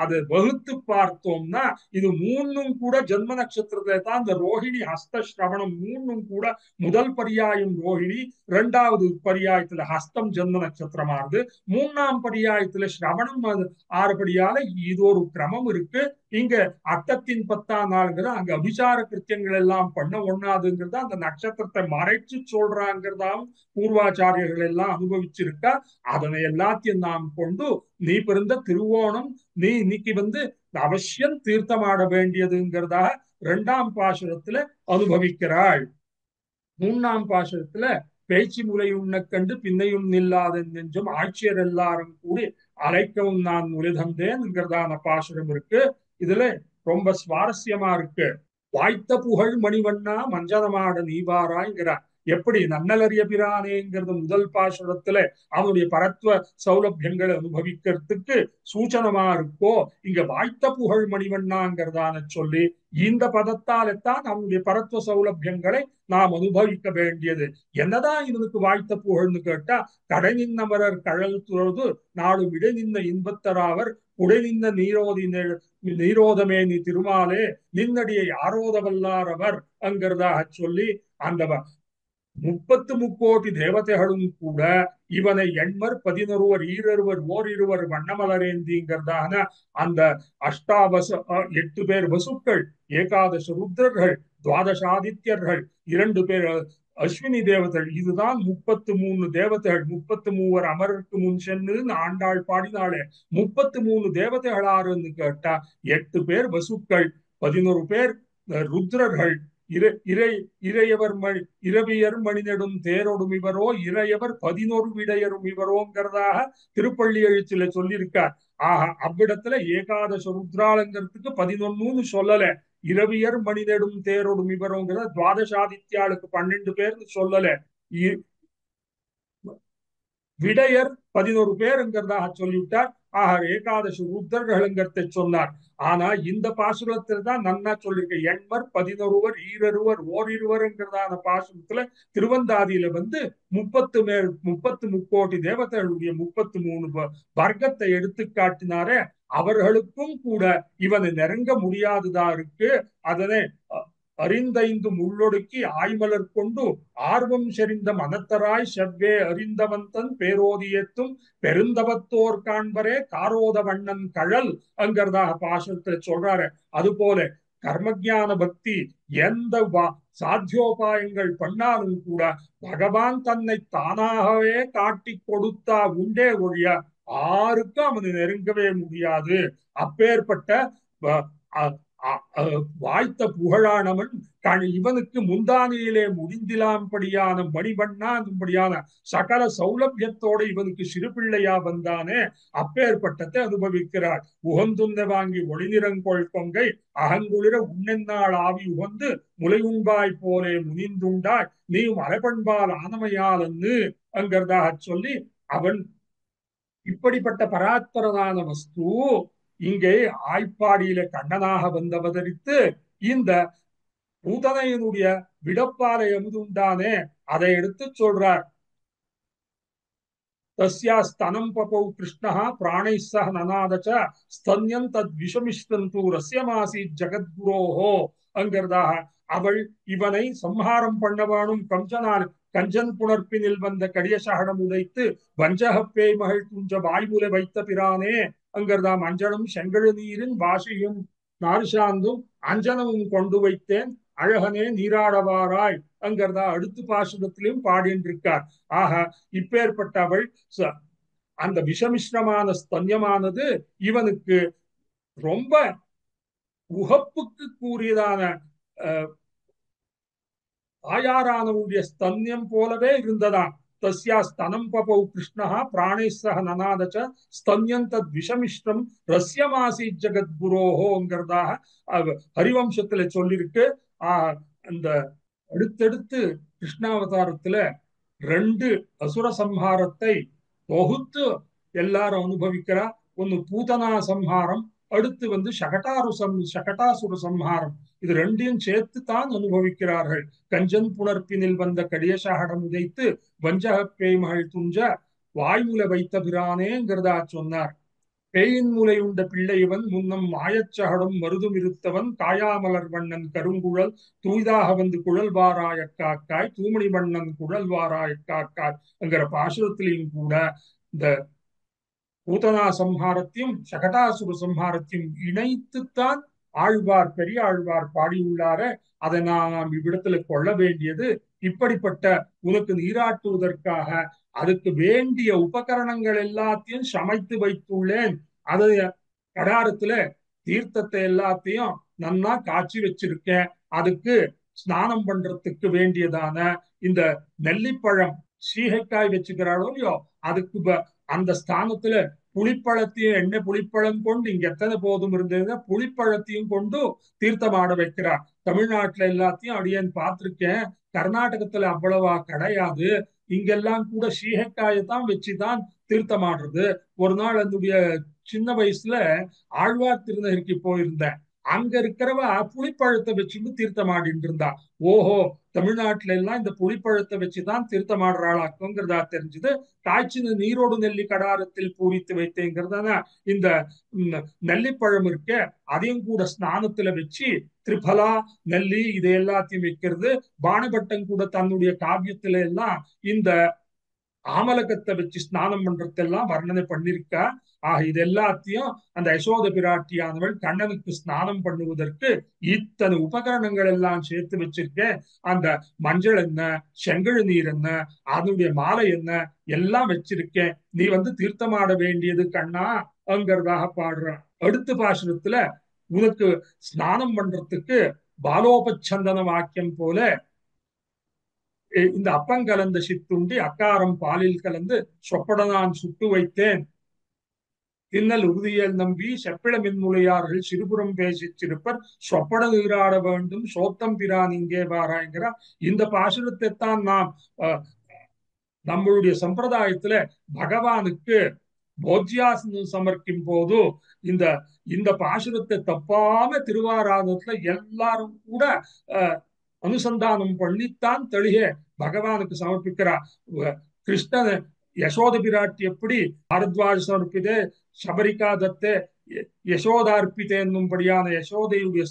அதை வகுத்து பார்த்தோம்னா, இது மூணும் கூட ஜென்ம நட்சத்திரத்துல தான். இந்த ரோஹிணி ஹஸ்த சிரவணம் மூணும் கூட முதல் பரியாயம் ரோஹிணி, இரண்டாவது பரியாயத்துல ஹஸ்தம் ஜென்ம நட்சத்திரமானது, மூணாம் பரியாயத்துல சிரவணம் ஆறுபடியால இது ஒரு கிரமம் இருக்கு. இங்க அட்டத்தின் 10ஆம் நாள்ங்கிறது அங்க அபிசார கிருத்தியங்கள் எல்லாம் பண்ண ஒண்ணாதுங்கிறத அந்த நட்சத்திரத்தை மறைச்சு சொல்றாங்கிறதாம் பூர்வாச்சாரியர்கள் எல்லாம் அனுபவிச்சிருக்கா. அதனை எல்லாத்தையும் நாம் கொண்டு நீ பிறந்த திருவோணம், நீ இன்னைக்கு வந்து அவசியம் தீர்த்தமாட வேண்டியதுங்கிறதா 2ஆம் பாசுரத்துல அனுபவிக்கிறாள். 3ஆம் பாசுரத்துல பேச்சு முலை உண்ண கண்டு பின்னையும் நில்லாத நெஞ்சும் ஆட்சியர் எல்லாரும் கூடி அழைக்கவும் நான் முலை தந்தேன்ங்கிறதான பாசுரம் இருக்கு. இதுல ரொம்ப சுவாரஸ்யமா இருக்கு. வாய்த்த புகழ் மணிவண்ணா மஞ்சனமாட நீவாராய்ங்கிறார். எப்படி நன்னலறிய பிரானேங்கிறது முதல் பாசுரத்துல அவனுடைய பரத்வ சௌலபியங்களை அனுபவிக்கிறதுக்கு சூச்சனமா இருக்கோ, இங்க வாய்த்த புகழ் மணிவண்ணாங்கிறதான சொல்லி இந்த பதத்தால்தான் அவனுடைய பரத்வ சௌலபியங்களை நாம் அனுபவிக்க வேண்டியது. என்னதான் இவனுக்கு வாய்த்த புகழ்னு கேட்டா, கடை நின்னமரர் கழல் துறது நாடு விடை நின்ன இன்பத்தராவர் உடை நின்ன நீரோதமே நீ திருமாலே நின்னடியை ஆரோதவல்லாரவர் அங்கிறதாக சொல்லி அந்த 33 தேவதைகளும் கூட இவனை எண்மர் 11 ஈரருவர் ஓரிருவர் வண்ணமலரேந்திங்கிறதான அந்த அஷ்டாவச 8 பேர் வசுக்கள், ஏகாதச ருத்ரர்கள், துவாதசாதித்யர்கள், 2 பேர் அஸ்வினி தேவதைகள். இதுதான் 33 தேவதைகள். 33 அமருக்கு முன் சென்று ஆண்டாள் பாடினாலே 33 தேவதைகள் ஆறுன்னு கேட்டா 8 பேர் வசுக்கள், 11 பேர் ருத்ரர்கள், இறையவர் இரவியர் மணிநெடும் தேரொடும் இவரோ இறையவர் 11 விடையரும் இவரோங்கிறதாக திருப்பள்ளி எழுச்சியில சொல்லியிருக்கார். ஆக அவ்விடத்துல ஏகாதச ருத்ராலங்கிறதுக்கு 11 சொல்லல. இரவியர் மணிநெடும் தேரொடும் இவரோங்கிற துவாதசாதித்யாளுக்கு 12 பேர்னு சொல்லல. விடையர் 11 பேருங்கிறதாக சொல்லிவிட்டார். ஆக ஏகாதச ருத்ரர்கள்ங்கிறத சொன்னார். ஆனா இந்த பாசுரத்துல தான் நன்னா சொல்லிருக்க. எண்மர் 11 ஈரருவர் ஓரிருவருங்கிறதான பாசுரத்துல திருவந்தாதியில வந்து 30 முக்கோடி தேவதைகளுடைய 33 வர்க்கத்தை எடுத்து காட்டினாரே, அவர்களுக்கும் கூட இவனை நெருங்க முடியாததா இருக்கு. அதனை அறிந்தைந்து முள்ளொடுக்கி ஆய்மலர் கொண்டு ஆர்வம் செறிந்த மனத்தராய் செவ்வே அறிந்தவந்தன் பேரோதியத்தும் பெருந்தவத்தோர் காண்பரே காரோத வண்ணன் கழல் அங்கிறதாக பாசத்தை சொல்றாரு. அது போல கர்மஜான பக்தி எந்த சாத்தியோபாயங்கள் பண்ணாலும் கூட பகவான் தன்னை தானாகவே காட்டி கொடுத்தா உண்டே ஒழிய ஆருக்கும் அவனை நெருங்கவே முடியாது. அப்பேற்பட்ட வாய்த்த புகழானவன் இவனுக்கு முந்தானியிலே முடிந்திலாம்படியான மணிவண்ணான்படியான சகல சௌலபியத்தோடு இவனுக்கு சிறுபிள்ளையா வந்தானே, அப்பேற்பட்டத்தை அனுபவிக்கிறார். உகந்துந்த வாங்கி ஒளிநிறங்கொள் கொங்கை அகங்குளிர உண்ணென்னாள் ஆவி உகந்து முலையுண்பாய் போலே முனிந்துண்டாய் நீயும் அரைபண்பால் ஆனமையாலன்னு அங்கிறதாக சொல்லி அவன் இப்படிப்பட்ட பராத்பரனான வஸ்து இங்கே ஆய்ப்பாடியில கண்ணனாக வந்து அவதரித்து இந்த பூதனையனுடைய விடப்பாலை அமுதுண்டானே அதை எடுத்து சொல்றார். தஸ்யாஸ்தனம் பபௌ கிருஷ்ணः பிராணைः சக நநாத ச ஸ்தன்யம் தத் விஷமிஷ்டம் தூ ரஸ்யமாசீத் ஜகத்குரோஹோ அங்கிறதாக அவள் இவனை சம்ஹாரம் பண்ண வேணும் கஞ்சனால் கஞ்சன் புணர்ப்பினில் வந்த கடியசகடம் உதைத்து வஞ்சகப்பேய் மகள் துஞ்ச வாய்முலை வைத்த பிரானே அங்கர்தாம் அஞ்சனும் செங்கழு நீரின் வாசியும் நாரிசாந்தும் அஞ்சனமும் கொண்டு வைத்தேன் அழகனே நீராடவாராய் அங்கர்தா அடுத்து பாசுரத்திலும் பாடின்றிருக்கார். ஆக இப்பேற்பட்ட அவள் அந்த விஷமிஷ்டமான ஸ்தன்யமானது இவனுக்கு ரொம்ப உகப்புக்கு கூறியதான தாயாரானவுடைய ஸ்தன்யம் போலவே இருந்ததாம். தஸ்யா ஸ்தனம் பபௌ கிருஷ்ணா பிராணை சக நநாதச்ச ஸ்தன்யம் தத் விஷமிஷ்டம் ரஸ்யமாசி ஜகத்குரோஹோங்கிறதாக ஹரிவம்சத்துல சொல்லிருக்கு. அந்த அடுத்தடுத்து கிருஷ்ணாவதாரத்துல 2 அசுர சம்ஹாரத்தை தொகுத்து எல்லாரும் அனுபவிக்கிறா. ஒன்னு பூதனா சம்ஹாரம், அடுத்து சகடாசுர சம்ஹாரம். இது ரெண்டையும் சேர்த்து தான் அனுபவிக்கிறார்கள். கஞ்சன் புணர்ப்பினில் வந்த கடியசகடம் உதைத்து வஞ்சக பேய்மகள் துஞ்ச வாய்முலை வைத்த பிரானேங்கிறதா சொன்னார். பேயின் மூலை உண்ட பிள்ளையவன் முன்னம் மாயச்சகடும் மருதும் இருத்தவன் காயாமலர் வண்ணன் கருங்குழல் தூய்தாக வந்து குழல் வாராய காக்காய் தூமணி வண்ணன் குழல் வாராய காக்காய் என்கிற பாசுரத்திலையும் கூட இந்த பூதனா சம்ஹாரத்தையும் சகடாசுர சம்ஹாரத்தையும் இணைத்துத்தான் ஆழ்வார் பெரிய ஆழ்வார் பாடியுள்ளார. அதை நாம் இவ்விடத்துல கொள்ள வேண்டியது, இப்படிப்பட்ட உனக்கு நீராட்டுவதற்காக அதுக்கு வேண்டிய உபகரணங்கள் எல்லாத்தையும் சமைத்து வைத்துள்ளேன். அது கடாரத்துல தீர்த்தத்தை எல்லாத்தையும் நன்னா காய்ச்சி வச்சிருக்கேன். அதுக்கு ஸ்நானம் பண்றதுக்கு வேண்டியதான இந்த நெல்லிப்பழம் சீகைக்காய் வச்சுக்கிறாளோ இல்லையோ, அதுக்கு அந்த ஸ்தானத்துல புளிப்பழத்தையும் எண்ணெய் புளிப்பழம் கொண்டு இங்க எத்தனை போதும் இருந்ததுன்னா புளிப்பழத்தையும் கொண்டு தீர்த்தமாட வைக்கிறார். தமிழ்நாட்டுல எல்லாத்தையும் அடியேன் பார்த்திருக்கேன். கர்நாடகத்துல அவ்வளவா கிடையாது. இங்கெல்லாம் கூட சீகைக்காயை தான் வச்சுதான் தீர்த்தமாடுறது. ஒரு நாள் என்னுடைய சின்ன வயசுல ஆழ்வார் திருநகருக்கு போயிருந்தேன். அங்க இருக்கிறவ புளிப்பழத்தை வச்சுட்டு தீர்த்தமாடிட்டு இருந்தா. ஓஹோ, தமிழ்நாட்டுல எல்லாம் இந்த புளிப்பழத்தை வச்சுதான் தீர்த்தமாடுறாளாக்குங்கிறதா தெரிஞ்சது. காய்ச்சின நீரோடு நெல்லி கடாரத்தில் பூரித்து வைத்தேங்கிறதான இந்த நெல்லிப்பழம் இருக்க, அதையும் கூட ஸ்நானத்துல வச்சு திரிபலா நெல்லி இது எல்லாத்தையும் வைக்கிறது. பானபட்டன் கூட தன்னுடைய காவியத்துல எல்லாம் இந்த ஆமலகத்தை வச்சு ஸ்நானம் பண்றதெல்லாம் வர்ணனை பண்ணிருக்கா. இது எல்லாத்தையும் அந்த யசோத பிராட்டியானவள் கண்ணனுக்கு ஸ்நானம் பண்ணுவதற்கு இத்தனை உபகரணங்கள் எல்லாம் சேர்த்து வச்சிருக்கேன். அந்த மஞ்சள் என்ன, செங்கழு நீர் என்ன, அதனுடைய மாலை என்ன எல்லாம் வச்சிருக்கேன். நீ வந்து தீர்த்தமாட வேண்டியது கண்ணா அங்கிறதாக பாடுறான். அடுத்த பாசுரத்துல உனக்கு ஸ்நானம் பண்றதுக்கு பாலோபச்சந்தன வாக்கியம் போல இந்த அப்பங்கலந்த சித்துண்டி அக்காரம் பாலில் கலந்து சொப்பட நான் சுட்டு வைத்தேன். தின்னல் உறுதியல் நம்பி செப்பிள மின்முலையார்கள் சிறுபுறம் பேசிச்சிருப்பர் சொப்பட நீராட வேண்டும் சோத்தம் பிரான் இங்கே வாராய்கிறார். இந்த பாசுரத்தை தான் நாம் நம்மளுடைய சம்பிரதாயத்துல பகவானுக்கு போஜ்யாசனம் சமர்க்கும் போது இந்த இந்த பாசுரத்தை தப்பாம திருவாராதத்துல எல்லாரும் கூட அனுசந்தானம் பண்ணித்தான் தெளிய பகவானுக்கு சமர்ப்பிக்கிறார். கிருஷ்ணன் யசோத பிராட்டி எப்படி பாரத்வாஜ சமர்ப்பிதே சபரிகா தத்தே யசோதார்ப்பித்தே என்னும்படியான யசோதையுடைய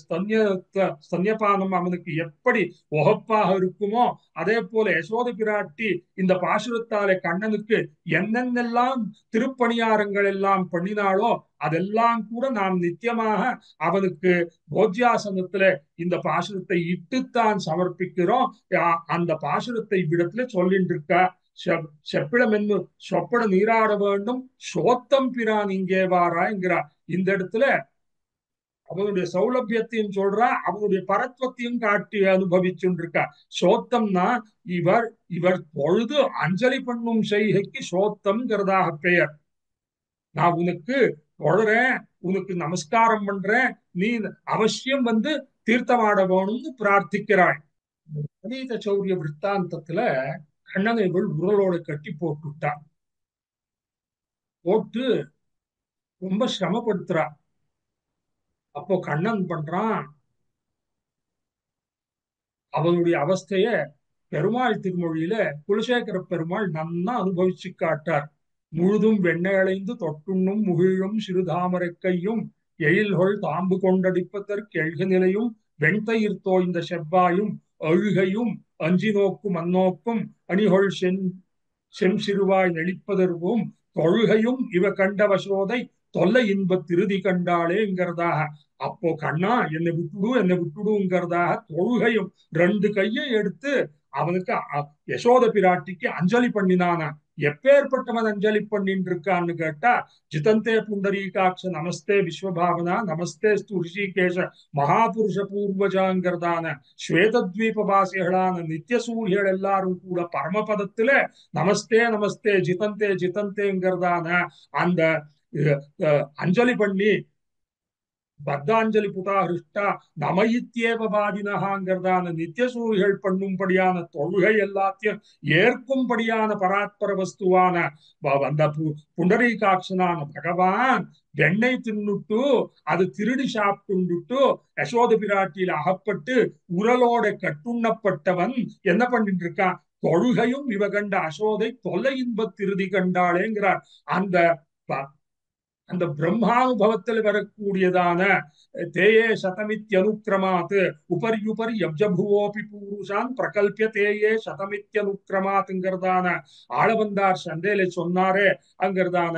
ஸ்தன்யபானம் அவனுக்கு எப்படி உகப்பாக இருக்குமோ, அதே போல யசோத பிராட்டி இந்த பாசுரத்தாலே கண்ணனுக்கு என்னென்னெல்லாம் திருப்பணியாரங்கள் எல்லாம் பண்ணினாலோ அதெல்லாம் கூட நாம் நித்தியமாக அவனுக்கு போஜ்யாசனத்துல இந்த பாசுரத்தை இட்டுத்தான் சமர்ப்பிக்கிறோம். அந்த பாசுரத்தை இவ்விடத்துல சொல்லிட்டு இருக்கா. செப்பிடம் என்று சொப்பட நீராட வேண்டும் சோத்தம் பிரான் இங்கே வாராய்ங்கிறார். இந்த இடத்துல அவனுடைய சௌலபியத்தையும் சொல்றா, அவனுடைய பரத்வத்தையும் காட்டி அனுபவிச்சுருக்கா. சோத்தம்னா இவர் பொழுது அஞ்சலி பண்ணும் செய்கைக்கு சோத்தம்ங்கிறதாக பெயர். நான் உனக்கு தொழுறேன், உனக்கு நமஸ்காரம் பண்றேன், நீ அவசியம் வந்து தீர்த்தமாட வேணும்னு பிரார்த்திக்கிறாய். அதீத சௌரிய விற்த்தாந்தத்துல கண்ணனை இவள் உரலோட கட்டி போட்டுட்டான். போட்டு ரொம்ப சிரமப்படுத்துறா. அப்போ கண்ணன் பண்றான், அவனுடைய அவஸ்தைய பெருமாள் திருமொழியில குலசேகர பெருமாள் நன்னா அனுபவிச்சு காட்டார். முழுதும் வெண்ணெயளைந்து தொட்டுண்ணும் முகிழும் சிறுதாமரை கையும் எழில்கொள் தாம்பு கொண்டடிப்பதற்கு எழுக நிலையும் வெண்தயிர் தோய்ந்த செவ்வாயும் அழுகையும் அஞ்சி நோக்கும் அந்நோக்கும் அணிகொள் செம்சிறுவாய் நெளிப்பதற்கும் தொழுகையும் இவ கண்ட வசோதை தொல்லை இன்பத் திருதி கண்டாளேங்கிறதாக. அப்போ கண்ணா என்னை விட்டுடுங்கிறதாக தொழுகையும் ரெண்டு கையை எடுத்து அவனுக்கு யசோத பிராட்டிக்கு அஞ்சலி பண்ணினான. எப்பேற்பட்டவன் அஞ்சலி பண்ணிட்டு இருக்கான்னு கேட்டா, ஜிதந்தே புண்டரீகாட்ச நமஸ்தே விஸ்வபாவனா நமஸ்தே ஸ்து ரிஷிகேஷ மகாபுருஷ பூர்வஜாங்கிறதான ஸ்வேதத்வீபவாசிகளான நித்திய சூரியர்கள் எல்லாரும் கூட பரமபதத்துல நமஸ்தே நமஸ்தே ஜிதந்தே ஜிதந்தேங்கிறதான அந்த அஞ்சலி பண்ணி பத்தாஞ்சலி புதா ஹிருஷ்டா நமயித்யேவ பாதினகாங்கிறதான நித்தியசூரிகள் பண்ணும்படியான தொழுகை எல்லாத்தையும் ஏற்கும்படியான பராத்பர வஸ்துவான அந்த புண்டரீகாட்சனான பகவான் வெண்ணெய் தின்னுட்டு அது திருடி சாப்பிட்டுட்டு யசோத பிராட்டியில அகப்பட்டு உரலோட கட்டுண்ணப்பட்டவன் என்ன பண்ணிட்டு இருக்கான்? தொழுகையும் இவ கண்ட அசோதை தொல்லை இன்பத் திருதி கண்டாளேங்கிறார். அந்த அந்த பிரம்மானுபவத்தில் வரக்கூடியதான தேயே சதமித்யனுக்கிரமாத் உபரி யப்ஜபுவோபி பூருஷான் பிரகல்பிய தேயே சதமித்யனுக்கிரமாத்ங்கிறதான ஆளவந்தார் சண்டையில சொன்னாரே அங்கிறதான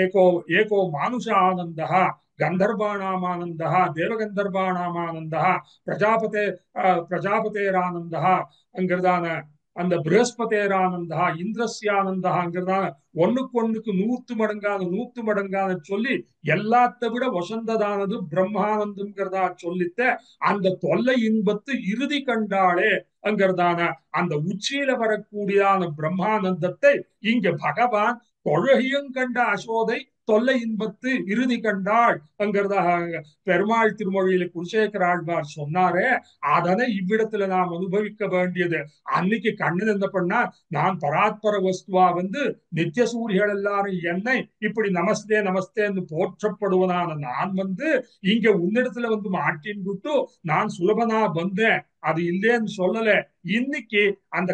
ஏகோ ஏகோ மானுஷ ஆனந்தா கந்தர்வாணாமானந்தா தேவகந்தர்வாணாமானந்தா பிரஜாபதேரானந்தா அங்கிறதான அந்த பிரகஸ்பதேரானந்தா இந்திரஸ்யானந்தாங்கிறதான ஒண்ணுக்கு நூத்து மடங்கான சொல்லி எல்லாத்த விட வசந்ததானது பிரம்மானந்தம்ங்கிறதா சொல்லித்த அந்த தொல்லை இன்பத்து இறுதி கண்டாளே அங்கிறதான அந்த உச்சியில வரக்கூடியதான பிரம்மானந்தத்தை இங்க பகவான் தொழுகையும் கண்ட அசோதை தொல்லை இன்பத்து இறுதி கண்டாள் அங்கிறதாக பெருமாள் திருமொழியில குலசேகர ஆழ்வார் சொன்னாரே, அதனை இவ்விடத்துல நாம் அனுபவிக்க வேண்டியது. அன்னைக்கு கண்ணன் என்ன பண்ணா, நான் பராத்பர வஸ்துவா நித்திய சூரியர்கள் எல்லாரும் என்னை இப்படி நமஸ்தே நமஸ்தேன்னு போற்றப்படுவனான நான் இங்க உன்னிடத்துல மாட்டின் விட்டு நான் சுலபனா வந்தேன், அது இல்லேன்னு சொல்லல. இன்னைக்கு அந்த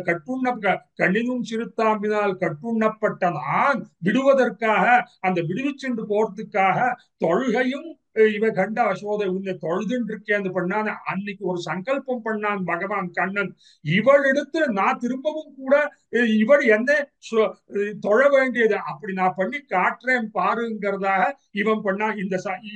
கண்ணினும் சிறுத்தாம்பினால் கட்டுண்ணப்பட்ட நான் விடுவதற்காக அந்த விடுவிச்சென்று போறதுக்காக தொழுகையும் இவ கண்ட அசோதை உன்னை தொழுதுன்னு இருக்கேன்னு பண்ணான். அன்னைக்கு ஒரு சங்கல்பம் பண்ணான் பகவான் கண்ணன், இவள் எடுத்து நான் திரும்பவும் கூட இவள் என்ன தொழ வேண்டியது அப்படி நான் பண்ணி காட்டுறேன் பாருங்கிறதாக இவன் பண்ணா.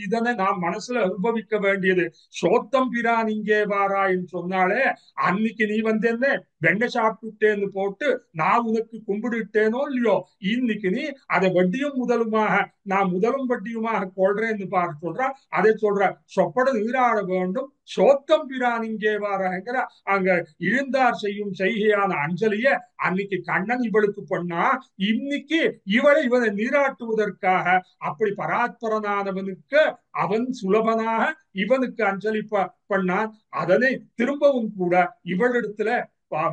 இதனை நான் மனசுல அனுபவிக்க வேண்டியது. சோத்தம் பிரான் இங்கே வாராயின்னு சொன்னாலே, அன்னைக்கு நீ என்ன வெண்ணை சாப்பிட்டுட்டேன்னு போட்டு நான் உனக்கு கும்பிடுட்டேனோ இல்லையோ, இன்னைக்கு நீ அதை வட்டியும் முதலுமாக நான் முதலும் வட்டியுமாக கொள்றேன்னு பாரு சொல்ற. அதை சொல்ற சொப்பட நீராட வேண்டும் சோத்தம் பிரான் இங்கே வாராங்கிற அங்க இழுந்தார் செய்யும் செய்கையான அஞ்சலிய அன்னைக்கு கண்ணன் இவளுக்கு பண்ணா. இன்னைக்கு இவனை நீராட்டுவதற்காக அப்படி பராத்பரனானவனுக்கு அவன் சுலபனாக இவனுக்கு அஞ்சலி பண்ணான். அதனை திரும்பவும் கூட இவளிடத்துல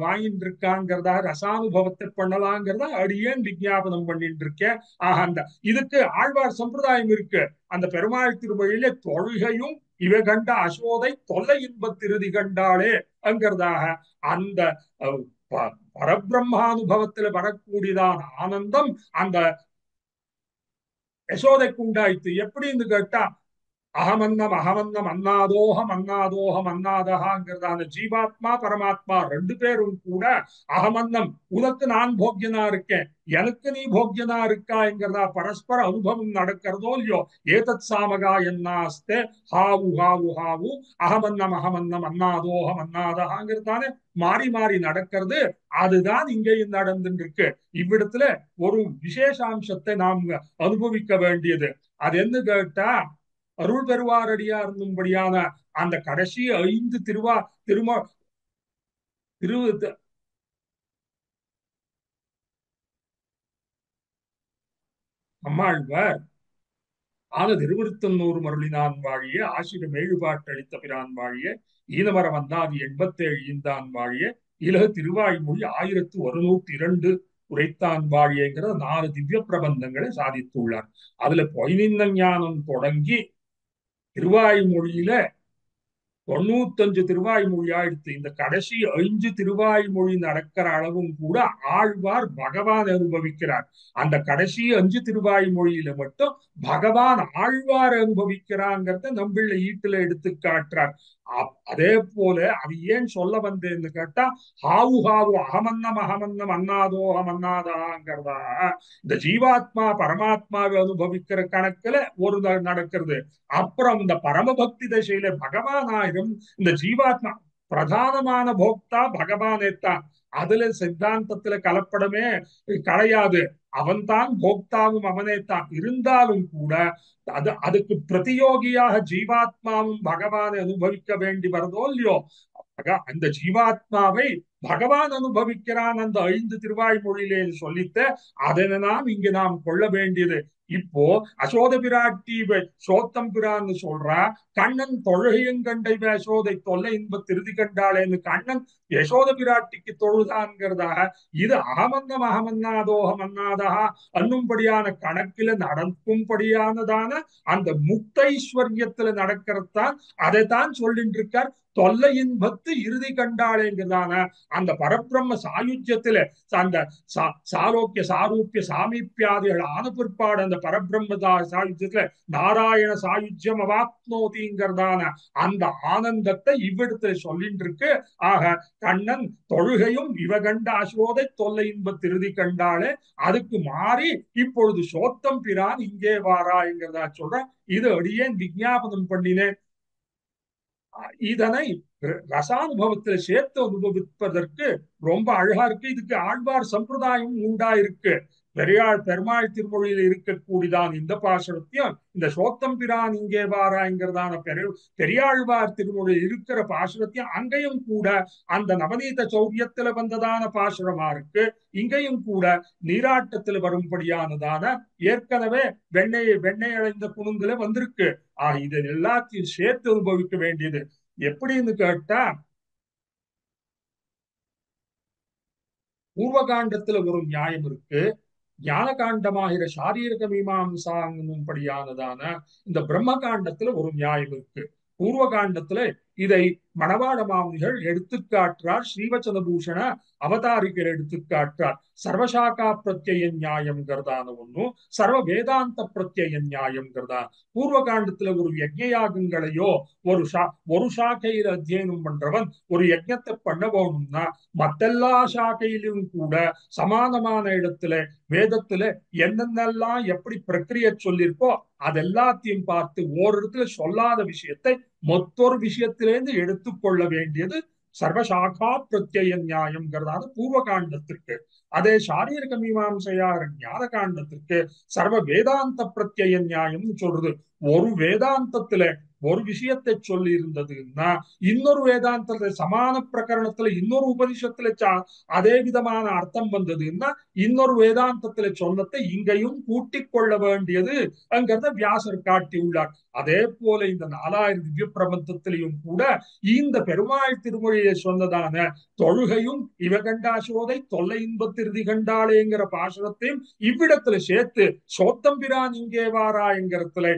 வாங்கிட்டு இருக்காங்கிறதா ரசானுபவத்தை பண்ணலாங்கிறதா அடியேன் விஜாபனம் பண்ணிட்டு இருக்கேன். அந்த இதுக்கு ஆழ்வார் சம்பிரதாயம் இருக்கு. அந்த பெருமாள் திருமொழியில தொழுகையும் இவ கண்ட அசோதை தொல்லை இன்பத் திருதி கண்டாளே அங்கிறதாக அந்த பரபிரம்மானுபவத்துல வரக்கூடியதான ஆனந்தம் அந்த யசோதைக்கு உண்டாயிற்று. எப்படின்னு கேட்டா, அகமன்னம் அன்னாதோகம் அன்னாதகாங்கிறதான ஜீவாத்மா பரமாத்மா ரெண்டு பேரும் கூட அகமன்னம் உனக்கு நான் போக்கியனா இருக்கேன், எனக்கு நீ போக்கியனா இருக்காங்கிறதா பரஸ்பர அனுபவம் நடக்கிறதோ இல்லையோ. ஏதத் சாமகா என்னாஸ்தே ஹாவு ஹாவு ஹாவு அகமன்னம் அன்னாதோகம் அன்னாதகாங்கிறதானே மாறி மாறி நடக்கிறது. அதுதான் இங்கேயும் நடந்துட்டு இருக்கு. இவ்விடத்துல ஒரு விசேஷாம்சத்தை நாம் அனுபவிக்க வேண்டியது. அது என்ன கேட்டா, அருள் பெருவாரடியா இருந்தும்படியான அந்த கடைசி 5 அம்மாழ்வார் திருவிருத்தன்னூறு மருளினான் வாழிய ஆசிரம் ஏழுபாட்டளித்த பிரான் வாழிய ஈனமர வந்தாதி 87 ஈந்தான் வாழிய இலகு திருவாய்மொழி 1102 உரைத்தான் வாழியங்கிற 4 திவ்ய பிரபந்தங்களை சாதித்துள்ளார். அதுல பொய்நின்ன ஞானம் தொடங்கி திருவாய்மொழியில 95 திருவாய்மொழி ஆயிடுத்து. இந்த கடைசி 5 திருவாய்மொழி நடக்கிற அளவும் கூட ஆழ்வார் பகவான் அனுபவிக்கிறார். அந்த கடைசி 5 திருவாய்மொழியில மட்டும் பகவான் ஆழ்வார் அனுபவிக்கிறாங்கிறத நம்பிள்ள ஈட்டுல எடுத்து காட்டுறார். அதே போல அது ஏன் சொல்ல வந்தேன்னு கேட்டா, ஹாவு ஹாவு அகமன்னம் அகமன்னம் அண்ணாதோ அகமன்னாதாங்கிறதா இந்த ஜீவாத்மா பரமாத்மாவை அனுபவிக்கிற கணக்குல ஒரு நடக்கிறது. அப்புறம் இந்த பரமபக்தி தசையில பகவானாயிரம் இந்த ஜீவாத்மா பிரதானமான போக்தா பகவானே தான். அதுல சித்தாந்தத்துல கலப்படமே கிடையாது. அவன் தான் போக்தாவும் அவனே தான். இருந்தாலும் கூட அதுக்கு பிரதியோகியாக ஜீவாத்மாவும் பகவானை அனுபவிக்க வேண்டி வருதோ இல்லையோ, அந்த ஜீவாத்மாவை பகவான் அனுபவிக்கிறான் அந்த 5 திருவாய்மொழியிலே சொல்லித்த அதனை நாம் கொள்ள வேண்டியது. இப்போ அசோத பிராட்டி சோத்தம் பிரான்னு சொல்றா, கண்ணன் தொழுகையங்கண்டை யசோதை தொல்லை இன்ப திருதி கண்டாளேன்னு கண்ணன் யசோத பிராட்டிக்கு தொழுதான்கிறதாக இது அகமன்னம் அகமன்னாதோகம் அன்னாதா அன்னும்படியான கணக்கில நடக்கும்படியானதான அந்த முக்தைஸ்வர்யத்துல நடக்கிறதான் அதைத்தான் சொல்லிட்டு இருக்கார். தொல்லை இன்பத்து இறுதி கண்டாளேங்கிறதான அந்த பரபிரம்ம சாயுஜ்யத்துல அந்த சாரோக்கிய சாரூப்பிய சாமீப்பியாதிகள் ஆன பிற்பாடு அந்த பரபிரம்ம சாயுஜ்யத்துல நாராயண சாயுஜ்யம் அவாப்னோதிங்கிறதான அந்த ஆனந்தத்தை இவ்விடத்துல சொல்லிட்டு இருக்கு. ஆக கண்ணன் தொழுகையும் இவகண்ட அசோதை தொல்லை இன்ப திருதி கண்டாலே அதுக்கு மாறி இப்பொழுது சோத்தம் பிரான் இங்கே வாராங்கிறதா சொல்ற. இது அடியேன் விஞ்ஞாபனம் பண்ணினேன். இதனை ரசானுபவத்தில் சேர்த்து அனுபவிப்பதற்கு ரொம்ப அழகா இருக்கு. இதுக்கு ஆழ்வார் சம்பிரதாயம் உண்டாயிருக்கு. பெருமாள் திருமொழியில் இருக்கக்கூடியதான் இந்த பாசுரத்தையும் இந்த சோத்தம் பிரான் இங்கே வாராங்கிறதான பெரியாழ்வார் திருமொழியில் இருக்கிற பாசுரத்தையும் அங்கேயும் கூட அந்த நவநீத சௌரியத்துல வந்ததான பாசுரமா இருக்கு. இங்கேயும் கூட நீராட்டத்தில் வரும்படியானதான ஏற்கனவே வெண்ணெய் அடைந்த குணுங்குல வந்திருக்கு. இது எல்லாத்தையும் சேர்த்து அனுபவிக்க வேண்டியது. எப்படின்னு கேட்டா, பூர்வகாண்டத்துல ஒரு நியாயம் இருக்கு. ஞான காண்டமாகிற சாரீரக மீமாம்சாங்கும்படியானதான இந்த பிரம்ம காண்டத்துல ஒரு நியாயம் இருக்கு. பூர்வ காண்டத்துல இதை மணவாள மாமுனிகள் எடுத்துக்காட்டுறார். ஸ்ரீவச்சன பூஷண அவதாரிகள் எடுத்துக்காட்டுறார். சர்வசாக்கா பிரத்யய நியாயம்ங்கிறதான ஒண்ணும், சர்வ வேதாந்த பிரத்யய நியாயம்ங்கிறதா. பூர்வ காண்டத்துல ஒரு யஜ்ஞயாகங்களையோ ஒரு சாக்கையில அத்தியனம் பண்றவன் ஒரு யஜ்ஞத்தை பண்ண போகணும்னா மத்தெல்லா சாக்கையிலும் கூட சமானமான இடத்துல வேதத்துல என்னென்னலாம் எப்படி பிரக்கிரிய சொல்லியிருக்கோ அதெல்லாத்தையும் பார்த்து ஓரிடத்துல சொல்லாத விஷயத்தை மொத்தொரு விஷயத்திலேருந்து எடுத்துக்கொள்ள வேண்டியது சர்வசாகா பிரத்யய நியாயம்ங்கிறதான பூர்வ காண்டத்திற்கு. அதே சாரீரக மீமாம்சையார் ஞான காண்டத்திற்கு சர்வ வேதாந்த பிரத்யய நியாயம்னு சொல்றது. ஒரு வேதாந்தத்துல ஒரு விஷயத்தை சொல்லி இருந்ததுன்னா இன்னொரு வேதாந்தத்துல சமான பிரகரணத்துல இன்னொரு உபனிஷத்துல அதே விதமான அர்த்தம் வந்ததுன்னா இன்னொரு வேதாந்தத்துல சொன்னதை இங்கேயும் கூட்டிக் கொள்ள வேண்டியது அங்கிறத வியாசர் காட்டியுள்ளார். அதே போல இந்த 4000 திவ்ய பிரபந்தத்திலையும் கூட இந்த பெருமாள் திருமொழியை சொன்னதான தொழுகையும் இவகண்டாசோதை தொல்லை இன்பத்திருதி கண்டாளேங்கிற பாசனத்தையும் இவ்விடத்துல சேர்த்து சோத்தம்பிரான் இங்கே வாரா என்கிறதுல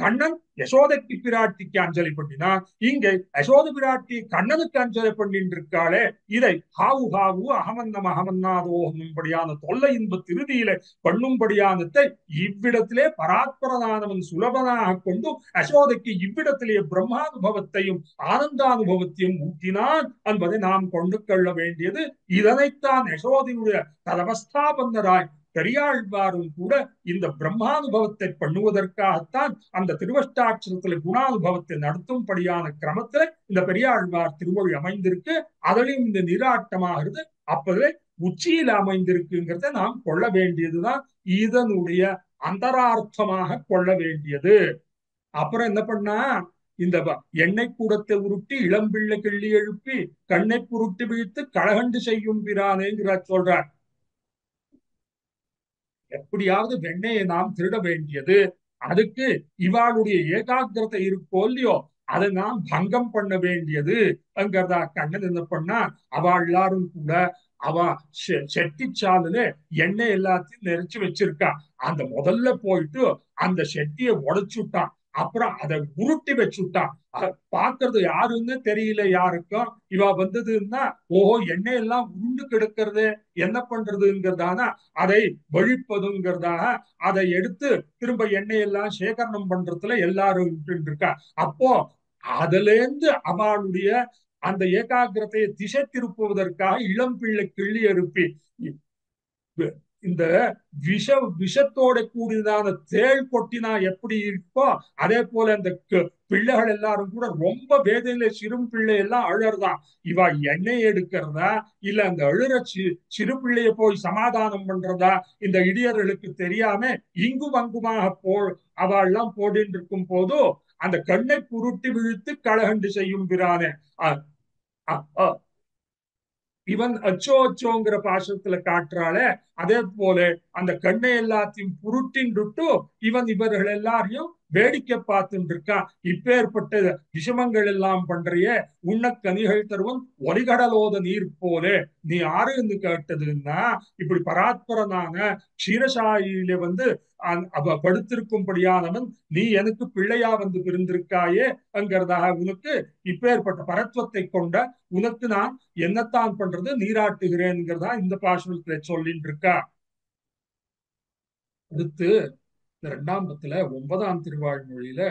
கண்ணன் யசோதைக்கு பிராட்டிக்கு அஞ்சலி பண்ணினா இங்கே யசோத பிராட்டி கண்ணனுக்கு அஞ்சலி பண்ணிட்டு இருக்காளே, இதை ஹாவு ஹாவு அகமன்னம் அகமன்னாதோகும்படியான தொல்லை இன்ப திருதியில பண்ணும்படியானத்தை இவ்விடத்திலே பராத்பரனானவன் சுலபனாக கொண்டு யசோதைக்கு இவ்விடத்திலே பிரம்மானுபவத்தையும் ஆனந்தானுபவத்தையும் ஊட்டினான் என்பதை நாம் கொண்டு கொள்ள வேண்டியது. இதனைத்தான் யசோதையுடைய தலவஸ்தாபந்தராய் பெரியாழ்வாரும் கூட இந்த பிரம்மானுபவத்தை பண்ணுவதற்காகத்தான் அந்த திருவஷ்டாட்சரத்துல குணானுபவத்தை நடத்தும்படியான கிரமத்துல இந்த பெரியாழ்வார் திருமொழி அமைந்திருக்கு. அதிலும் இந்த நீராட்டமாகிறது அப்பவே உச்சியில் அமைந்திருக்குங்கிறத நாம் கொள்ள வேண்டியதுதான் இதனுடைய அந்தரார்த்தமாக கொள்ள வேண்டியது. அப்புறம் என்ன பண்ணா, இந்த எண்ணெய் கூடத்தை உருட்டி இளம்பிள்ளை கிள்ளி எழுப்பி கண்ணை புருட்டி விழித்து கழகண்டு செய்யும் பிரானேங்கிறார் சொல்றார். எப்படியாவது வெண்ணையை நாம் திருட வேண்டியது. அதுக்கு இவாளுடைய ஏகாகிரதை இருக்கோ இல்லையோ அதை நாம் பங்கம் பண்ண வேண்டியது அங்கிறதா. கண்ணன் என்ன பண்ணா, அவள் எல்லாரும் கூட அவ செட்டிச்சாலுல எண்ணெய் எல்லாத்தையும் நெரிச்சு வச்சிருக்கா. அந்த முதல்ல போயிட்டு அந்த செட்டியை உடைச்சுட்டான். அப்புறம் அதை உருட்டி வச்சுட்டான். பாக்குறது யாருன்னு தெரியல யாருக்கும். இவ வந்ததுன்னா ஓஹோ எண்ணெய் எல்லாம் உருண்டு கிடக்கிறது, என்ன பண்றதுங்கிறதான அதை வழிப்பதுங்கிறதாக அதை எடுத்து திரும்ப எண்ணெய் எல்லாம் சேகரணம் பண்றதுல எல்லாரும் இருக்கா. அப்போ அதுல இருந்து அவளுடைய அந்த ஏகாகிரதையை திசை திருப்புவதற்காக இளம் பிள்ளை கிள்ளி எழுப்பி இந்த விஷ விஷத்தோட கூடியதான தேள் கொட்டினா எப்படி இருக்கோ அதே போல இந்த பிள்ளைகள் எல்லாரும் கூட ரொம்ப வேதனையில சிறு பிள்ளை எல்லாம் அழறதான். இவ எண்ணெய் எடுக்கிறதா இல்ல அந்த அழுற சிறு பிள்ளைய போய் சமாதானம் பண்றதா இந்த இடியர்களுக்கு தெரியாம இங்கும் அங்குமாக அவெல்லாம் போட்டு இருக்கும் போது அந்த கண்ணை குருட்டி விழுத்து கழகண்டு செய்யும் பிரானே. இவன் அச்சோ அச்சோங்கிற பாசத்துல காட்டுறாளே அதே போல அந்த கண்ணை எல்லாத்தையும் புருட்டின்ட்டு இவன் இவர்கள் எல்லாரையும் வேடிக்கை பார்த்துட்டு இருக்கான். இப்பேற்பட்ட விஷமங்கள் எல்லாம் பண்றிய உண்ணக்கனிகள் தருவன் ஒலிகடலோத நீர் போலே நீ யாருன்னு கேட்டதுன்னா இப்படி பராத்பரனான க்ஷீரசாயில அவ படுத்திருக்கும்படியானவன் நீ எனக்கு பிள்ளையா பிறந்திருக்காயே அங்கிறதாக உனக்கு இப்பேற்பட்ட பரத்வத்தை கொண்ட உனக்கு நான் என்னத்தான் பண்றது நீராட்டுகிறேன்கிறதா இந்த பாசுரத்துல சொல்லிட்டு இருக்கா. அடுத்து இந்த 2ஆம் பத்துல 9ஆம் திருவாழ்மொழியில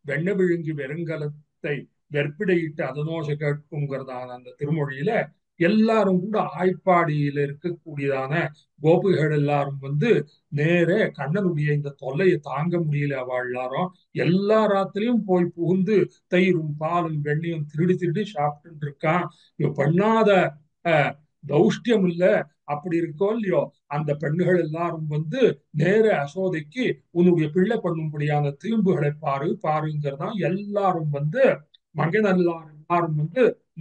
வெண்ண விழுங்கி வெறுங்கலத்தை வெற்பிடையிட்டு அதனோசை கேட்குங்கிறதான அந்த திருமொழியில எல்லாரும் கூட ஆய்ப்பாடியில இருக்கக்கூடியதான கோபிகள் எல்லாரும் நேர கண்ணனுடைய இந்த தொல்லையை தாங்க முடியல. அவ எல்லாரும் எல்லா ராத்திரியும் போய் புகுந்து தயிரும் பாலும் வெண்ணையும் திருடி திருடி சாப்பிட்டு இருக்கான். இவ பண்ணாத தௌஷ்டியம் இல்ல அப்படி இருக்கோ இல்லையோ அந்த பெண்கள் எல்லாரும் நேர அசோதைக்கு உன்னுடைய பிள்ளை பண்ணும்படியான திரும்புகளை பாருங்கிறதா எல்லாரும் மகன் எல்லாரும்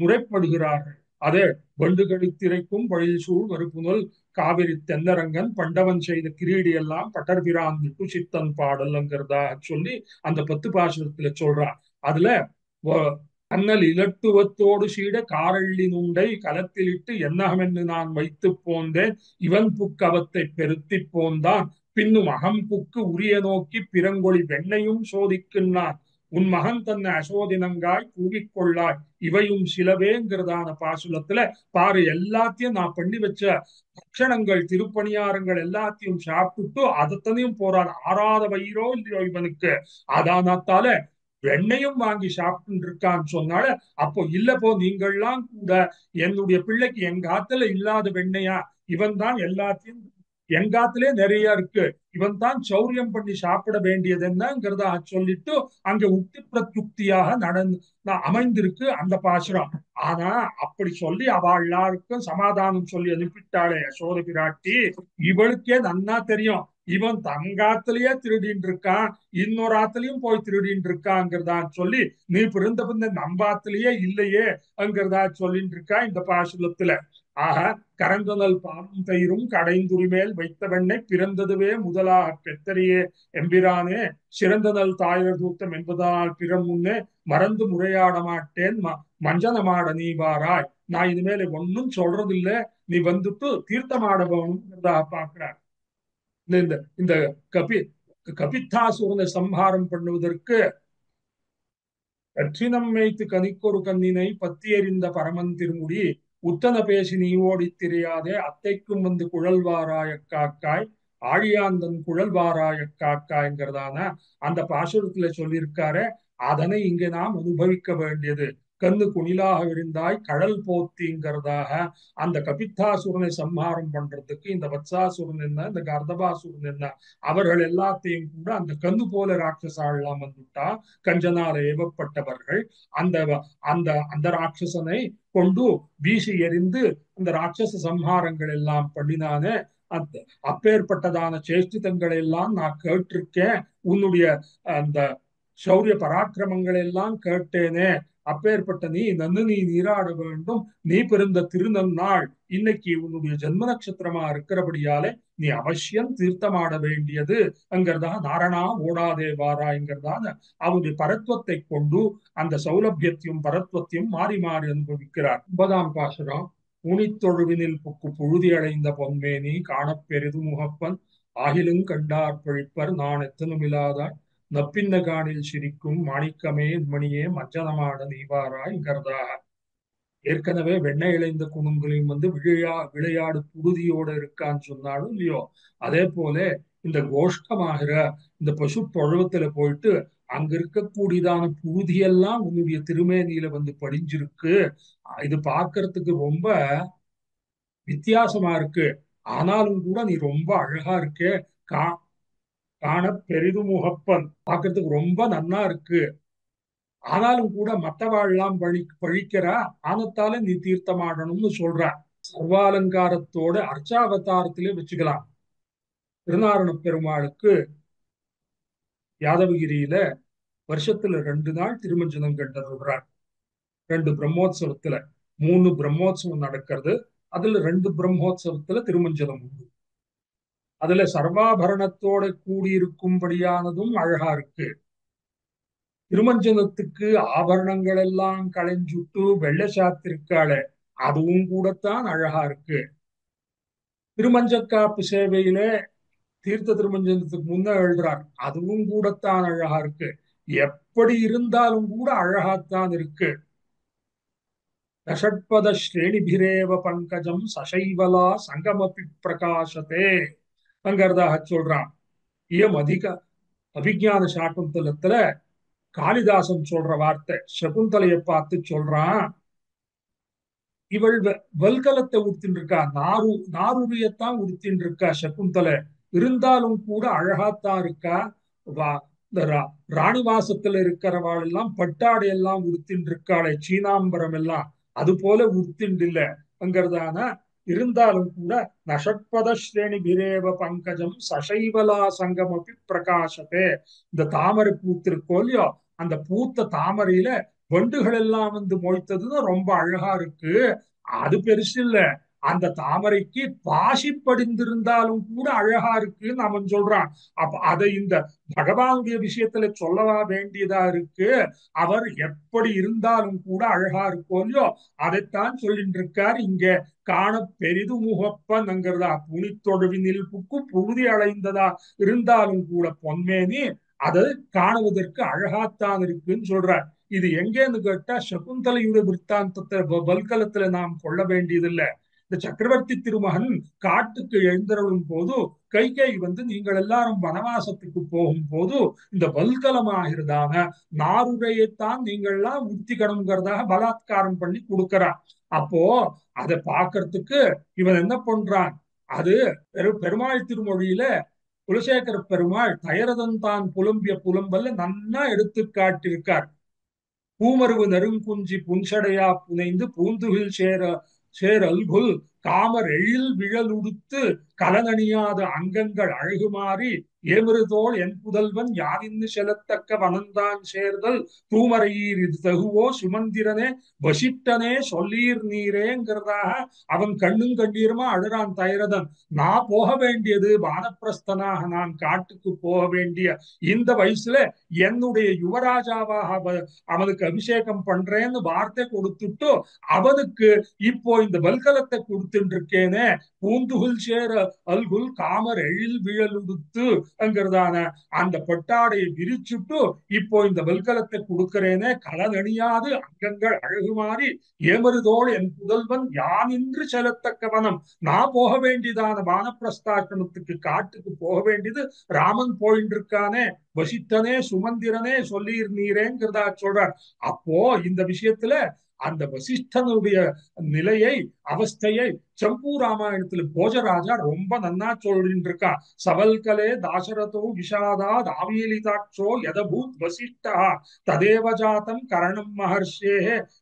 முறைப்படுகிறார்கள். அதே வண்டுகளை திரைக்கும் வழில் சூழ் மறுப்புனல் காவிரி தென்னரங்கன் பண்டவன் செய்த கிரீடி எல்லாம் பட்டர்பிரான் விட்டு சித்தன் பாடல்ங்கிறதா சொல்லி அந்த 10 பாசுரத்துல சொல்றார். அதுல கண்ணல் இலட்டுவத்தோடு சீட காரள்ளி நுண்டை களத்திலிட்டு என்னகமென்று நான் வைத்து போந்தேன் இவன் புக்கவத்தை பெருத்தி போந்தான் பின்னும் அகம் புக்கு உரிய நோக்கி பிறங்கொழி வெண்ணையும் சோதிக்கின்றான் உன் மகன் தன்னை அசோதினங்காய் கூவிக்கொள்ளாய் இவையும் சிலவேங்கிறதான பாசுரத்துல பாரு எல்லாத்தையும் நான் பண்ணி வச்ச பட்சணங்கள் திருப்பணியாரங்கள் எல்லாத்தையும் சாப்பிட்டுட்டு அதத்தனையும் போறான். ஆறாத வயிறோ இல்லையோ இவனுக்கு அதானத்தால வெண்ணையும் வாங்கி சாப்பிட்டு இருக்கான்னு சொன்னால அப்போ இல்ல போ நீங்கள்லாம் கூட என்னுடைய பிள்ளைக்கு எங்க ஆத்துல இல்லாத வெண்ணையா இவன் தான் எல்லாத்தையும் எங்காத்திலே நிறைய இருக்கு இவன் தான் சௌரியம் பண்ணி சாப்பிட வேண்டியது என்னங்கிறத சொல்லிட்டு அங்க உக்தி பிரத்யுக்தியாக அமைந்திருக்கு அந்த பாசுரம். ஆனா அப்படி சொல்லி அவ எல்லாருக்கும் சமாதானம் சொல்லி அனுப்பிட்டாளே யசோத பிராட்டி இவளுக்கே நன்னா தெரியும் இவன் தங்காத்திலேயே திருடின்னு இருக்கான் இன்னொரு ஆத்திலையும் போய் திருடின்னு இருக்காங்கிறதா சொல்லி நீ பிறந்த பின்ன நம்பாத்திலேயே இல்லையே அங்கிறதா சொல்லிட்டு இருக்கா இந்த பாசுரத்துல. ஆக கரந்தனல் பாலும் தயிரும் கடைந்துரிமேல் வைத்தவண்ணை பிறந்ததுவே முதலாக பெத்தரியே எம்பிரானே சிறந்தனல் தாயர் தூத்தம் என்பதனால் பிற முன்னே மறந்து முறையாட மாட்டேன் மஞ்சனமாட நீ வாராய். நான் இனிமேல ஒன்னும் சொல்றது இல்ல நீ தீர்த்தமாட வேணும்ங்கிறதா பாக்குறார். இந்த கபித்தாசுரனை சம்ஹாரம் பண்ணுவதற்கு கற்றினம் வைத்து கனிக்கொரு கண்ணினை பத்தி எறிந்த பரமன் திருமுடி உத்தன பேசி நீ ஓடி தெரியாதே அத்தைக்கும் குழல்வாராய காக்காய் ஆழியாந்தன் குழல்வாராய காக்காய்ங்கிறதான அந்த பாசுரத்துல சொல்லியிருக்காரு. அதனை இங்க நாம் அனுபவிக்க வேண்டியது. கண்ணு குணிலாக இருந்தாய் கடல் போத்திங்கிறதாக அந்த கபித்தாசுரனை சம்ஹாரம் பண்றதுக்கு இந்த வத்சாசுரன் என்ன இந்த கர்தபாசுரன் என்ன அவர்கள் எல்லாத்தையும் கூட அந்த கண்ணு போல ராட்சசாலாம் வந்துட்டா கஞ்சனால ஏவப்பட்டவர்கள் அந்த அந்த அந்த ராட்சசனை கொண்டு வீசி எறிந்து அந்த ராட்சச சம்ஹாரங்கள் எல்லாம் பண்ணினானே அப்பேற்பட்டதான சேஷ்டிதங்களை எல்லாம் நான் கேட்டிருக்கேன். உன்னுடைய அந்த சௌரிய பராக்கிரமங்கள் எல்லாம் கேட்டேனே அப்பேற்பட்ட நீ நீராட வேண்டும். நீ பிறந்த திருநன்னாள் இன்னைக்கு உன்னுடைய ஜென்ம நட்சத்திரமா இருக்கிறபடியாலே நீ அவசியம் தீர்த்தமாட வேண்டியது அங்கிறதா நாரணா ஓடாதே வாராங்கிறதான அவனுடைய பரத்வத்தை கொண்டு அந்த சௌலபியத்தையும் பரத்வத்தையும் மாறி மாறி அனுபவிக்கிறார். 9ஆம் பாசுரம் ஊனித்தொழுவினில் புக்கு புழுதி அடைந்த பொன்மேனி காணப்பெரிது முகப்பன் ஆகிலும் கண்டார் பழிப்பர் நான் எத்தனுமில்லாதார் நப்பின்ன காணில் சிரிக்கும் மாணிக்கமே மணியே மஞ்சனமாட நெய்வாராய்ங்கிறதாக. ஏற்கனவே வெண்ணெய் இழைந்த குணங்களையும் விளையாடு புழுதியோட இருக்கான்னு சொன்னாலும் இல்லையோ, அதே போல இந்த கோஷ்டமாகிற இந்த பசு தொழுவத்துல போயிட்டு அங்க இருக்கக்கூடியதான புழுதியெல்லாம் உன்னுடைய திருமேனியில வந்து படிஞ்சிருக்கு. இது பார்க்கறதுக்கு ரொம்ப வித்தியாசமா இருக்கு. ஆனாலும் கூட நீ ரொம்ப அழகா இருக்கே. கா காண பெரிது முகப்பன் பார்க்கறதுக்கு ரொம்ப நன்னா இருக்கு. ஆனாலும் கூட மத்தவாள்லாம் பழிக்கிறா. ஆனத்தால நீ தீர்த்தமாடணும்னு சொல்ற. சர்வாலங்காரத்தோட அர்ச்சாவதாரத்திலே வச்சுக்கலாம். திருநாரண பெருமாளுக்கு யாதவகிரியில வருஷத்துல 2 நாள் திருமஞ்சனம் கண்டருள்றார். 2 பிரம்மோற்சவத்துல 3 பிரம்மோற்சவம் நடக்கிறது. அதுல 2 பிரம்மோற்சவத்துல திருமஞ்சனம் உண்டு. அதுல சர்வாபரணத்தோட கூடியிருக்கும்படியானதும் அழகா இருக்கு. திருமஞ்சனத்துக்கு ஆபரணங்கள் எல்லாம் களைஞ்சுட்டு வெள்ளை சாத்திருக்காளே, அதுவும் கூடத்தான் அழகா இருக்கு. திருமஞ்சக்காப்பு சேவையில தீர்த்த திருமஞ்சனத்துக்கு முன்ன எழுதுறார், அதுவும் கூடத்தான் அழகா இருக்கு. எப்படி இருந்தாலும் கூட அழகாத்தான் இருக்கு. தஷட்பத ஸ்ரேணிபிரேவ பங்கஜம் சசைவலா சங்கமபி பிரகாசத்தே அங்கிறதாக சொல்றான். இயம் அதிக அபிஜான சாக்குந்தலத்துல காளிதாசன் சொல்ற வார்த்தை. சகுந்தலையை பார்த்து சொல்றான், இவள் வல்கலத்தை உடுத்தின்னு இருக்கா, நாருரியத்தான் உடுத்தின்னு இருக்கா சகுந்தலை. இருந்தாலும் கூட அழகாத்தான் இருக்கா. இந்த ராணிவாசத்துல இருக்கிறவாள் எல்லாம் பட்டாடை எல்லாம் உடுத்தின்னு இருக்காளே, சீனாம்பரம் எல்லாம் அது போல உடுத்தின்னு இல்ல அங்கிறதான. இருந்தாலும் கூட நஷட்பத ஸ்ரேணி பிரேவ பங்கஜம் சசைவலா சங்கமபி பிரகாசத்தே. இந்த தாமரை பூத்திருக்கோ இல்லையோ, அந்த பூத்த தாமரையில வண்டுகள் எல்லாம் வந்து மொய்த்ததுன்னு ரொம்ப அழகா இருக்கு. அது பெருசு இல்ல, அந்த தாமரைக்கு பாசி படிந்திருந்தாலும் கூட அழகா இருக்குன்னு அவன் சொல்றான். அப்ப அதை இந்த பகவானுடைய விஷயத்துல சொல்லவா வேண்டியதா இருக்கு. அவர் எப்படி இருந்தாலும் கூட அழகா இருக்கோ இல்லையோ, அதைத்தான் சொல்லிட்டு இருக்கார் இங்க. காண பெரிது முகப்பன்ங்கிறதா, புனித்தொழுவினில் புக்கு புழுதி அடைந்ததா இருந்தாலும் கூட பொன்மேனி அது காணுவதற்கு அழகாத்தான் இருக்குன்னு சொல்றார். இது எங்கேன்னு கேட்டா சகுந்தலையுடைய விற்த்தாந்தத்தை வல்கலத்துல நாம் கொள்ள வேண்டியதில்லை. இந்த சக்கரவர்த்தி திருமகன் காட்டுக்கு எழுந்தருளும் போது கைகை வந்து நீங்கள் எல்லாரும் வனவாசத்துக்கு போகும் போது இந்த வல்கலமாகிறதான நாருடையைத்தான் நீங்கள்லாம் உத்திக்கணுங்கிறதாக பலாத்காரம் பண்ணி கொடுக்கிறான். அப்போ அதை பார்க்கறதுக்கு இவன் என்ன பண்றான், அது பெருமாள் திருமொழியில குலசேகர பெருமாள் தயரதன் தான் புலம்பிய புலம்பல்ல நன்னா எடுத்து காட்டியிருக்கார். பூமருவு நெருங்குஞ்சி புன்சடையா புனைந்து பூந்துகில் சேரல்குல் காமர் எழில் விழலுடுத்து கலனணியாத அங்கங்கள் அழகுமாறி ஏமிருதோள் என் புதல்வன் யாரின்னு செலத்தக்க வனந்தான் சேர்தல் தூமரையீர் இது தகுவோ சுமந்திரனே வசிட்டனே சொல்லீர் நீரேங்கிறதாக அவன் கண்ணும் கண்ணீருமா அழுறான் தயரதன். நான் போக வேண்டியது வானப்பிரஸ்தனாக, நான் காட்டுக்கு போக வேண்டிய இந்த வயசுல என்னுடைய யுவராஜாவாக அவனுக்கு அபிஷேகம் பண்றேன்னு வார்த்தை கொடுத்துட்டு அவனுக்கு இப்போ இந்த வல்கலத்தை கொடுத்துட்டு இருக்கேனே, பூந்துகுல் சேர அல்குல் காமர் எழில் விழலுடுத்து அங்கிறதான அந்த பட்டாடையை விரிச்சுட்டு இப்போ இந்த வல்கலத்தை கொடுக்கிறேனே, களனணியாது அங்கங்கள் அழகு மாறி ஏமருதோள் என் புதல்வன் யானின்று செல்லத்தக்க வனம். நான் போக வேண்டியதான வானப்பிரஸ்தாசிரமத்துக்கு காட்டுக்கு போக வேண்டியது ராமன் போயிட்டு இருக்கானே, வசித்தனே சுமந்திரனே சொல்லீர் நீரேங்கிறதா சொல்றார். அப்போ இந்த விஷயத்துல அந்த வசிஷ்டனுடைய நிலையை அவஸ்தையை சம்பூ ராமாயணத்துல போஜராஜா ரொம்ப நன்னா சொல்லிட்டு இருக்கா. சவல்கலே தாசரதோ விஷாதா தாவீலிதாட்சோ யதபூத் வசிஷ்டா ததேவ ஜாதம் கரணம் மகர்ஷே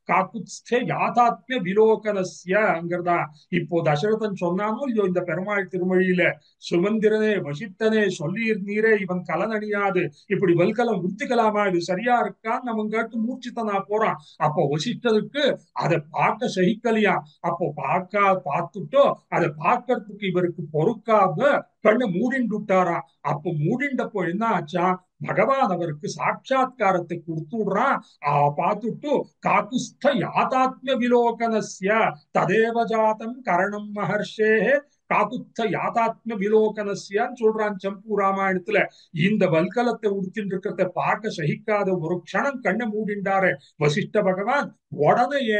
காக்குத்ஸ்தே யாதாத்மிய விலோகனஸ்யங்கிறதா. இப்போ தசரதன் சொன்னானோ இல்லையோ இந்த பெருமாள் திருமொழியில, சுமந்திரனே வசித்தனே சொல்லீர் நீரே இவன் கலனணியாது இப்படி வல்கலம் உடுத்திக்கலாமா, இது சரியா இருக்கான்னு நம்ம கேட்டு மூர்ச்சித்தனா போறான். அப்போ வசிஷ்டருக்கு அதை பார்க்க சகிக்கலையா. அப்போ பார்த்துட்டோ அதை பார்க்கறதுக்கு இவருக்கு பொறுக்காம கண்ணை மூடிண்டு விட்டாரா. அப்போ மூடிண்டப்போ என்ன ஆச்சா, பகவான் அவருக்கு சாட்சா்காரத்தை கொடுத்து விடுறான். பார்த்துட்டு காக்குஸ்த யாதாத்மிய விலோகனஸ்ய ததேவ ஜாதம் கரணம் மகர்ஷே காகுத்த யாதாத்ம விலோகனசியான்னு சொல்றான் சம்பு ராமாயணத்துல. இந்த வல்கலத்தை உடுத்தின்னு இருக்கிறத பார்க்க சகிக்காத ஒரு க்ஷணம் கண்ணை மூடிண்டாரு வசிஷ்ட பகவான். உடனே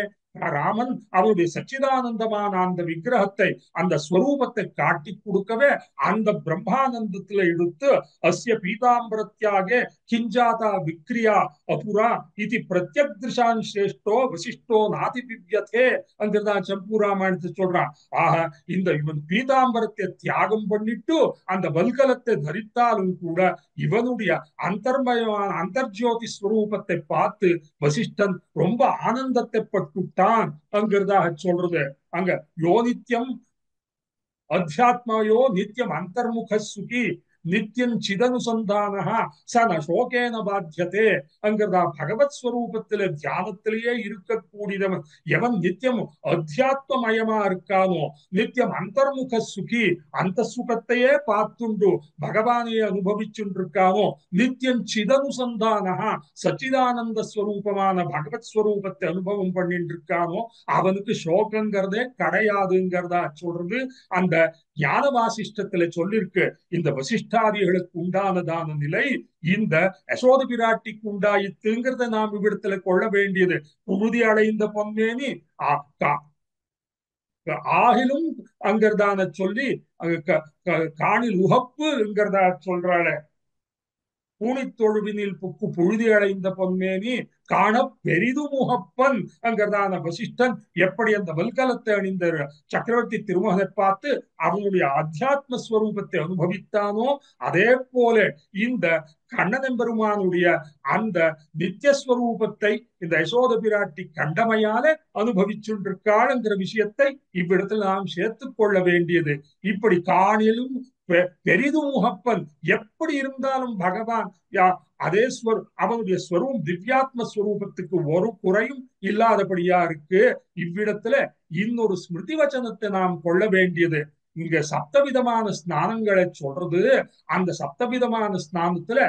ராமன் அவருடைய சச்சிதானந்தமான அந்த விக்கிரகத்தை, அந்த ஸ்வரூபத்தை காட்டி கொடுக்கவே அந்த பிரம்மானந்தத்துல எடுத்து அஸ்ய பீதாம்பரத்தியாக கிஞ்சாதா விக்ரியா அபுரா இது பிரத்யக்திருஷான் சிரேஷ்டோ வசிஷ்டோ நாதி பிவ்யதே அங்கிறதா சம்பு ராமாயணத்தை சொல்றான். ஆக இந்த இவன் பீதாம்பரத்தை தியாகம் பண்ணிட்டு அந்த வல்கலத்தை தரித்தாலும் கூட இவனுடைய அந்தர்மயமான அந்தர்ஜோதி ஸ்வரூபத்தை பார்த்து வசிஷ்டன் ரொம்ப ஆனந்தத்தை பட்டுட்டான் அங்கிறதாக சொல்றது. அங்க யோ நித்தியம் அத்தியாத்மயோ நித்தியம் அந்தர்முக சுகி நித்தியம் சிதனுசந்தானஹா ச ந சோகேன பாத்தியதே அங்கிறதா. பகவத் ஸ்வரூபத்தில தியானத்திலேயே இருக்கக்கூடியவன் எவன் நித்தியம் அத்தியாத்மமயமா இருக்கானோ, நித்தியம் அந்தர்முக சுகி அந்த சுகத்தையே பார்த்துண்டு பகவானையே அனுபவிச்சுட்டு இருக்கானோ, நித்தியம் சிதனுசந்தானஹா சச்சிதானந்த ஸ்வரூபமான பகவத் ஸ்வரூபத்தை அனுபவம் பண்ணிட்டு இருக்கானோ அவனுக்கு சோகங்கிறதே கிடையாதுங்கிறதா சொல்றது. அந்த ஞான வாசிஷ்டத்துல சொல்லிருக்கு. இந்த வசிஷ்டாதிகளுக்கு உண்டானதான நிலை இந்த யசோத பிராட்டிக்கு உண்டாயித்துங்கிறத நாம் இவ்விடத்துல கொள்ள வேண்டியது. புழுதி அடைந்த பொன்மேனி ஆகிலும் அங்கிறதான சொல்லி காணில் உகப்புங்கிறதா சொல்றாள. பூணித்தொழுவினில் புக்கு புழுதி அடைந்த பொன்மேனி காண பெரிது முகப்பன் அங்கிறதான வசிஷ்டன் எப்படி அந்த வல்கலத்தை அணிந்த சக்கரவர்த்தி திருமகனை பார்த்து அவனுடைய அத்தியாத்ம ஸ்வரூபத்தை அனுபவித்தானோ அதே போல இந்த கண்ணன் பெருமானுடைய அந்த நித்தியஸ்வரூபத்தை இந்த யசோத பிராட்டி கண்டமையால அனுபவிச்சுருக்காள்ங்கிற விஷயத்தை இவ்விடத்தில் நாம் சேர்த்துக் கொள்ள வேண்டியது. இப்படி காணிலும் பெரிதும் முகப்பன் எப்படி இருந்தாலும் பகவான் அதே அவனுடைய ஸ்வரூபம் திவ்யாத்ம ஸ்வரூபத்துக்கு ஒரு குறையும் இல்லாதபடியா இருக்கு. இவ்விடத்துல இன்னொரு ஸ்மிருதி வச்சனத்தை நாம் கொள்ள வேண்டியது. இங்க சப்தவிதமான ஸ்நானங்களை சொல்றது. அந்த சப்தவிதமான ஸ்நானத்துல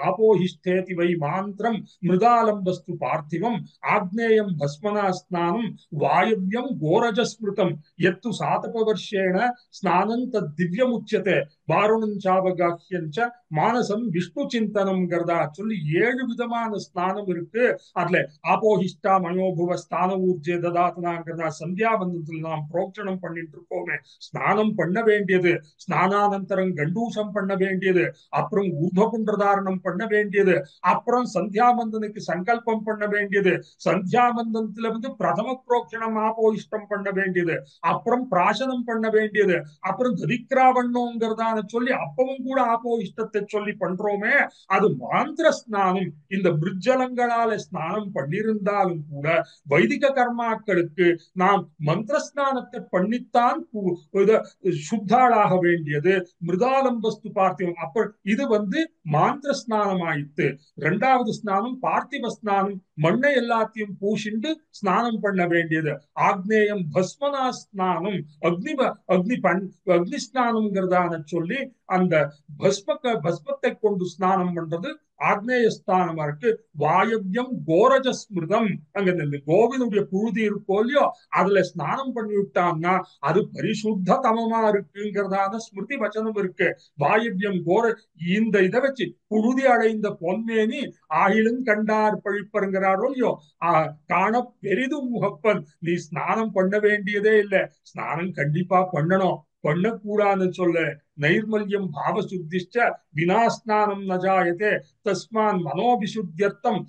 ஆபோஹிஷ்டேதி வை மாந்திரம் மிருதாலம்பஸ்து பார்த்திவம் ஆக்னேயம் பஸ்மனா ஸ்நானம் வாயவ்யம் கோரஜஸ்மிருதம் எத்து சாதபவர்ஷேண ஸ்நானம் தத் திவ்யமுச்சியதே வாருணம் சாவகாஹ்யஞ்ச மானசம் விஷ்ணு சிந்தனம்ங்கிறதா சொல்லி 7 விதமான ஸ்நானம் இருக்கு. அதுல ஆபோஹிஷ்டா மனோபுவ ஸ்தான ஊர்ஜே ததாத்னாங்கிறதா சந்தியாவந்தத்தில் நாம் புரோக்ஷணம் பண்ணிட்டு இருக்கோம். ஸ்நானம் பண்ண வேண்டியது, ஸ்நானானந்தரம் கண்டூசம் பண்ண வேண்டியது, அப்புறம் ஊர்துவகுண்டதாரணம் பண்ண வேண்டியது, அப்புறம் சந்தியாவந்தனுக்கு சங்கல்பம் பண்ண வேண்டியது, சந்தியாவந்தனத்துல பிரதம புரோக்ஷணம் ஆபோஹிஷ்டம் பண்ண வேண்டியது, அப்புறம் பிராசனம் பண்ண வேண்டியது, அப்புறம் ததிக்ராவண்ணோங்கிறதான சொல்லி அப்பவும் கூட ஆபோஹிஷ்டத்தை சொல்லி பண்றோமே அது மாந்திர ஸ்நானம். இந்த பிரிஜலங்களால ஸ்நானம் பண்ணியிருந்தாலும் கூட வைதிக கர்மாக்களுக்கு நாம் மந்திர ஸ்நானத்தை பண்ணித்தான் சுத்தாளாக வேண்டியது. மிருதாலம்பஸ்து பார்த்திவம் அப்ப இது மாந்திர ஸ்நானம் ஆயிட்டு. 2வது ஸ்நானம் பார்த்திவ ஸ்நானம், மண்ணை எல்லாத்தையும் பூசிண்டு ஸ்நானம் பண்ண வேண்டியது. ஆக்னேயம் பஸ்மனா ஸ்நானம் அக்னி ஸ்நானம்ங்கிறதான சொல்லி அந்த பஸ்மத்தை கொண்டு ஸ்நானம் பண்றது ஆக்னேயஸ்தானமா இருக்கு. வாயவ்யம் கோரஜஸ்மிருதம் அங்க கோவினுடைய புழுதி இருக்கோ இல்லையோ அதுல ஸ்நானம் பண்ணி விட்டான்னா அது பரிசுத்த தமமா இருக்குங்கிறதான ஸ்மிருதி வச்சனம் இருக்கு. வாயவ்யம் கோர இந்த இதை வச்சு புழுதி அடைந்த பொன்மேனி ஆயிலும் கண்டார் பழிப்பருங்கிறாரோ இல்லையோ காண பெரிதும் முகப்பன். நீ ஸ்நானம் பண்ண வேண்டியதே இல்லை, ஸ்நானம் கண்டிப்பா பண்ணணும். பண்ணக்கூடாதுன்னு சொல்ல நைர்மல்யம் பாவசுத்திஷ்ட வினாஸ்நானம் நஜாயதே தஸ்மான் மனோபிசுத்தியர்த்தம்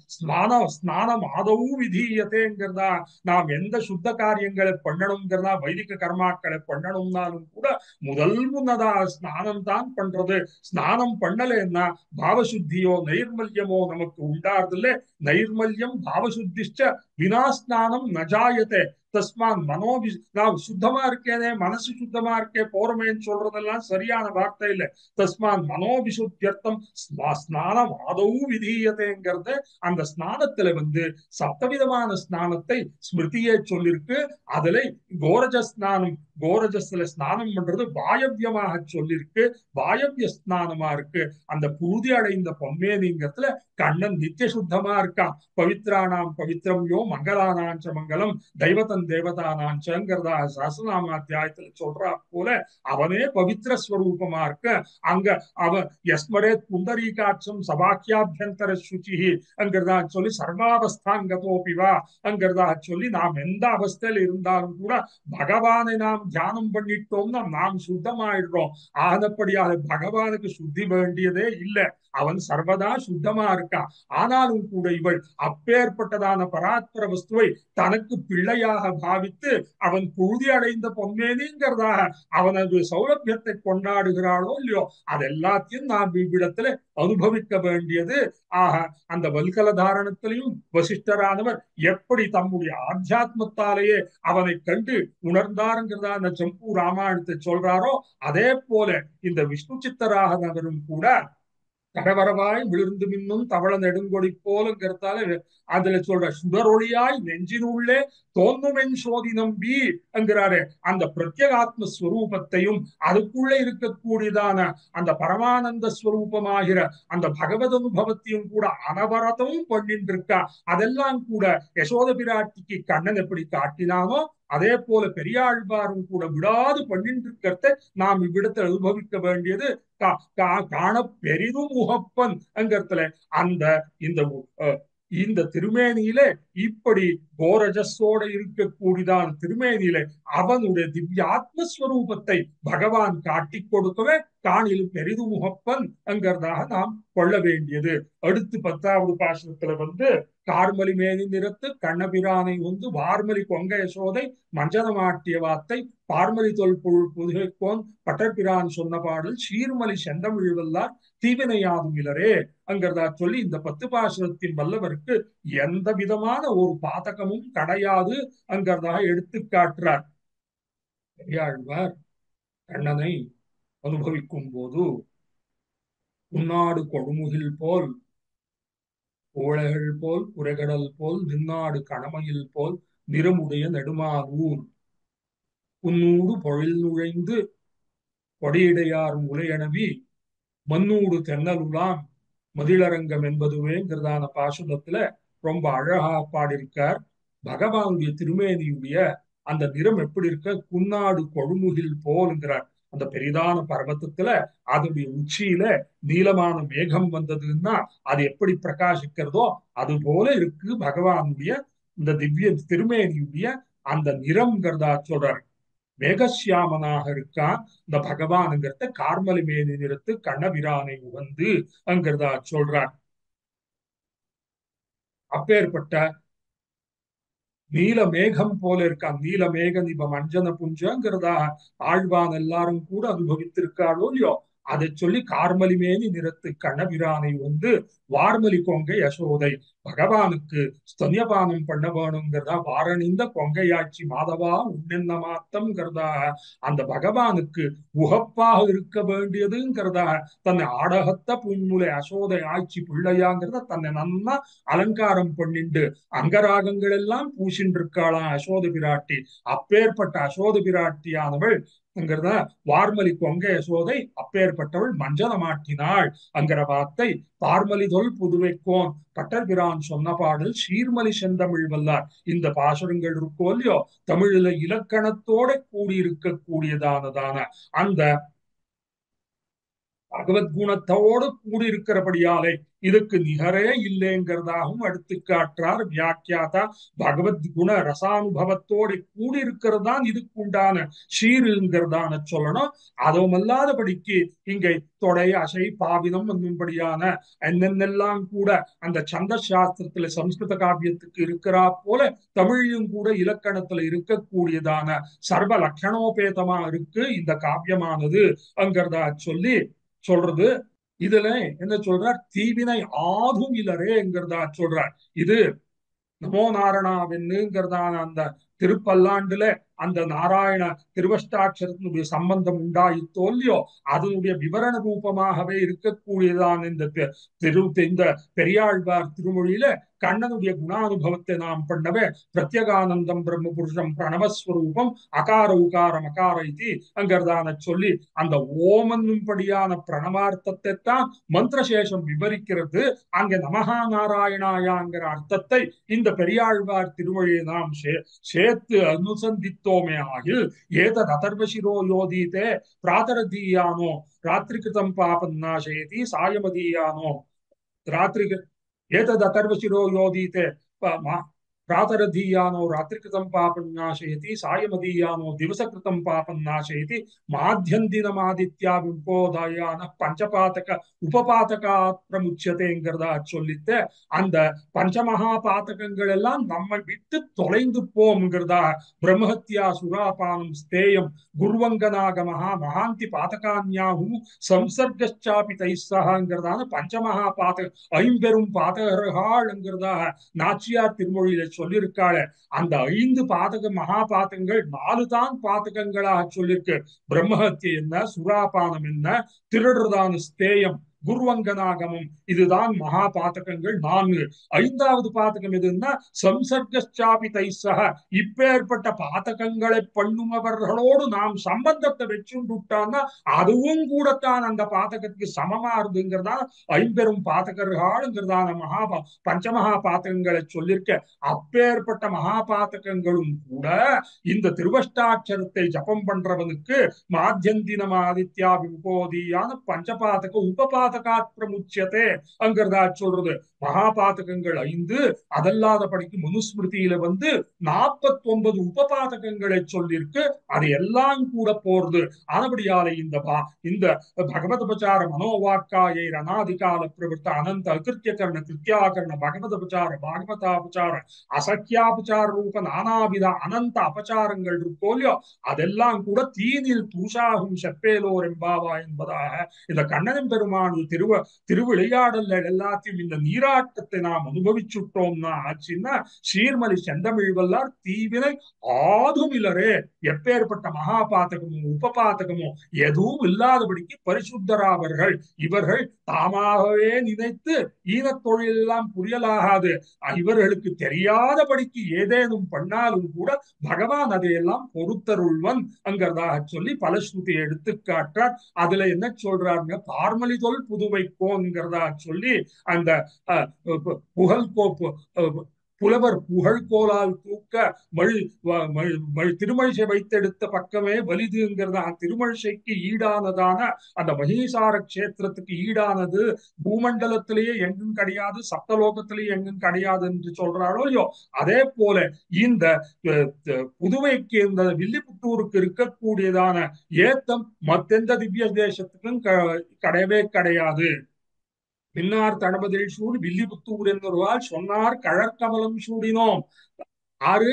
ஸ்நானம் ஆதவு விதீயத்தேங்கிறதா. நாம் எந்த சுத்த காரியங்களை பண்ணணுங்கிறதா வைதிக கர்மாக்களை பண்ணணும்னாலும் கூட முதல் முன்னதா ஸ்நானம் தான் பண்றது. ஸ்நானம் பண்ணலன்னா பாவசுத்தியோ நைர்மல்யமோ நமக்கு உண்டாறதில்லை. நைர்மல்யம் பாவசுத்திஷ்ட வினாஸ்நானம் நஜாயத்தே தஸ்மான் நான் சுத்தமா இருக்கேனே, மனசு சுத்தமா இருக்கே போறமேன்னு சொல்றதெல்லாம் சரியான சாதாரண வார்த்தை இல்ல. தஸ்மான் மனோவிசுத்தியர்த்தம் ஸ்நானம் ஆதவு விதீயத்தைங்கிறத அந்த ஸ்நானத்துல சப்தவிதமான ஸ்நானத்தை ஸ்மிருதியே சொல்லிருக்கு. அதுல கோரஜ ஸ்நானம், கோரஜஸ்ல ஸ்நானம் பண்றது வாயவியமாக சொல்லிருக்கு, வாயவிய ஸ்நானமா இருக்கு. அந்த புழுதி அடைந்த பொம்மேனிங்கிறதுல கண்ணன் நித்திய சுத்தமா இருக்கான். பவித்ரானாம் பவித்ரம் யோ மங்களானாஞ்ச மங்களம் தெய்வதன் தேவதானாஞ்சங்கிறதா சஹஸ்ரநாம அத்தியாயத்துல சொல்றா போல அவனே பவித்திர ஸ்வரூபமா இருக்க. அங்க அவன் யஸ்மரே புண்டரீகாட்சம் சபாக்கியாபியந்தர சுச்சி அங்கிறதா சொல்லி சர்வாவஸ்தாங்கதோபிவா அங்கிறதா சொல்லி நாம் எந்த அவஸ்தையில இருந்தாலும் கூட பகவானை நாம் தியானம் பண்ணிட்டோம்னா நாம் சுத்தமாயிடுறோம். ஆனப்படியாக பகவானுக்கு சுத்தி வேண்டியதே இல்லை, அவன் சர்வதா சுத்தமா இருக்கான். ஆனாலும் கூட இவள் அப்பேற்பட்டதான பராத்பர வஸ்துவை தனக்கு பிள்ளையாக பாவித்து அவன் புழுதி அடைந்த பொன்மேனிங்கிறதாக அவனது சௌலபியத்தை கொண்டாடுகிறாளோ இல்லையோ, அது எல்லாத்தையும் நாம் இவ்விடத்துல அனுபவிக்க வேண்டியது. ஆக அந்த வல்கல தாரணத்திலையும் வசிஷ்டரானவர் எப்படி தம்முடைய ஆத்தியாத்மத்தாலேயே அவனை கண்டு உணர்ந்தாருங்கிறதா அந்த சம்பு ராமாயணத்தை சொல்றாரோ, அதே போல இந்த விஷ்ணு சித்தராகவரும் கூட கடவரவாய் விழுந்து மின்னும் தவள நெடுங்கொடி போலுங்கிறதால அதுல சொல்ற சுடரொளியாய் நெஞ்சினுள்ளே தோன்றுமென் சோதி நம்பி என்கிறாரு. அந்த பிரத்யேகாத்ம ஸ்வரூபத்தையும் அதுக்குள்ளே இருக்கக்கூடியதான அந்த பரமானந்த ஸ்வரூபமாகிற அந்த பகவத் அனுபவத்தையும் கூட அனவரதமும் பண்ணிட்டு இருக்கா. அதெல்லாம் கூட யசோத பிராட்டிக்கு கண்ணன் எப்படி காட்டினானோ அதே போல பெரியாழ்வாரும் கூட விடாது பண்ணிட்டு இருக்கிறத நாம் இவ்விடத்தை அனுபவிக்க வேண்டியது. காண பெரிதும் முகப்பன் என்கிறதுல அந்த இந்த திருமேனியில இப்படி கோரஜஸோட இருக்கக்கூடியதான் திருமேனியில அவனுடைய திவ்ய ஆத்மஸ்வரூபத்தை பகவான் காட்டி கொடுக்கவே காணிலும் பெரிது முகப்பன் என்கிறதாக நாம் கொள்ள வேண்டியது. அடுத்து 10வது பாசுரத்துல கார்மலி மேனி நிறத்து கண்ணபிரானை வார்மலி கொங்க யசோதை மஞ்சனமாட்டிய வார்த்தை பார்மலி தொல் பொருள் புதுகைக்கோன் பட்டர்பிரான் சொன்ன பாடல் சீர்மலி செந்தமிழ்வல்லார் தீவினையாதும் இலரே அங்கிறதா சொல்லி இந்த 10 பாசுரத்தின் வல்லவருக்கு எந்த விதமான ஒரு பாதகமும் கிடையாது அங்கிறதாக எடுத்து காட்டுறார். பெரியாழ்வார் கண்ணனை அனுபவிக்கும் போது உன்னாடு கொடுமுகில் போல் ஓழைகள் போல் குறைகடல் போல் நின்னாடு கணமையில் போல் நிறமுடைய நெடுமாலூர் உன்னூடு பொழில் நுழைந்து கொடியிடையார் முலையணவி மன்னூடு தென்னலுலாம் மதிலரங்கம் என்பதுவேங்கிறதான பாசுரத்துல ரொம்ப அழகா பாடியிருக்கார். பகவானுடைய திருமேனியுடைய அந்த நிறம் எப்படி இருக்க, குன்னாடு கொழுமுகில் போல்ங்கிறார். அந்த பெரிதான பர்வத்தத்துல அதனுடைய உச்சியில நீளமான மேகம் வந்ததுன்னா அது எப்படி பிரகாசிக்கிறதோ அது போல இருக்கு பகவானுடைய இந்த திவ்ய திருமேனியுடைய அந்த நிறம்ங்கிறதா சொல்றார். மேகசியாமனாக இருக்கான் இந்த பகவானுங்கிறத கார்மலி மேனி நிறத்து கண்ணபிரானை உகந்து அங்கிறதா சொல்றார். அப்பேற்பட்ட நீல மேகம் போல இருக்கான். நீல மேக நிப மஞ்சன புஞ்சங்கிறதா ஆழ்வான் எல்லாரும் கூட அனுபவித்திருக்காளோ இல்லையோ, அதை சொல்லி கார்மலி மேனி நிறத்து கண்ணபிரானை வார்மலி கொங்கை யசோதை பகவானுக்கு ஸ்தன்யபானம் பண்ண வேணுங்கிறதா வாரணிந்த கொங்கையாட்சி மாதவா உன்னென்ன மாத்தம்ங்கிறதா அந்த பகவானுக்கு உகப்பாக இருக்க வேண்டியதுங்கிறதா தன்னை ஆடகத்த புன்முலை யசோதை ஆட்சி பிள்ளையாங்கிறத தன்னை நன்னா அலங்காரம் பண்ணிண்டு அங்கராகங்கள் எல்லாம் பூசின்னு இருக்காளாம் யசோத பிராட்டி. அப்பேற்பட்ட யசோத பிராட்டியானவள் வார்மலி கொங்கை யசோதை அப்பேற்பட்டவள் மஞ்சன மாட்டினாள் அங்கிற வார்த்தை பார்மலி தொல் புதுவைக்கோன் பட்டர்பிரான் சொன்ன பாடல் சீர்மலி செந்தமிழ் வல்லார். இந்த பாசுரங்கள் இருக்கோ இல்லையோ தமிழில இலக்கணத்தோட கூடியிருக்க கூடியதானதான அந்த பகவத்குணத்தோடு கூடியிருக்கிறபடியாலே இதுக்கு நிகரே இல்லைங்கிறதாகவும் எடுத்து காட்டுறார் வியாக்கியாதா. பகவத்குண ரசானுபவத்தோடு கூடியிருக்கிறதான் இதுக்கு உண்டான ஷீருங்கிறதான சொல்லணும். அதுவும் அல்லாதபடிக்கு இங்கே தொடை அசை பாவினம் என்னும்படியான என்னென்னெல்லாம் கூட அந்த சந்த சாஸ்திரத்துல சம்ஸ்கிருத காவியத்துக்கு இருக்கிறா போல தமிழிலும் கூட இலக்கணத்துல இருக்கக்கூடியதான சர்வ லட்சணோபேதமா இருக்கு இந்த காவியமானது அங்கிறதா சொல்லி சொல்றது. இதுல என்ன சொல்றார், தீவினை ஆதும் இலரேங்கிறதா சொல்றார். இது நமோ நாரணாவென்னுங்கிறதான அந்த திருப்பல்லாண்டுல அந்த நாராயண திருவஷ்டாட்சரத்தினுடைய சம்பந்தம் உண்டாயித்தோ இல்லையோ அதனுடைய விவரண ரூபமாகவே இருக்கக்கூடியதான் இந்த பெரியாழ்வார் திருமொழியில கண்ணனுடைய குணானுபவத்தை நாம் பண்ணவே பிரத்யகானந்தம் பிரம்ம புருஷம் பிரணவஸ்வரூபம் அகார உகார மகார இது அங்கிறதான சொல்லி அந்த ஓமன்னும்படியான பிரணவார்த்தத்தை தான் மந்திரசேஷம் விவரிக்கிறது. அங்க நமஹா நாராயணாயாங்கிற அர்த்தத்தை இந்த பெரியாழ்வார் திருமொழியை நாம் சேர்த்து அனுசந்தித்தோமே ஆகில் ஏதத் அதர்வசிரோ யோதீதே பிராதரதீயானோ ராத்திரிகிருதம் பாபம் நாசயதி சாயமதீயானோ ராத்திரி ஏதத் அதர்வசிரோ யோதீதே प्रातरधीयानो रात्रिकृतं पापं नाशयति सायमदीयानो दिवसकृतं पापं नाशयति माध्यन्दिनमादित्या विम्पोदयान पंचपातक உபபாதகாத் பிரமுச்சியதேங்கிறதா சொல்லிட்டு அந்த பஞ்சமகா பாத்தகங்கள் எல்லாம் நம்மை விட்டு தொலைந்து போம்ங்கிறதா பிரம்மஹத்யா சுராபானம் ஸ்தேயம் குர்வங்கநாகமஹா மகாந்தி பாதகான்யாஹு சம்சர்கச்சாபி தைஸ்ஸஹாங்கிறதான பஞ்சமகா பாதக ஐம்பெரும் பாதகர்கள்ங்கிறதா நாச்சியார் திருமொழியில சொல்லியிருக்காளே. அந்த 5 பாதக மகா பாதகங்கள் 4 தான் பாதகங்களாக சொல்லியிருக்கு. பிரம்மஹத்யா என்ன, சுராபானம் என்ன, திருடுறதான ஸ்தேயம், குர்வங்கநாகமம், இதுதான் மகா பாதகங்கள் 4. 5வது பாதகம் எதுன்னா சம்சர்கச்சாபி தைஸ்ஸஹ, இப்பேற்பட்ட பாதகங்களை பண்ணுமவர்களோடு நாம் சம்பந்தத்தை வச்சுட்டான்னா அதுவும் கூடத்தான் அந்த பாதகத்துக்கு சமமா இருந்துங்கிறதா ஐம்பெரும் பாதகர்கள்ங்கிறதான பஞ்சமகா பாதகங்களை சொல்லியிருக்க. அப்பேற்பட்ட மகா பாதகங்களும் கூட இந்த திருவஷ்டாட்சரத்தை ஜபம் பண்றவனுக்கு மாத்தியந்தினம் ஆதித்யா விம்போதியான பஞ்சபாதக உபபாதகாத் பிரமுச்சியதே அங்கிறதா சொல்றது. மகாபாதகங்கள் 5, அதல்லாத படிக்கு மனுஸ்மிருதியில 49 உபபாதகங்களை சொல்லிருக்கு. அது எல்லாம் கூட போறது. ஆனபடியால இந்த பகவதபச்சார மனோவாக்காயை அநாதிகால பிரவர்த்த அனந்த அகிருத்தியகரண கிருத்தியாகரண பகவதபச்சார பாகவதாபச்சார அசக்கியாபச்சார ரூப நானாவித அனந்த அபச்சாரங்கள் இருக்கோல்லையோ அதெல்லாம் கூட தீனில் தூஷாகும் செப்பேலோர் என்பாவா என்பதாக இந்த கண்ணன் பெருமான் திருவிளையாடல் எல்லாத்தையும் இந்த நீராட்டத்தை நாம் அனுபவிச்சுட்டோம்னா ஆச்சுன்னா சீர்மலி செந்தமிழ்வல்லார் தீவினை ஆதும் இல்லரே. எப்பேற்பட்ட மகாபாதகமோ உபபாதகமோ எதுவும் இல்லாதபடிக்கு பரிசுத்தராவர்கள். இவர்கள் தாமாகவே நினைத்து ஈனத் தொழில் எல்லாம் புரியலாகாது. இவர்களுக்கு தெரியாதபடிக்கு ஏதேனும் பண்ணாலும் கூட பகவான் அதையெல்லாம் பொறுத்தருள்வன் அங்கிறதாக சொல்லி பலஸ்ருதியை எடுத்து காட்டார். அதுல என்ன சொல்றாருங்க, பார்மலிதொல் புதுவை கோன்கிறதா சொல்லி அந்த புலவர் புகழ்கோலால் தூக்க திருமழிசை வைத்தெடுத்த பக்கமே வலிதுங்கிறதா திருமழிசைக்கு ஈடானதான அந்த மகீசார கஷேத்திரத்துக்கு ஈடானது பூமண்டலத்திலேயே எங்கும் கிடையாது, சப்தலோகத்திலேயே எங்கும் கிடையாது என்று சொல்றாரோ இல்லையோ அதே போல இந்த புதுவைக்கு இந்த வில்லிபுத்தூருக்கு இருக்கக்கூடியதான ஏத்தம் மத்தெந்த திவ்ய தேசத்துக்கும் கிடையவே கிடையாது. பின்னார் தடபதில் சூடி வில்லிபுத்தூர் என்பவர்களால் சொன்னார் கழற்கமலம் சூடினோம்.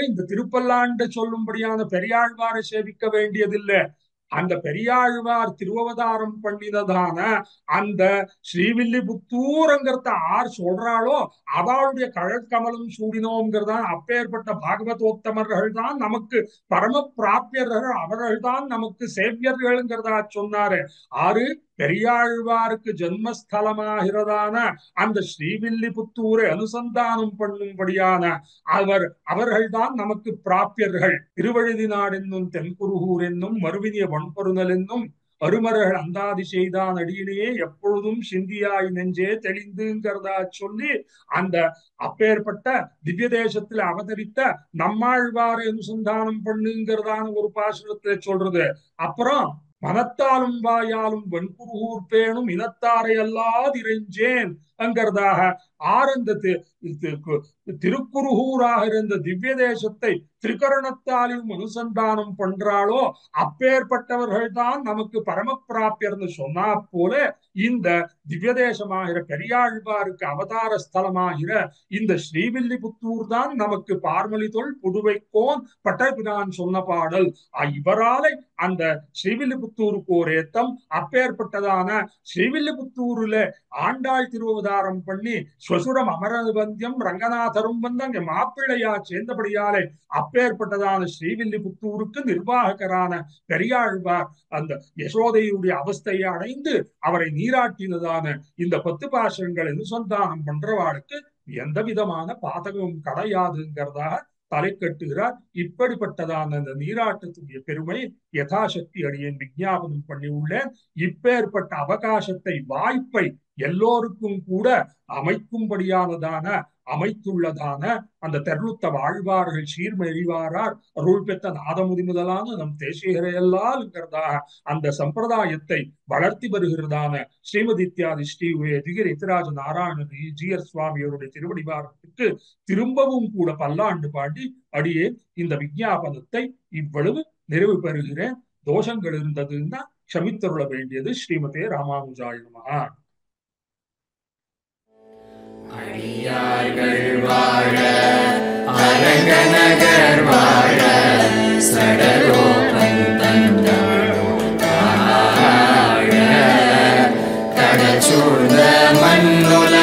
இந்த திருப்பல்லாண்டு சொல்லும்படியான பெரியாழ்வாரை சேவிக்க வேண்டியதில்லை. அந்த பெரியாழ்வார் திருவவதாரம் பண்ணினதான அந்த ஸ்ரீவில்லிபுத்தூர்ங்கிறத சொல்றாளோ அவளுடைய கழற்கமலம் சூடினோங்கிறதான். அப்பேற்பட்ட பாகவதோத்தமர்கள் தான் நமக்கு பரம பிராபியர்கள், அவர்கள் தான் நமக்கு சேவியர்கள்ங்கிறதா சொன்னாரு. பெரியாழ்வாருக்கு ஜென்மஸ்தலமாகிறதான அந்த ஸ்ரீவில்லிபுத்தூரை அனுசந்தானம் பண்ணும்படியான அவர்கள்தான் நமக்கு பிராபியர்கள். திருவழுதி நாடு என்னும் தென்குருகூர் என்னும் மறுவினிய வன்பொருநல் என்னும் அருமர்கள் அந்தாதி செய்தான் அடியிலேயே எப்பொழுதும் சிந்தியாய் நெஞ்சே தெளிந்துங்கிறதா சொல்லி அந்த அப்பேற்பட்ட திவ்ய தேசத்துல அவதரித்த நம்மாழ்வாரை அனுசந்தானம் பண்ணுங்கிறதான ஒரு பாசுரத்தை சொல்றது. அப்புறம் மனத்தாலும் வாயாலும் வெண்குருகூர் பேணும் இனத்தாரை அல்லாதிரைஞ்சேன் அங்கிறதாக ஆரந்த திருக்குருகூராக இருந்த திவ்ய தேசத்தை திரிகரணத்தாலும் அனுசந்தானம் பண்றாளோ அப்பேற்பட்டவர்கள் தான் நமக்கு பரம பிராபியர்னு சொன்னா போல இந்த திவ்ய தேசமாகிற பெரியாழ்வாருக்கு அவதார ஸ்தலமாகிற இந்த ஸ்ரீவில்லிபுத்தூர் தான் நமக்கு பார்மலிதொல் புதுவைக்கோன் பட்டபிரான் சொன்ன பாடல். இவராலே அந்த ஸ்ரீவில்லிபுத்தூருக்கு ஒரு ஏத்தம். அப்பேற்பட்டதான ஸ்ரீவில்லிபுத்தூர்ல ஆண்டாள் திருவதாரம் அவதாரம் பண்ணி ஸ்வசுரம் அமரபந்தியம் ரங்கநாதரும் வந்து அங்க மாப்பிள்ளையா சேர்ந்தபடியாலே அப்பேற்பட்டதான ஸ்ரீவில்லிபுத்தூருக்கு நிர்வாகரான பெரியாழ்வார் அந்த யசோதையுடைய அவஸ்தையை அடைந்து அவரை நீராட்டினதான இந்த 10 பாசுரங்கள் அனுசந்தானம் பண்றவாளுக்கு எந்த விதமான பாதகமும் கிடையாதுங்கிறதாக தலை கட்டுகிறார். இப்படிப்பட்டதான அந்த நீராட்டத்துடைய பெருமை யதாசக்தி அடியேன் விஞ்ஞாபனம் பண்ணி உள்ளேன். இப்பேற்பட்ட அவகாசத்தை வாய்ப்பை எல்லோருக்கும் கூட அமைத்துள்ளதான அந்த தெருளுத்த வாழ்வார்கள் சீர்மெழிவாரார் அருள் பெற்ற நாதமுதி முதலான நம் தேசிகரையெல்லாம்ங்கிறதாக அந்த சம்பிரதாயத்தை வளர்த்தி வருகிறதான ஸ்ரீமதித்யாதி ஸ்ரீ திகிர் எத்திராஜ நாராயண ஜீயர் சுவாமியோருடைய திருவடிவாரத்துக்கு திரும்பவும் கூட பல்லாண்டு பாடி அடியே இந்த விஞ்ஞாபனத்தை இவ்வளவு நிறைவு பெறுகிறேன். தோஷங்கள் இருந்ததுன்னா க்ஷமித்தருள வேண்டியது ஸ்ரீமதே ராமானுஜாய நமஹ. அடியார்கள் வாழ அரங்கநகர் வாழ சடகோபன் தந்தமிழ் வாழ கடல் சூழ்ந்த மண்ணுல